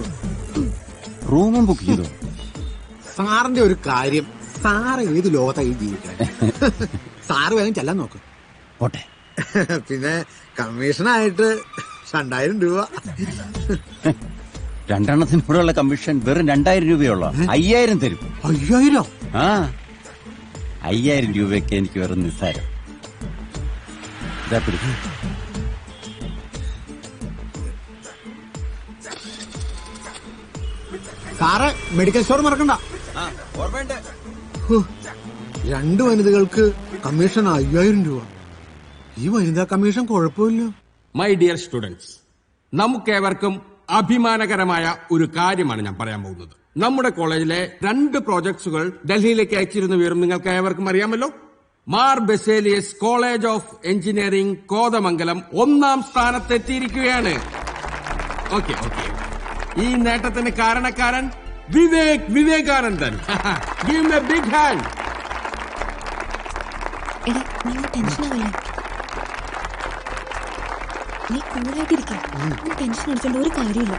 റൂമും ബുക്ക് ചെയ്തു? സാറിന്റെ ഒരു കാര്യം, സാറ് ഏത് ലോകത്തായി ജീവിക്കാൻ? സാറ് വേഗം ചെല്ലാൻ നോക്ക്. പോട്ടെ. പിന്നെ കമ്മീഷനായിട്ട് 2,000 രൂപ. 2 എണ്ണത്തിനോടുള്ള കമ്മീഷൻ വെറും 2,000 രൂപയുള്ള 5,000 തരും. 5,000? ആ, 5,000 രൂപയൊക്കെ എനിക്ക് വെറും നിസ്സാരം. ഇതാ പിടിക്കും. സാറ് മെഡിക്കൽ സ്റ്റോർ മറക്കണ്ട. 2 വനിതകൾക്ക് കമ്മീഷൻ 5,000 രൂപ. ഈ വനിതാ കമ്മീഷൻ കുഴപ്പമില്ല. മൈ ഡിയർ സ്റ്റുഡൻസ്, നമുക്കേവർക്കും അഭിമാനകരമായ ഒരു കാര്യമാണ് ഞാൻ പറയാൻ പോകുന്നത്. നമ്മുടെ കോളേജിലെ 2 പ്രോജക്ട്സുകൾ ഡൽഹിയിലേക്ക് അയച്ചിരുന്ന വിവരം നിങ്ങൾക്ക് ഏവർക്കും അറിയാമല്ലോ. Mar Baselios college of engineering Kothamangalam 1ാം സ്ഥാനത്തെത്തിയിരിക്കുകയാണ്. ഓക്കെ. ഈ നേട്ടത്തിന് കാരണക്കാരൻ വിവേകാനന്ദൻ. Give him a big hand. നീ കൂളായിട്ടിരിക്കാം. ടെൻഷൻ അടിച്ചോണ്ട് ഒരു കാര്യമില്ല.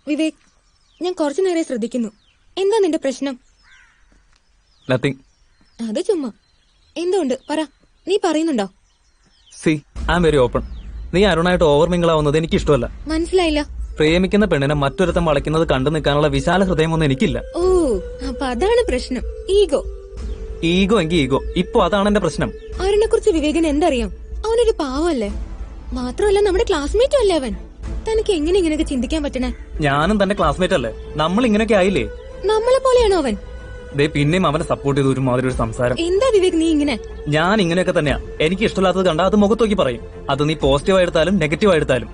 വിവേക്, ഞാൻ കുറച്ചു നേരം ശ്രദ്ധിക്കുന്നു. എന്താ നിന്റെ പ്രശ്നം? നത്തിങ്. അത് ചുമ്മാ. എന്തുകൊണ്ട് പറ. നീ പറയുന്നുണ്ടോ? See, I am very open. നീ അരുണായിട്ട് ഓവർ മിംഗിളാവുന്നത് എനിക്ക് ഇഷ്ടമല്ല. മനസ്സിലായില്ല. പ്രേമിക്കുന്ന പെണ്ണിനെ മറ്റൊരുത്തം വളയ്ക്കുന്നത് കണ്ടു നിൽക്കാനുള്ള വിശാല ഹൃദയമൊന്നും എനിക്കില്ല. ഓ, അപ്പൊ അതാണ് പ്രശ്നം. ഈഗോ. ഈഗോ എങ്കിൽ ഈഗോ. ഇപ്പൊ അതാണ് എന്റെ പ്രശ്നം. അരുണെ കുറിച്ച് വിവേകിന് എന്തറിയാം? അവനൊരു പാവല്ലേ. മാത്രമല്ല നമ്മുടെ ക്ലാസ്മേറ്റും അല്ലേ അവൻ. തനിക്ക് എങ്ങനെ ഇങ്ങനെയൊക്കെ ചിന്തിക്കാൻ പറ്റണേ? ഞാനും തന്റെ ക്ലാസ്മേറ്റ് അല്ലേ? നമ്മൾ ഇങ്ങനെയൊക്കെ ആയില്ലേ? നമ്മളെ പോലെയാണോ അവൻ? ദേ പിന്നെയും അവനെ സപ്പോർട്ട് ചെയ്ത് ഒരുമാതിരി ഒരു സംസാരം. എന്താ വിവേക് നീ ഇങ്ങനെ? ഞാൻ ഇങ്ങനെയൊക്കെ തന്നെയാ. എനിക്ക് ഇഷ്ടമില്ലാത്തത് കണ്ടാ അത് മുഖത്ത് നോക്കി പറയും. അത് നീ പോസിറ്റീവായി എടുത്താലും നെഗറ്റീവായി എടുത്താലും.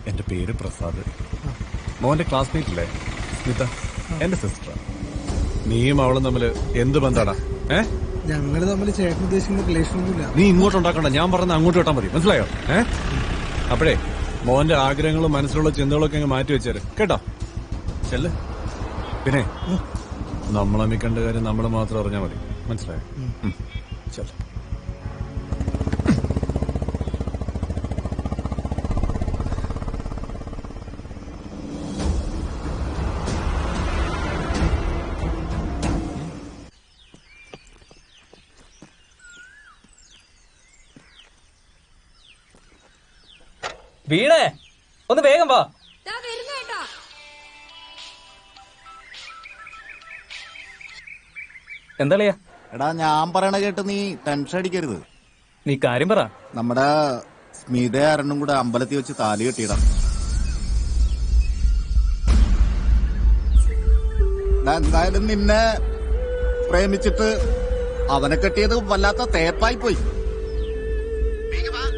എന്റെ പേര് പ്രസാദ്. മോന്റെ ക്ലാസ്മേറ്റ് അല്ലേ സ്മിത? എന്റെ സിസ്റ്റർ. നീയും അവളും തമ്മില് എന്ത് ബന്ധാടാ? ഞങ്ങള് തമ്മിൽ ചേട്ടൻ ഉദ്ദേശിക്കുന്ന റിലേഷൻ ഒന്നുമില്ല. നീ ഇങ്ങോട്ട് ഉണ്ടാക്കണ്ട, ഞാൻ പറഞ്ഞ അങ്ങോട്ട് വിട്ടാൽ മതി. മനസ്സിലായോ? അപ്പോഴേ മോന്റെ ആഗ്രഹങ്ങളും മനസ്സിലുള്ള ചിന്തകളൊക്കെ അങ്ങ് മാറ്റി വെച്ചേര് കേട്ടോ. ചെല്ല്. പിന്നെ നമ്മളമ്മിക്കണ്ട കാര്യം നമ്മൾ മാത്രം അറിഞ്ഞാൽ മതി. മനസ്സിലായോ? ചെല്ല്. വീണേ, ഒന്ന് വേഗം വാ. എന്താളിയാ? എടാ, ഞാൻ പറയണ കേട്ട് നീ ടെൻഷൻ അടിക്കരുത്. നീ കാര്യം പറ. നമ്മുടെ സ്മിത അരുണും കൂടെ അമ്പലത്തിൽ വെച്ച് താലി കെട്ടിയിടാം. എന്തായാലും നിന്നെ പ്രേമിച്ചിട്ട് അവനെ കെട്ടിയത് വല്ലാത്ത തേപ്പായി പോയി.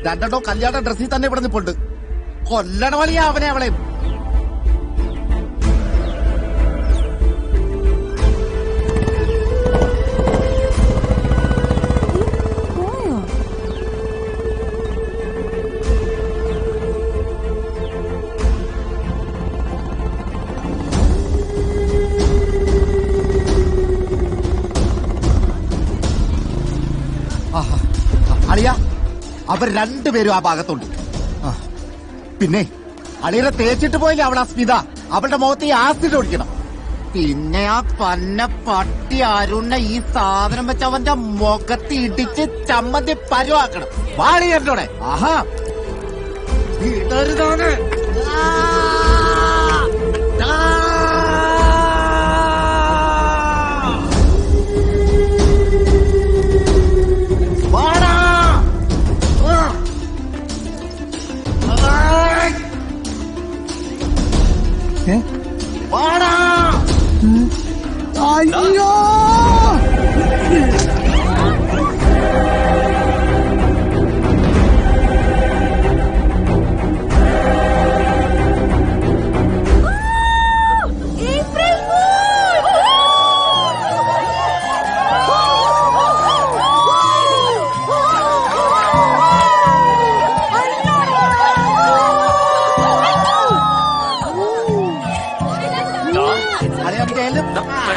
2 കല്യാണ ഡ്രസ്സിൽ തന്നെ ഇവിടെ നിൽപ്പുണ്ട്. കൊല്ലണ വളിയാ അവനെ അവളെയും. അളിയ, അവർ 2 പേരും ആ ഭാഗത്തുണ്ട്. പിന്നെ അളിയനെ തേച്ചിട്ട് പോയില്ലേ അവളാ സ്മിത? അവളുടെ മുഖത്ത് ഈ ആസിഡ് ഒഴിക്കണം. പിന്നെ ആ പന്ന പട്ടി അരുണ്ണ ഈ സാധനം വെച്ച് അവന്റെ മുഖത്ത് ഇടിച്ച് ചമ്മന്തി പരുവാക്കണം. വാടി എന്നോടെ. ആഹാ ഇടരുതാണ്. അയ്യോ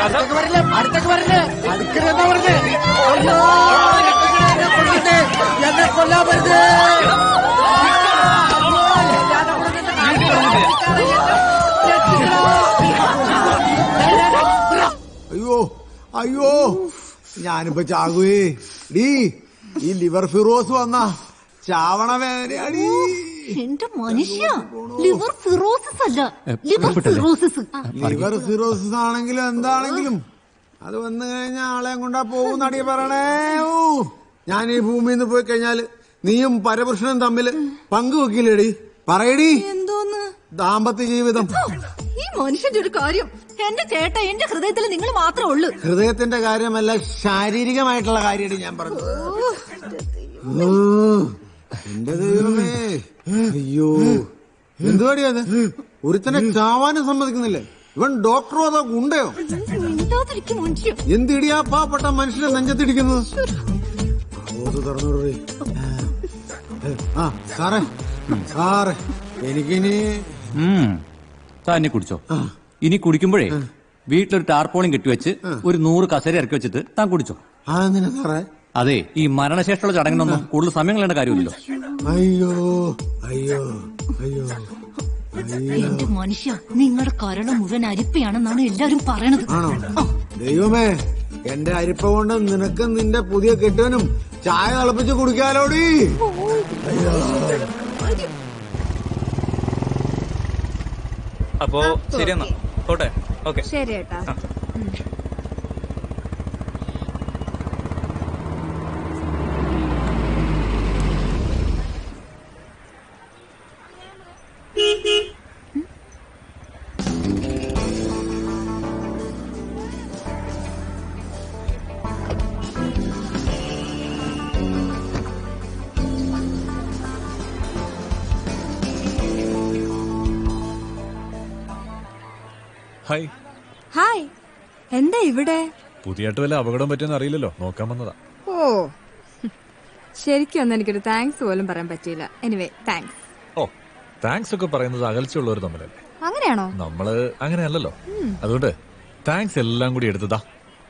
അടുത്തേക്ക് വരില്ലേ അടുക്കലെന്താ പറഞ്ഞേ? എന്നെ കൊല്ലാൻ വരുന്നേ. അയ്യോ അയ്യോ ഞാനിപ്പോ ചാകുവേ ഡീ. ഈ ലിവർ ഫിറോസ് വന്ന ചാവണ വേദനയാടി. എന്റെ മനുഷ്യ, ലിവർ സിറോസിസ് അല്ല, ലിവർ സിറോസിസ്. ലിവർ സിറോസിസ് ആണെങ്കിലും എന്താണെങ്കിലും അത് വന്നു കഴിഞ്ഞാൽ ആളെയും കൊണ്ടാ പോകുന്നടി പറയണേ. ഞാൻ ഈ ഭൂമിയിൽ നിന്ന് പോയി കഴിഞ്ഞാല് നീയും പരപുരുഷനും തമ്മിൽ പങ്കുവെക്കില്ലേടി? പറയടി. എന്തോന്ന് ദാമ്പത്യ ജീവിതം. ഈ മനുഷ്യന്റെ ഒരു കാര്യം, എന്റെ ചേട്ട എന്റെ ഹൃദയത്തിൽ നിങ്ങൾ മാത്രമേ ഉള്ളൂ. ഹൃദയത്തിന്റെ കാര്യമല്ല, ശാരീരികമായിട്ടുള്ള കാര്യമാണ് ഞാൻ പറഞ്ഞത്. എന്റെ ദൈവമേ, അയ്യോ എന്തുവാടിയത്? ഒരുത്തനെ ചാവാനും സമ്മതിക്കുന്നില്ലേ? ഇവൻ ഡോക്ടറോ അതോ ഗുണ്ടയോ? എന്തിടിയാ പാവപ്പെട്ട മനുഷ്യനെ നെഞ്ചത്തിടിക്കുന്നത്? തുറന്നു. ആ സാറേ സാറേ എനിക്കിനി തന്നെ കുടിച്ചോ. ഇനി കുടിക്കുമ്പോഴേ വീട്ടിലൊരു ടാർപോളിയും കെട്ടിവെച്ച് ഒരു 100 കസേര ഇറക്കി വെച്ചിട്ട് താൻ കുടിച്ചോ. അതെന്തിനാ സാറേ? അതെ, ഈ മരണശേഷമുള്ള ചടങ്ങിനൊന്നും കൂടുതൽ സമയം കളയേണ്ട കാര്യമില്ലല്ലോ. അയ്യോ അയ്യോ അയ്യോ എന്റെ മനുഷ്യ, നിങ്ങളുടെ കരളം മുഴുവൻ അരിപ്പയാണെന്നാണ് എല്ലാരും പറയണത്. ആണോ? ദൈവമേ, എന്റെ അരിപ്പ കൊണ്ട് നിനക്കും നിന്റെ പുതിയ കെട്ടുവനും ചായ തിളപ്പിച്ച് കുടിക്കാലോടി. അപ്പോ ശരിയെന്നാ പോട്ടെ. ഓക്കെ ശരി ഏട്ടാ. ഹായ്. ഹായ്, എന്താ ഇവിടെ? പുതിയായിട്ട് വല്ല അപകടം പറ്റിയെന്ന് അറിയില്ലല്ലോ, നോക്കാൻ വന്നതാ. ഓ, ശരിക്കും ഒന്നും എനിക്കൊരു താങ്ക്സ് പോലും പറയാൻ പറ്റിയില്ല. Anyway thanks. ഓ, താങ്ക്സ് ഒക്കെ പറയുന്നത് അകൽച്ചുള്ളവർ തമ്മിലല്ലേ. അങ്ങനെയാണോ? നമ്മള് അങ്ങനെയല്ലല്ലോ. അതുകൊണ്ട് താങ്ക്സ് എല്ലാം കൂടി എടുത്തതാ.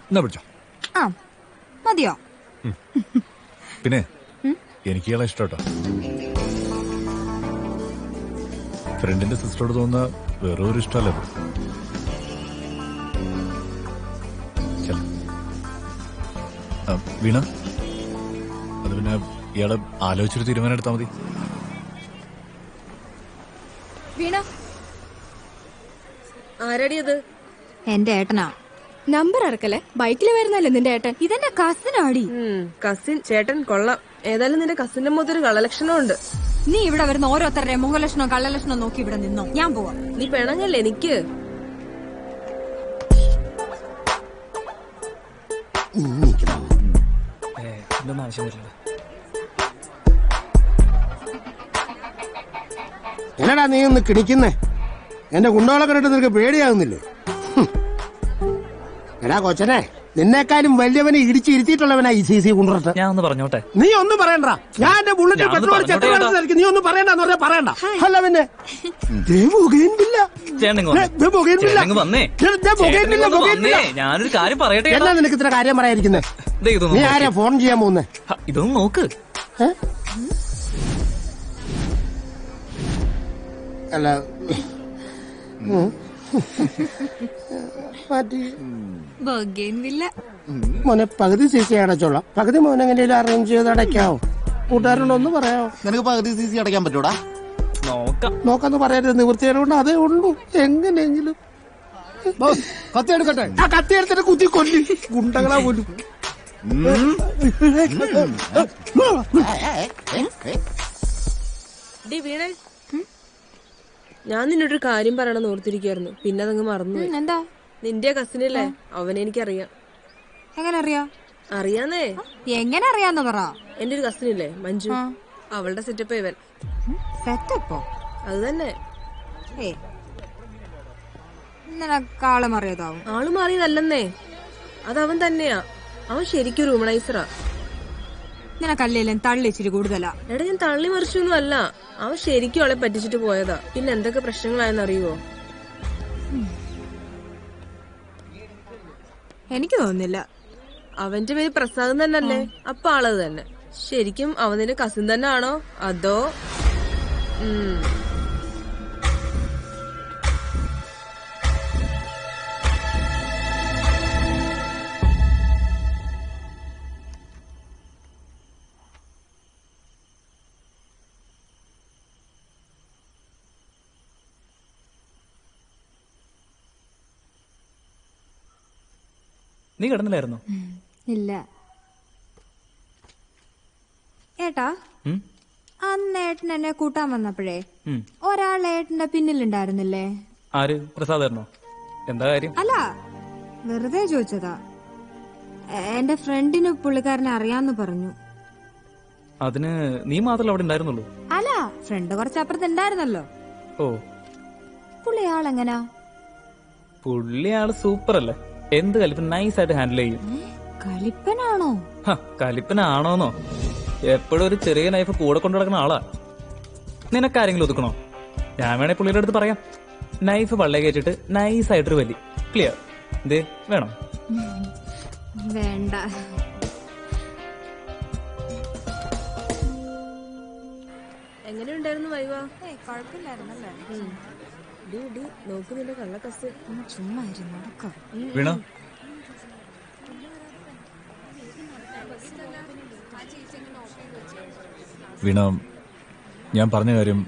എന്നാ പിടിച്ചോ. ആ മതിയോ? പിന്നെ എനിക്ക് ഇയാളെ ഇഷ്ടോട്ടോ. ഫ്രണ്ടിന്റെ സിസ്റ്ററോട് തോന്നുന്ന വേറെ ഒരു ഇഷ്ടമല്ലേ? വീണ, അത് പിന്നെ ഇയാളെ ആലോചിച്ചൊരു തീരുമാനം എടുത്താൽ മതി. വീണ, ആരടിയത്? എന്റെ ഏട്ടനാ. നമ്പർ ഇറക്കല്ലേ, ബൈക്കിൽ വരുന്നല്ലേ നിന്റെ ഏട്ടൻ. ഇതെന്റെ കസിൻ ആടി. കസിൻ ചേട്ടൻ കൊള്ളാം. ഏതായാലും നിന്റെ കസിന്റെ മുഖത്തൊരു കള്ളലക്ഷണം ഉണ്ട്. നീ ഇവിടെ വരുന്ന ഓരോരുത്തരുടെ മുഖലക്ഷണോ കള്ളലക്ഷണോ നോക്കി ഇവിടെ നിന്നോ. ഞാൻ പോവാം. നീ പെണങ്ങല്ലേ എനിക്ക്? എന്നടാ നീ ഒന്ന് കിണിക്കുന്നേ? എന്റെ ഗുണ്ടകളെ കണ്ടിട്ട് നിനക്ക് പേടിയാകുന്നില്ലേ? എടാ കൊച്ചനെ, നിന്നെക്കാളും വലിയവനെ ഇടിച്ചിരുത്തിയിട്ടുള്ളവനാ ഈ CC കൊണ്ടുവരട്ടെ. ഞാൻ ഒന്ന് പറഞ്ഞോട്ടെ. നീ ഒന്നും പറയണ്ട. ഞാൻ എന്റെ ബുള്ളറ്റ് പെട്രോൾ അടിച്ച് എത്ര കാലത്തായിരിക്കും? നീ ഒന്നും പറയണ്ടെന്ന് പറഞ്ഞാൽ പറയണ്ട. അല്ല പിന്നെ ഞാനൊരു കാര്യം പറയട്ടെ. എന്നാ നിനക്ക് ഇത്ര കാര്യം പറയാതിരിക്കുന്നേ? നീ ആരാ ഫോൺ ചെയ്യാൻ പോകുന്നേ? ഇതൊന്നും നോക്ക്. അല്ല മോനെ പകുതി CC അടച്ചോളാം. പകുതി മോൻ എങ്ങനെയും അറേഞ്ച് ചെയ്ത് അടയ്ക്കാവോ? കൂട്ടുകാരോടൊന്ന് പറയാവോ? നിനക്ക് പകുതി CC അടയ്ക്കാൻ പറ്റൂടാ? നോക്കാന്ന് പറയരുത്, നിവൃത്തിയോണ്ട് അതേ ഉള്ളൂ. എങ്ങനെയെങ്കിലും കത്തി എടുക്കട്ടെ. ആ കത്തി എടുത്തിട്ട് കുത്തി കൊല്ലി ഗുണ്ടകളാ പോലും. വീണേ, ഞാൻ നിന്നോടൊരു കാര്യം പറയണമെന്ന് ഓർത്തിരിക്കായിരുന്നു, പിന്നെ അതങ്ങ് മറന്നു. എന്താ? നിന്റെ കസിനല്ലേ, അവനെ എനിക്കറിയാം. എങ്ങനെ അറിയാം? അറിയാന്നേ. എങ്ങനെ അറിയാന്ന് പറ. എന്റെ ഒരു കസിനില്ലേ മഞ്ജു, അവളുടെ സെറ്റപ്പ് ഇവൻ. സെറ്റപ്പോ? അത് തന്നെ. ആള് മാറിയതാവും. ആള് മാറിയതല്ലെന്നേ, അതവൻ തന്നെയാ. അവൻ ശരിക്കും റൂമണൈസറാ. നിനക്കല്ലേലും തള്ളി ഇച്ചിരി കൂടുതലാ. എടാ, ഞാൻ തള്ളി മറിച്ചൊന്നും അല്ല. അവൻ ശരിക്കും അവളെ പറ്റിച്ചിട്ട് പോയതാ. പിന്നെ എന്തൊക്കെ പ്രശ്നങ്ങളായെന്ന് അറിയുവോ? എനിക്ക് തോന്നുന്നില്ല. അവന്റെ പേര് പ്രസാദം തന്നെയല്ലേ? അപ്പൊ ആളത് തന്നെ. ശരിക്കും അവന്റെ കസിൻ തന്നെ ആണോ അതോ? നീ കിടന്നില്ലായിരുന്നോ? ഇല്ല ഏട്ടാ. അന്ന് ഏട്ടൻ എന്നെ കൂട്ടാൻ വന്നപ്പോഴേ ഒരാൾ ഏട്ടന്റെ പിന്നിലുണ്ടായിരുന്നില്ലേ? ആര്? പ്രസാദായിരുന്നോ? എന്താ കാര്യം? അല്ല, വെറുതെ ചോദിച്ചതാ. എന്റെ ഫ്രണ്ടിന് പുള്ളിക്കാരനെ അറിയാന്ന് പറഞ്ഞു. അതിന് നീ മാത്രമല്ല അവിടെ ഉണ്ടായിരുന്നുള്ളൂ? അല്ല, ഫ്രണ്ട് കുറച്ചപ്പുറത്ത് ഉണ്ടായിരുന്നല്ലോ. ഓ, പുള്ളി ആളെങ്ങനാ? പുള്ളി ആള് സൂപ്പർ അല്ലേ? എന്ത് കലിപ്പൻ നൈസായിട്ട് ഹാൻഡിൽ ചെയ്യും. കലിപ്പനാണോ? കലിപ്പനാണോന്നോ? എപ്പോഴും ഒരു ചെറിയ നൈഫ് കൂടെ കൊണ്ടു നടക്കുന്ന ആളാ. നിനക്കാരെങ്കിലും ഒതുക്കണോ? ഞാൻ വേണേ പുള്ളിയുടെ അടുത്ത് പറയാം. നൈഫ് പള്ളേ കയറ്റിട്ട് നൈസായിട്ടൊരു വലി. ക്ലിയർ? ഇതേ വേണോ? വേണ്ട. എങ്ങനെയുണ്ടായിരുന്നു വൈവ? കുഴപ്പമില്ലായിരുന്നല്ലേ? നോക്കുന്നില്ല കള്ളക്കസ്. ചുമ്മാ വീണ, വീണ, ഞാൻ പറഞ്ഞ കാര്യം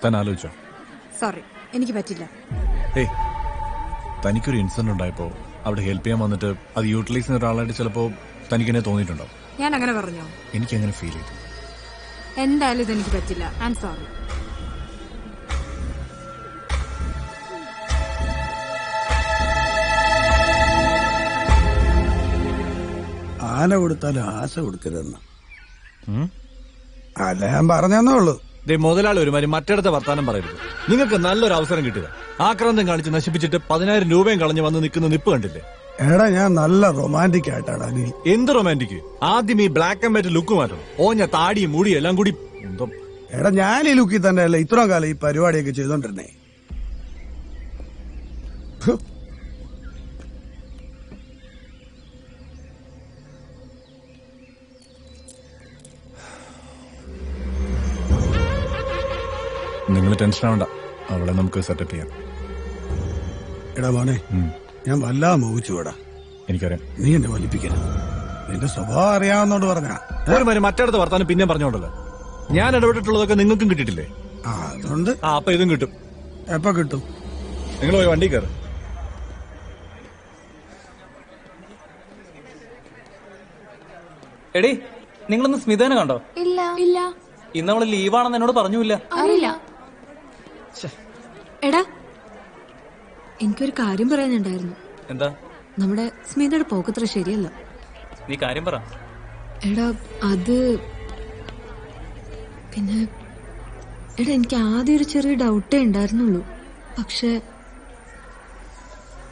താൻ ആലോചിച്ചോ? സോറി, എനിക്ക് പറ്റില്ല. ഏയ്, തനിക്കൊരു ഇൻസിഡന്റ് ഉണ്ടായപ്പോ അവിടെ ഹെൽപ്പ് ചെയ്യാൻ വന്നിട്ട് അത് യൂട്ടിലൈസ് ചെയ്യുന്ന ഒരാളായിട്ട് ചിലപ്പോ തനിക്കെന്നെ തോന്നിയിട്ടുണ്ടോ? ഞാൻ അങ്ങനെ പറഞ്ഞോ? എനിക്ക് അങ്ങനെ ഫീൽ ചെയ്തു. എന്തായാലും ഇതെനിക്ക് പറ്റില്ല. I am sorry. ആന കൊടുത്താലും ആശ കൊടുക്കരുതെന്ന്. അല്ല, ഞാൻ പറഞ്ഞേ ഉള്ളൂ. മുതലാളി ഒരുമാതിരി മറ്റിടത്തെ വർത്താനം പറയരുത്. നിങ്ങൾക്ക് നല്ലൊരു അവസരം കിട്ടിയത് ആക്രാന്തം കാണിച്ച് നശിപ്പിച്ചിട്ട് 10,000 രൂപയും കളഞ്ഞ് വന്ന് നിൽക്കുന്ന നിപ്പ് കണ്ടില്ലേ? എടാ, ഞാൻ നല്ല റൊമാൻറ്റിക് ആയിട്ടാണ്. എന്ത് റൊമാൻറ്റിക്? ആദ്യം ഈ ബ്ലാക്ക് ആൻഡ് വൈറ്റ് ലുക്ക് മാറ്റണം. ഓഞ്ഞ താടിയും മുടിയും എല്ലാം കൂടി. എടാ, ഞാൻ ഈ ലുക്കിൽ തന്നെയല്ല ഇത്രയും കാലം ഈ പരിപാടിയൊക്കെ ചെയ്തോണ്ടിരുന്നേ. നിങ്ങൾ ടെൻഷൻ ആവണ്ട, അവളെ നമുക്ക് സെറ്റപ്പ് ചെയ്യാം. എടാ മോനെ, ഞാൻ വല്ലാതെ മോഹിച്ചു പോടാ. എനിക്കറിയാം. നീ എന്നെ വലിപ്പിക്കരുത്. നിന്റെ സ്വഭാവം അറിയാവുന്നോണ്ട് പറഞ്ഞ ഒരു മറ്റിടത്ത് വർത്താനം പിന്നെയും പറഞ്ഞോണ്ടല്ലോ. ഞാൻ ഇടപെട്ടിട്ടുള്ളതൊക്കെ നിങ്ങൾക്കും കിട്ടിയിട്ടില്ലേ? അതുകൊണ്ട് അപ്പൊ ഇതും കിട്ടും. എപ്പോ കിട്ടും? നിങ്ങൾ പോയി വണ്ടി കയറി. എടി, നിങ്ങളൊന്ന് സ്മിതേനെ കണ്ടോ? ഇല്ല. ഇല്ല. ഇന്ന് അവള് ലീവാണെന്ന് എന്നോട് പറഞ്ഞില്ല. അറിയില്ല. എടാ, എനിക്കൊരു കാര്യം പറയാനുണ്ടായിരുന്നു. എന്താ? നമ്മുടെ സ്മിതയുടെ പോക്കത്ര ശരിയല്ല. നീ കാര്യം പറ. എടാ, അത് പിന്നെ എടാ, എനിക്ക് ആദ്യം ഒരു ചെറിയ ഡൗട്ടേ ഉണ്ടായിരുന്നുള്ളൂ.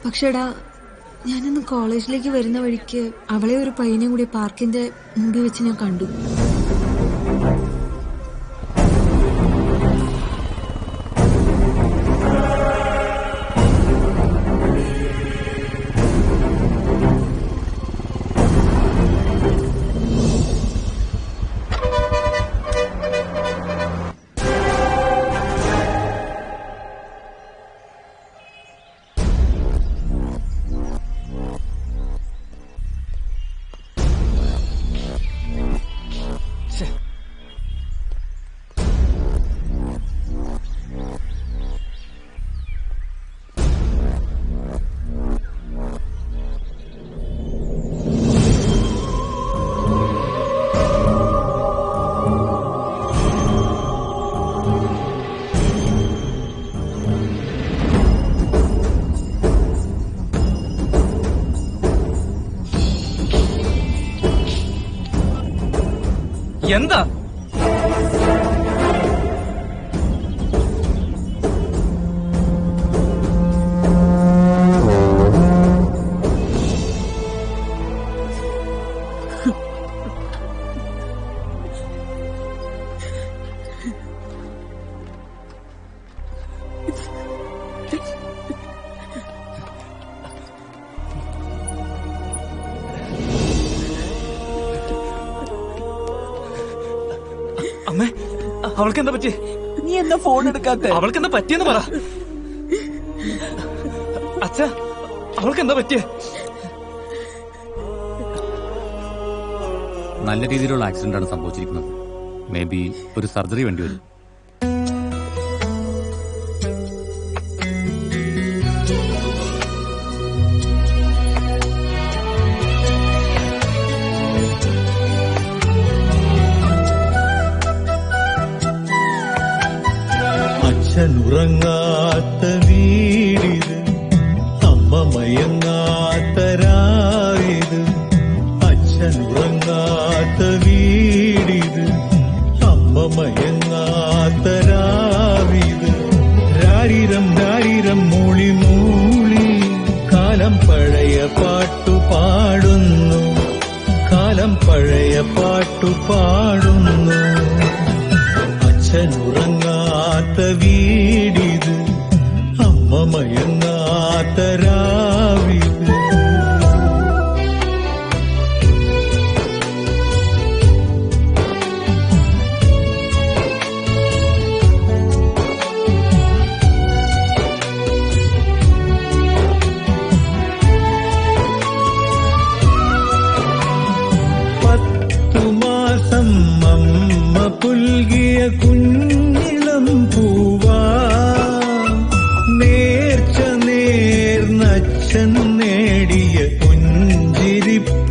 പക്ഷേടാ, ഞാനിന്ന് കോളേജിലേക്ക് വരുന്ന വഴിക്ക് അവളെ ഒരു പയ്യനെ കൂടി പാർക്കിന്റെ മുമ്പിൽ വെച്ച് ഞാൻ കണ്ടു. എന്താ? അമ്മേ, അവൾക്ക് എന്താ പറ്റി? നീ എന്താ ഫോൺ എടുക്കാത്ത? അവൾക്ക് എന്താ പറ്റിയെന്ന് പറ. അച്ഛ, അവൾക്ക് എന്താ പറ്റിയ? നല്ല രീതിയിലുള്ള ആക്സിഡന്റ് ആണ് സംഭവിച്ചിരിക്കുന്നത്. മേ ബി ഒരു സർജറി വേണ്ടി വരും. അച്ഛനുറങ്ങാത്ത വീടിത്, അമ്മ മയങ്ങാത്ത രാവിത്. അച്ഛനുറങ്ങാത്ത വീടിത്, അമ്മ മയങ്ങാത്ത രാവിത്. രാരിരം രാരിരം മൂളി മൂളി കാലം പഴയ പാട്ടു പാടുന്നു, കാലം പഴയ പാട്ടു പാടുന്നു. അച്ഛനുറങ്ങാത്ത വീടിത്, അമ്മ മയങ്ങാത്ത രാവിത്. പുൽകിയ കുഞ്ഞിളം പൂവാ, നേർച്ച നേർന്നച്ഛൻ നേടിയ പുഞ്ചിരിപ്പൂവാ.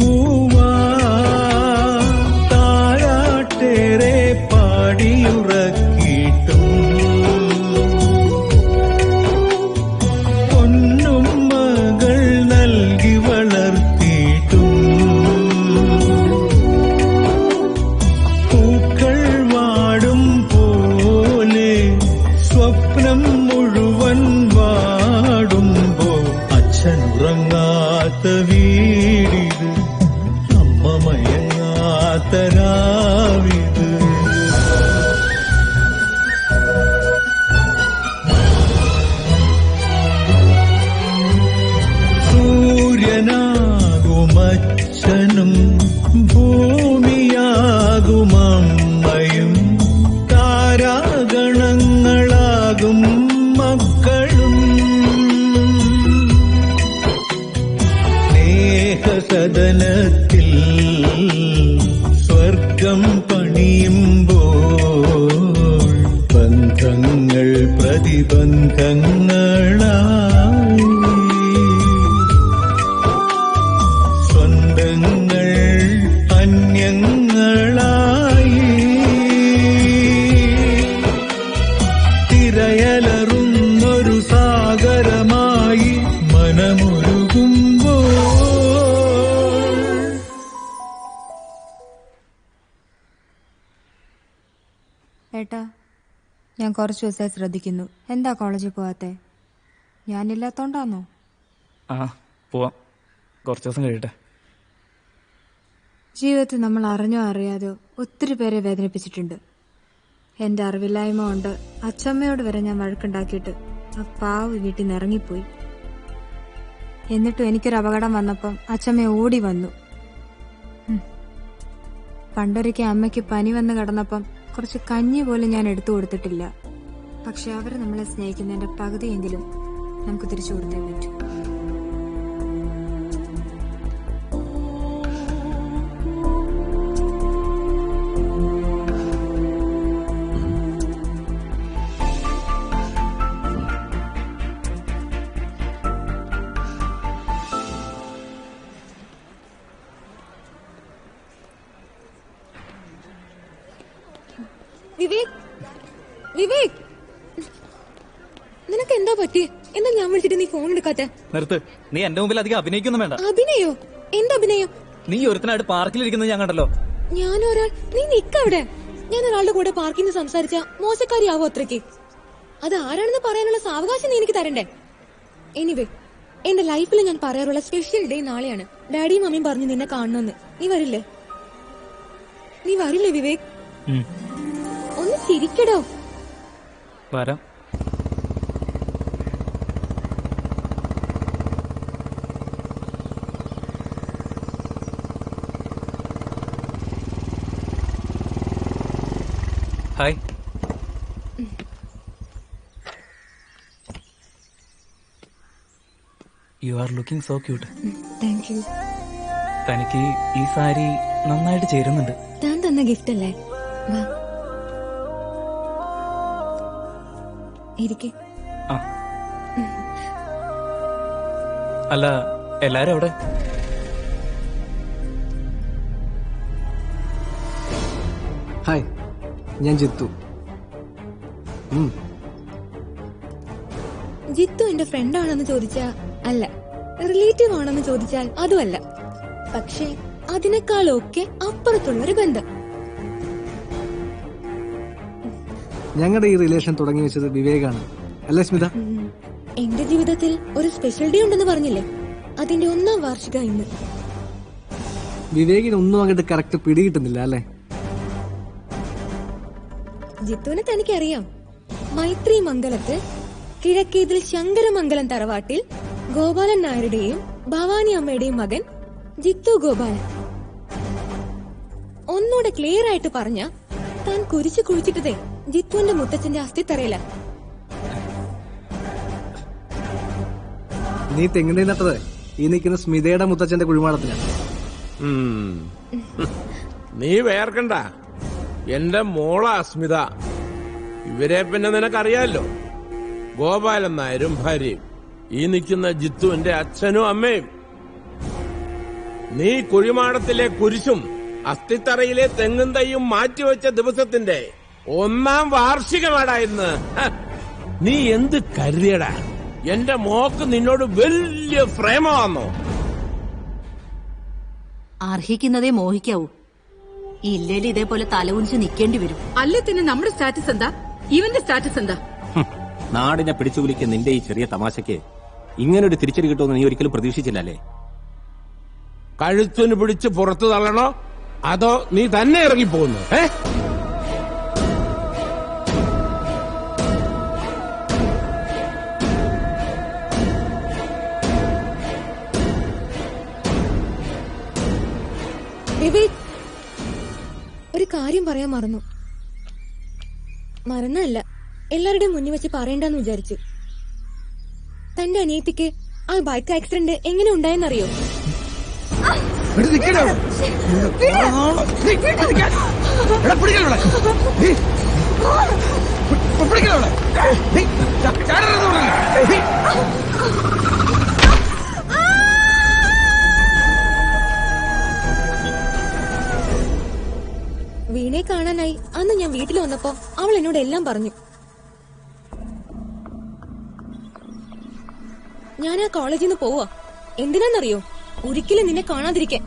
താരാട്ടേറെ പാടിയുറക്കിയിട്ടും പൊന്നും മകൾ നൽകി വളർത്തിയിട്ടും സ്വപ്നം മുഴുവൻ വാടുമ്പോ. അച്ഛനുറങ്ങാത്ത വീടിത്, അമ്മ മയങ്ങാത്ത രാവിത്. സൂര്യനാകുമച്ഛനും ഭൂമിയാകുമമ്മയും താരാഗണങ്ങളാകും മക്കളും. സ്നേഹസദനത്തിൽ സ്വർഗം പണിയുമ്പോൾ ബന്ധങ്ങൾ പ്രതിബന്ധങ്ങളായി. സ്വന്തങ്ങൾ അന്യങ്ങളായി. തിരയലറുന്നൊരു സാഗരമായി മനമൊരുകുമ്പോൾ. ഏട്ടാ, ഞാൻ കുറച്ച് ദിവസമായി ശ്രദ്ധിക്കുന്നു. എന്താ കോളേജിൽ പോവാത്തെ? ഞാനില്ലാത്തോണ്ടാന്നോ? ആ, പോവാം. കുറച്ച് ദിവസം കഴിയട്ടെ. ജീവിതത്തിൽ നമ്മൾ അറിഞ്ഞോ അറിയാതോ ഒത്തിരി പേരെ വേദനിപ്പിച്ചിട്ടുണ്ട്. എന്റെ അറിവില്ലായ്മ കൊണ്ട് അച്ചമ്മയോട് വരെ ഞാൻ വഴക്കുണ്ടാക്കിയിട്ട് ആ പാവ് വീട്ടിൽ നിന്ന് ഇറങ്ങിപ്പോയി. എന്നിട്ടും എനിക്കൊരു അപകടം വന്നപ്പം അച്ചമ്മ ഓടി വന്നു. പണ്ടൊരിക്കൽ അമ്മയ്ക്ക് പനി വന്ന് കിടന്നപ്പം കുറച്ച് കഞ്ഞി പോലും ഞാൻ എടുത്തു കൊടുത്തിട്ടില്ല. പക്ഷെ അവർ നമ്മളെ സ്നേഹിക്കുന്നതിന്റെ പകുതിയെങ്കിലും നമുക്ക് തിരിച്ചു കൊടുത്തേ പറ്റൂ. വിവേക്, വിവേക്, നിനക്ക് എന്താ പറ്റിയേ? എന്താ ഞാൻ വിളിച്ചിട്ട് നീ ഫോൺ എടുക്കാത്തെ? നിർത്ത്. നീ എന്റെ മുമ്പിൽ അധികം അഭിനയിക്കൊന്നും വേണ്ട. അഭിനയോ? എന്ത് അഭിനയം? നീ ഒരുത്തനായിട്ട് പാർക്കിലിരിക്കുന്നത് ഞാൻ കണ്ടല്ലോ. ഞാനൊരാൾ നീ നിക്കവിടെ. ഞാൻ ഒരാളുടെ കൂടെ പാർക്കിൽ നിന്ന് സംസാരിച്ച മോശക്കാരിയാവോ അത്രയ്ക്ക്? അത് ആരാണെന്ന് പറയാനുള്ള സാവകാശം നീ എനിക്ക് തരണ്ടേ? എനിവേ, എന്റെ ലൈഫിൽ ഞാൻ പറയാറുള്ള സ്പെഷ്യൽ ഡേ നാളെയാണ്. ഡാഡിയും മമ്മിയും പറഞ്ഞു നിന്നെ കാണണമെന്ന്. നീ വരില്ലേ? നീ വരില്ലേ വിവേക്? ഒന്ന് ചിരിക്കടോ. വരാം. Hi. You are looking so cute. Thank you. തനിക്ക് ഈ സാരി നന്നായിട്ട് ചേരുന്നുണ്ട്. താൻ തന്ന ഗിഫ്റ്റ് അല്ലേ? വാ ഇരിക്കെ. അല്ല, എല്ലാരും അവിടെ? ഹായ്, ഞാൻ ജിത്തു. ജിത്തു എന്റെ ഫ്രണ്ട് ആണെന്ന് ചോദിച്ചാ അല്ല, റിലേറ്റീവ് ആണെന്ന് ചോദിച്ചാൽ അതുമല്ല. പക്ഷേ അതിനേക്കാളൊക്കെ അപ്പുറത്തുള്ളൊരു ബന്ധം. ഞങ്ങളുടെ ഈ റിലേഷൻ തുടങ്ങി വെച്ചത് വിവേകാണ്, അല്ലേ സ്മിത? എന്റെ ജീവിതത്തിൽ ഒരു സ്പെഷ്യൽ ഡേ ഉണ്ടെന്ന് പറഞ്ഞില്ലേ, അതിന്റെ 1ാം വാർഷിക ഇന്ന്. വിവേകിന് ഒന്നും അങ്ങോട്ട് കറക്റ്റ് പിടികിട്ടുന്നില്ല അല്ലേ? ജിത്തുവിനെ തനിക്കറിയാം. മൈത്രി മംഗലത്ത് കിഴക്കേതിൽ ശങ്കരമംഗലം തറവാട്ടിൽ ഗോപാലൻ നായരുടെയും ഭവാനി അമ്മയുടെയും മകൻ ജിത്തു ഗോപാലൻ. ഒന്നുകൂടെ ക്ലിയർ ആയിട്ട് പറഞ്ഞ, താൻ കുരിശു കുഴിച്ചിട്ടതേ ജിത്തുവിന്റെ മുത്തച്ഛന്റെ അസ്ഥിത്തറയില. നീ തെങ്ങിന്റെ നട്ടത് ഈ നിൽക്കുന്ന സ്മിതയുടെ മുത്തച്ഛന്റെ കുഴിമാടത്തിലാണ്. നീ വേർക്കണ്ട, എന്റെ മോളാ സ്മിത. ഇവരെ പിന്നെ നിനക്കറിയാലോ, ഗോപാലൻ നായരും ഭാര്യയും, ഈ നിൽക്കുന്ന ജിത്തുവിന്റെ അച്ഛനും അമ്മയും. നീ കുഴിമാടത്തിലെ കുരിശും അസ്ഥിത്തറയിലെ തെങ്ങും തൈയും മാറ്റിവെച്ച ദിവസത്തിന്റെ 1ാം വാർഷികമാടായിരുന്നു. നീ എന്ത് കരുതിയടാ? എന്റെ മോക്ക് നിന്നോട് വലിയ പ്രേമമാണോ? അർഹിക്കുന്നതേ മോഹിക്കാവൂ. ഇല്ലേലും ഇതേപോലെ തലകുനിച്ച് നിൽക്കേണ്ടി വരും. അല്ലേ തന്നെ നമ്മുടെ സ്റ്റാറ്റസ് എന്താ? ഇവന്റെ സ്റ്റാറ്റസ് എന്താ? നാടിനെ പിടിച്ചുകുലിക്ക് നിന്റെ ഈ ചെറിയ തമാശക്ക് ഇങ്ങനൊരു തിരിച്ചടി കിട്ടുമെന്ന് നീ ഒരിക്കലും പ്രതീക്ഷിച്ചില്ലല്ലേ? കഴുത്തിന് പിടിച്ച് പുറത്തു തള്ളണോ അതോ നീ തന്നെ ഇറങ്ങിപ്പോകുന്നു? വിവേക്, ഒരു കാര്യം പറയാൻ മറന്നു. മറന്നല്ല, എല്ലാവരുടെയും മുന്നിൽ വെച്ച് പറയണ്ടെന്ന് വിചാരിച്ചു. തന്റെ അനിയത്തിക്ക് ആ ബൈക്ക് ആക്സിഡന്റ് എങ്ങനെ ഉണ്ടായെന്നറിയോ? വീണയെ കാണാനായി അന്ന് ഞാൻ വീട്ടിൽ വന്നപ്പോ അവൾ എന്നോട് എല്ലാം പറഞ്ഞു. ഞാൻ ആ കോളേജിൽ നിന്ന് പോവാ. എന്തിനാന്നറിയോ? ഒരിക്കലും നിന്നെ കാണാതിരിക്കാൻ.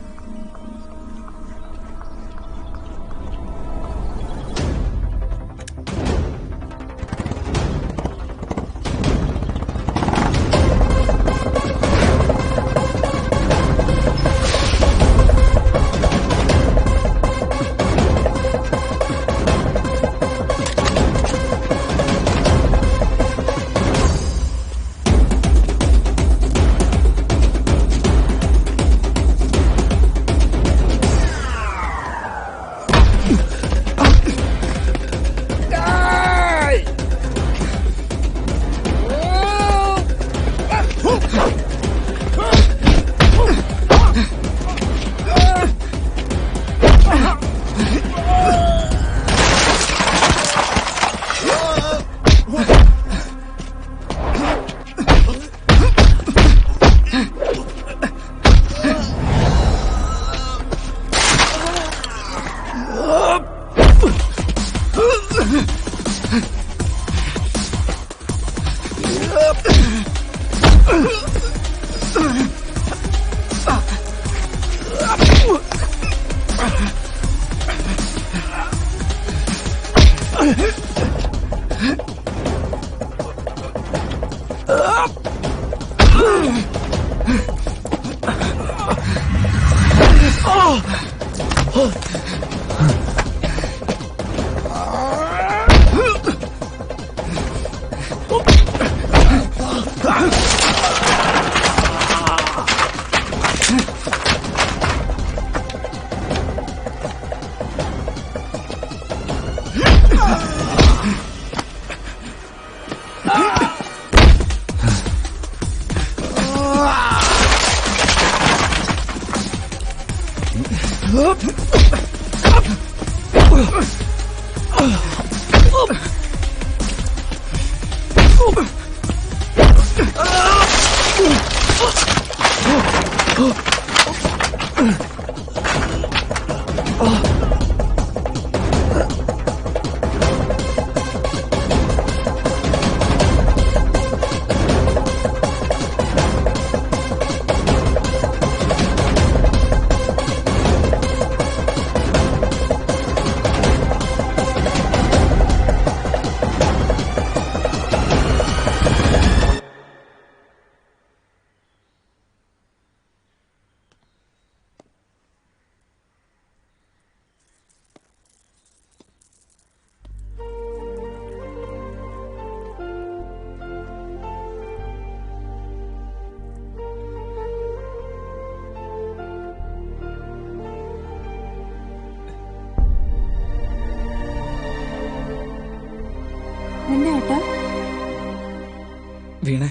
വീണേ,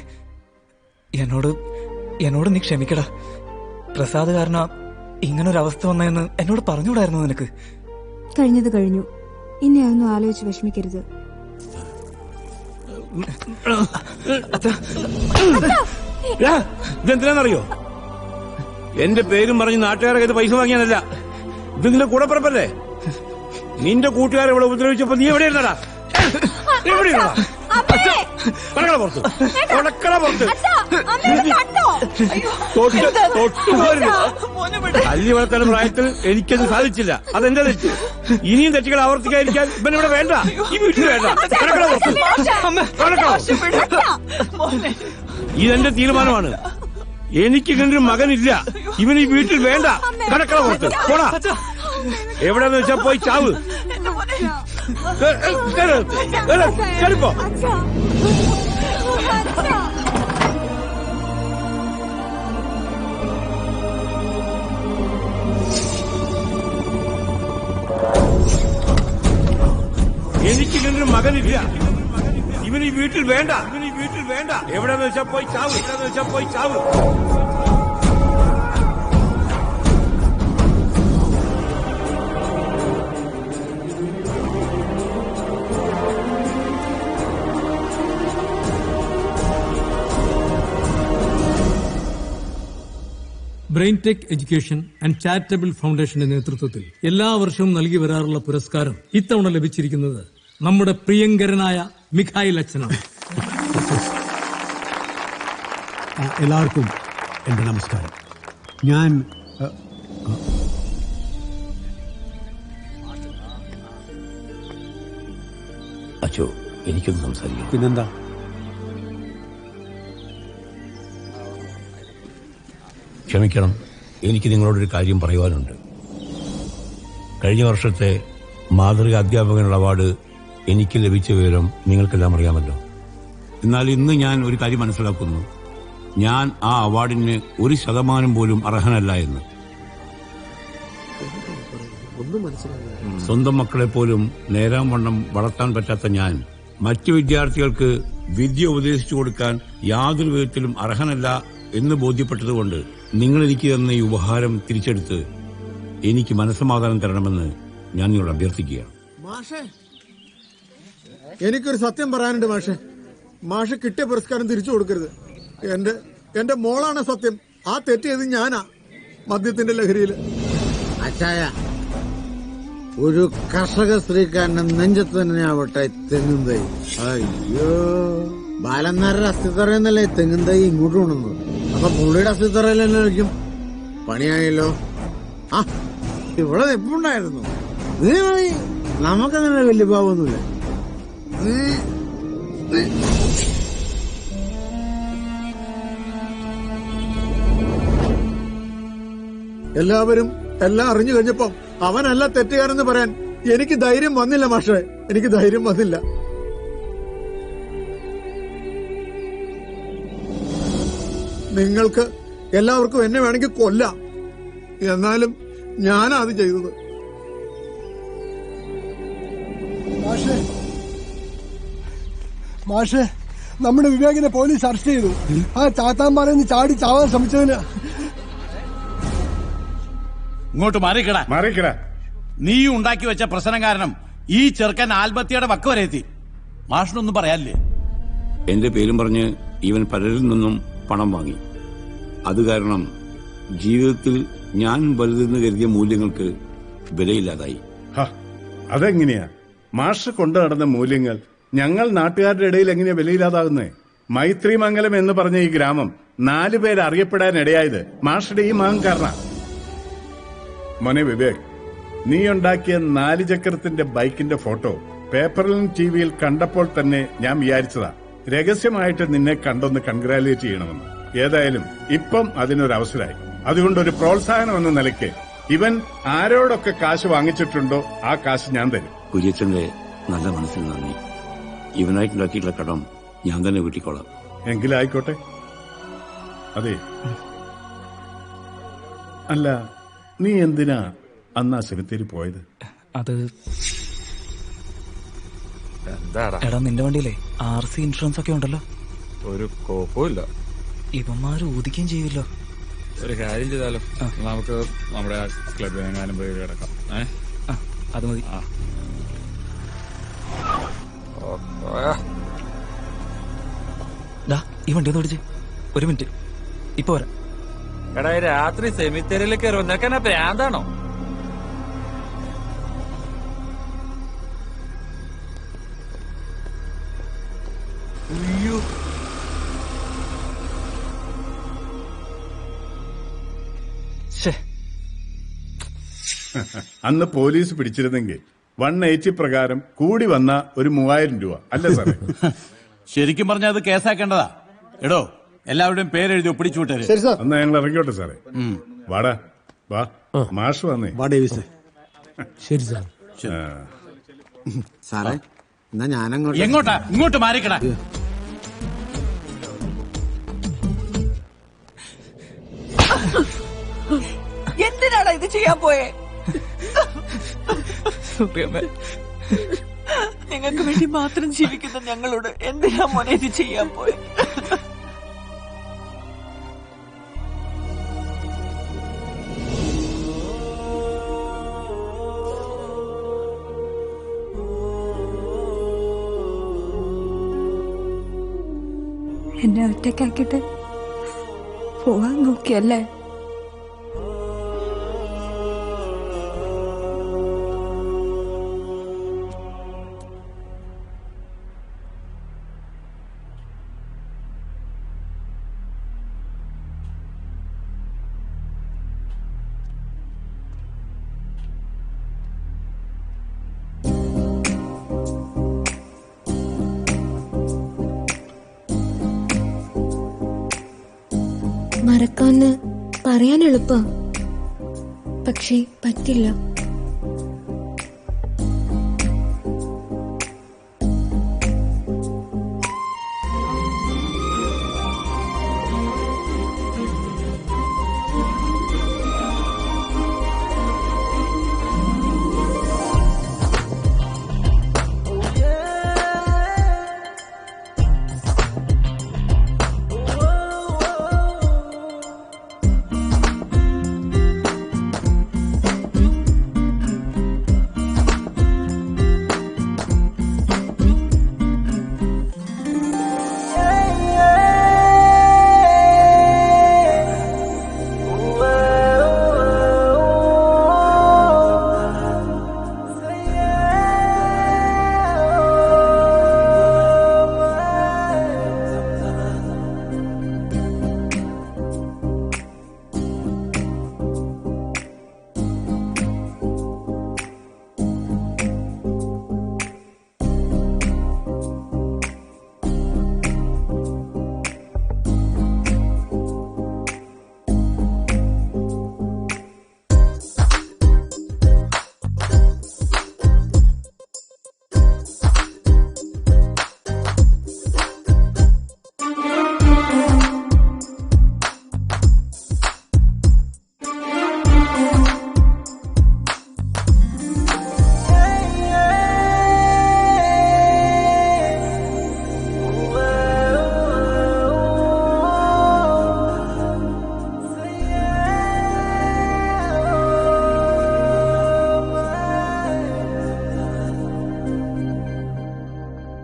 എന്നോട് നീ ക്ഷമിക്കടാ. പ്രസാദ് കാരണ ഇങ്ങനൊരവസ്ഥ വന്നതെന്ന് എന്നോട് പറഞ്ഞുകൂടായിരുന്നു നിനക്ക്? കഴിഞ്ഞത് കഴിഞ്ഞു, ഇനി അതൊന്നും ആലോചിച്ച് വിഷമിക്കരുത്. ഇതെന്തിനാണെന്നറിയോ? എന്റെ പേരും പറഞ്ഞ് നാട്ടുകാരെ ഇത് പൈസ വാങ്ങിയാനല്ല. ഇത് നിന്റെ കൂടപ്പിറപ്പല്ലേ? നിന്റെ കൂട്ടുകാരെ ഇവിടെ ഉപദ്രവിച്ചപ്പോ നീ എവിടെയിരുന്നടാ? എവിടെയിരുന്നടാ? കടക്കട പുറത്ത്, കടക്കട പുറത്ത്. തല്ലി വളർത്തുന്ന പ്രായത്തിൽ എനിക്കത് സാധിച്ചില്ല. അതെന്റെ തെറ്റ്. ഇനിയും തെറ്റുകൾ ആവർത്തിക്കാതിരിക്കാൻ ഇവൻ ഇവിടെ വേണ്ട, ഈ വീട്ടിൽ വേണ്ട. കടക്കട പുറത്ത്, കടക്കട. ഇതെന്റെ തീരുമാനമാണ്. എനിക്ക് ഇങ്ങനൊരു മകനില്ല. ഇവൻ ഈ വീട്ടിൽ വേണ്ട. കടക്കട പുറത്ത് പോടാ. എവിടെന്ന് വെച്ചാ പോയി ചാവ്. ചെറുപ്പോ എനിക്ക് ഇങ്ങനൊരു മകനില്ല. ഇവൻ ഈ വീട്ടിൽ വേണ്ട. എവിടെന്ന് വെച്ചാ പോയി ചാവ്. Brain tech education and charitable ഫൗണ്ടേഷന്റെ നേതൃത്വത്തിൽ എല്ലാ വർഷവും നൽകി വരാറുള്ള പുരസ്കാരം ഇത്തവണ ലഭിച്ചിരിക്കുന്നത് നമ്മുടെ പ്രിയങ്കരനായ മിഖായിൽ അച്ഛനാണ്. എല്ലാവർക്കും എന്റെ നമസ്കാരം. ഞാൻ അച്ചോ, എനിക്കൊന്ന് സംസാരിക്കാം. പിന്നെന്താ? ക്ഷമിക്കണം, എനിക്ക് നിങ്ങളോടൊരു കാര്യം പറയുവാനുണ്ട്. കഴിഞ്ഞ വർഷത്തെ മാതൃക അധ്യാപകനുള്ള അവാർഡ് എനിക്ക് ലഭിച്ച വിവരം നിങ്ങൾക്കെല്ലാം അറിയാമല്ലോ. എന്നാൽ ഇന്ന് ഞാൻ ഒരു കാര്യം മനസ്സിലാക്കുന്നു. ഞാൻ ആ അവാർഡിന് 1% പോലും അർഹനല്ല എന്ന്. സ്വന്തം മക്കളെ പോലും നേരാം വണ്ണം വളർത്താൻ പറ്റാത്ത ഞാൻ മറ്റു വിദ്യാർത്ഥികൾക്ക് വിദ്യ ഉപദേശിച്ചു കൊടുക്കാൻ യാതൊരു വിധത്തിലും അർഹനല്ല എന്ന് ബോധ്യപ്പെട്ടതുകൊണ്ട് നിങ്ങൾ എനിക്ക് തന്ന ഈ ഉപഹാരം തിരിച്ചെടുത്ത് എനിക്ക് മനസ്സമാധാനം തരണമെന്ന് ഞാൻ നിങ്ങളോട് അഭ്യർത്ഥിക്കുകയാണ്. മാഷേ, എനിക്കൊരു സത്യം പറയാനുണ്ട് മാഷേ. മാഷ് കിട്ടിയ പുരസ്കാരം തിരിച്ചു കൊടുക്കരുത്. എന്റെ മോളാണ് സത്യം. ആ തെറ്റ് ചെയ്ത് ഞാനാ, മദ്യത്തിന്റെ ലഹരിയില്. അച്ചായ, ഒരു കർഷക സ്ത്രീക്കാരന്റെ നെഞ്ചത്ത് തന്നെ ആവട്ടെ തെങ്ങും തൈ. അയ്യോ, ബാലന്മാരുടെ അസ്ഥിത്തറയെന്നല്ലേ തെങ്ങും തൈ ഇങ്ങോട്ട് കൊണ്ടുവന്നത്. അപ്പൊ പുള്ളിയുടെ അസ്ഥിത്തറയിൽ തന്നെ വയ്ക്കും. പണിയായല്ലോ. ആ, ഇവിടെ നിപ്പുണ്ടായിരുന്നു. നീ മതി, നമുക്കങ്ങനെ വലിയ ഭാവമൊന്നുമില്ല. എല്ലാവരും എല്ലാം അറിഞ്ഞു കഴിഞ്ഞപ്പോ അവനല്ല തെറ്റുകാരെന്ന് പറയാൻ എനിക്ക് ധൈര്യം വന്നില്ല മാഷേ. എനിക്ക് ധൈര്യം വന്നില്ല. നിങ്ങൾക്ക് എല്ലാവർക്കും എന്നെ വേണമെങ്കിൽ കൊല്ലാം. എന്നാലും ഞാനാ അത് ചെയ്തത്. മാഷേ, നമ്മുടെ വിവേകിനെ പോലീസ് അറസ്റ്റ് ചെയ്തു. ആ ചാത്താൻ പറയുന്ന ചാടി ചാവാൻ ശ്രമിച്ചതിന്. ഇങ്ങോട്ട് മാറിക്കടാ. നീ ഉണ്ടാക്കി വെച്ച പ്രശ്നം കാരണം ഈ ചെറുക്കൻ ആത്മഹത്യയുടെ വക്ക് വരെ എത്തി. മാഷിനൊന്നും പറയാനില്ലേ? എന്റെ പേരും പറഞ്ഞ് ഇവൻ പലരിൽ നിന്നും പണം വാങ്ങി. അത് കാരണം ജീവിതത്തിൽ ഞാൻ വലുതെന്ന് കരുതിയ മൂല്യങ്ങൾക്ക് വിലയില്ലാതായി. അതെങ്ങനെയാ മാഷ് കൊണ്ടു നടന്ന മൂല്യങ്ങൾ ഞങ്ങൾ നാട്ടുകാരുടെ ഇടയിൽ എങ്ങനെയാ വിലയില്ലാതാകുന്നേ? മൈത്രിമംഗലം എന്ന് പറഞ്ഞ ഈ ഗ്രാമം 4 പേര് അറിയപ്പെടാൻ ഇടയായത് മാഷുടെ ഈ മകൻ കാരണ. മോനെ വിവേക്, നീ ഉണ്ടാക്കിയ 4 ചക്രത്തിന്റെ ബൈക്കിന്റെ ഫോട്ടോ പേപ്പറിലും ടിവിയിൽ കണ്ടപ്പോൾ തന്നെ ഞാൻ വിചാരിച്ചതാ രഹസ്യമായിട്ട് നിന്നെ കണ്ടൊന്ന് കൺഗ്രാജുലേറ്റ് ചെയ്യണമെന്ന്. ഏതായാലും ഇപ്പം അതിനൊരവസരമായി. അതുകൊണ്ടൊരു പ്രോത്സാഹനം എന്ന നിലയ്ക്ക് ഇവൻ ആരോടൊക്കെ കാശ് വാങ്ങിച്ചിട്ടുണ്ടോ ആ കാശ് ഞാൻ തരും. കുര്യച്ചന്റെ നല്ല മനസ്സിന് നന്ദി. ഇവനായിട്ടുണ്ടാക്കിയിട്ടുള്ള കടം ഞാൻ തന്നെ വീട്ടിക്കോളാം. എങ്കിലായിക്കോട്ടെ. അതെ, അല്ല നീ എന്തിനാ അന്നാ സെമിത്തേരി പോയത്? അത് എടാ, നിന്റെ വണ്ടിയിലെ RC ഇൻഷുറൻസ് ഒക്കെ ഉണ്ടല്ലോ. ഒരു കോപ്പമില്ല. ഇവന്മാര് ഊതിക്കുകയും ചെയ്യൂല്ലോ. ഒരു കാര്യം ചെയ്താലോ, നമുക്ക് നമ്മുടെ ക്ലബിനെങ്ങാനും പോയി കിടക്കാം. അത് മതി. ഈ വണ്ടി ഒന്ന് പിടിച്ച്. 1 മിനിറ്റ്, ഇപ്പൊ വരാം. എടാ, രാത്രി സെമിത്തേരിയിലേക്ക് കയറും. നിനക്കെന്നാ പ്രാന്താണോ? അന്ന് പോലീസ് പിടിച്ചിരുന്നെങ്കിൽ 180 പ്രകാരം കൂടി വന്ന ഒരു 3000 രൂപ അല്ലേ സാറേ? ശരിക്കും പറഞ്ഞാൽ അത് കേസാക്കേണ്ടതാ. എടോ, എല്ലാവരുടെയും പേരെഴുതി ഒപ്പിടിച്ചു വിട്ടേ. എന്നാ ഞങ്ങൾ ഇറങ്ങിയോട്ടെ സാറേ. വാടാ, വാ. മാഷ് വന്നേ. ശരി സാർ. സാറേ, എന്നാ ഞാനങ്ങോട്ട്. എങ്ങോട്ടാ? ഇങ്ങോട്ട് മാറിക്കടാ. എന്തിനാണ് ഇത് ചെയ്യാൻ പോയേ? നിങ്ങൾക്ക് വേണ്ടി മാത്രം ജീവിക്കുന്ന ഞങ്ങളോട് എന്തിനാ മോനെ ഇത് ചെയ്യാൻ പോയെ? എന്നെ ഒറ്റയ്ക്കാക്കിട്ട് പോവാൻ നോക്കിയല്ലേ? മറക്കാന്ന് പറയാൻ എളുപ്പാ, പക്ഷേ പറ്റില്ല.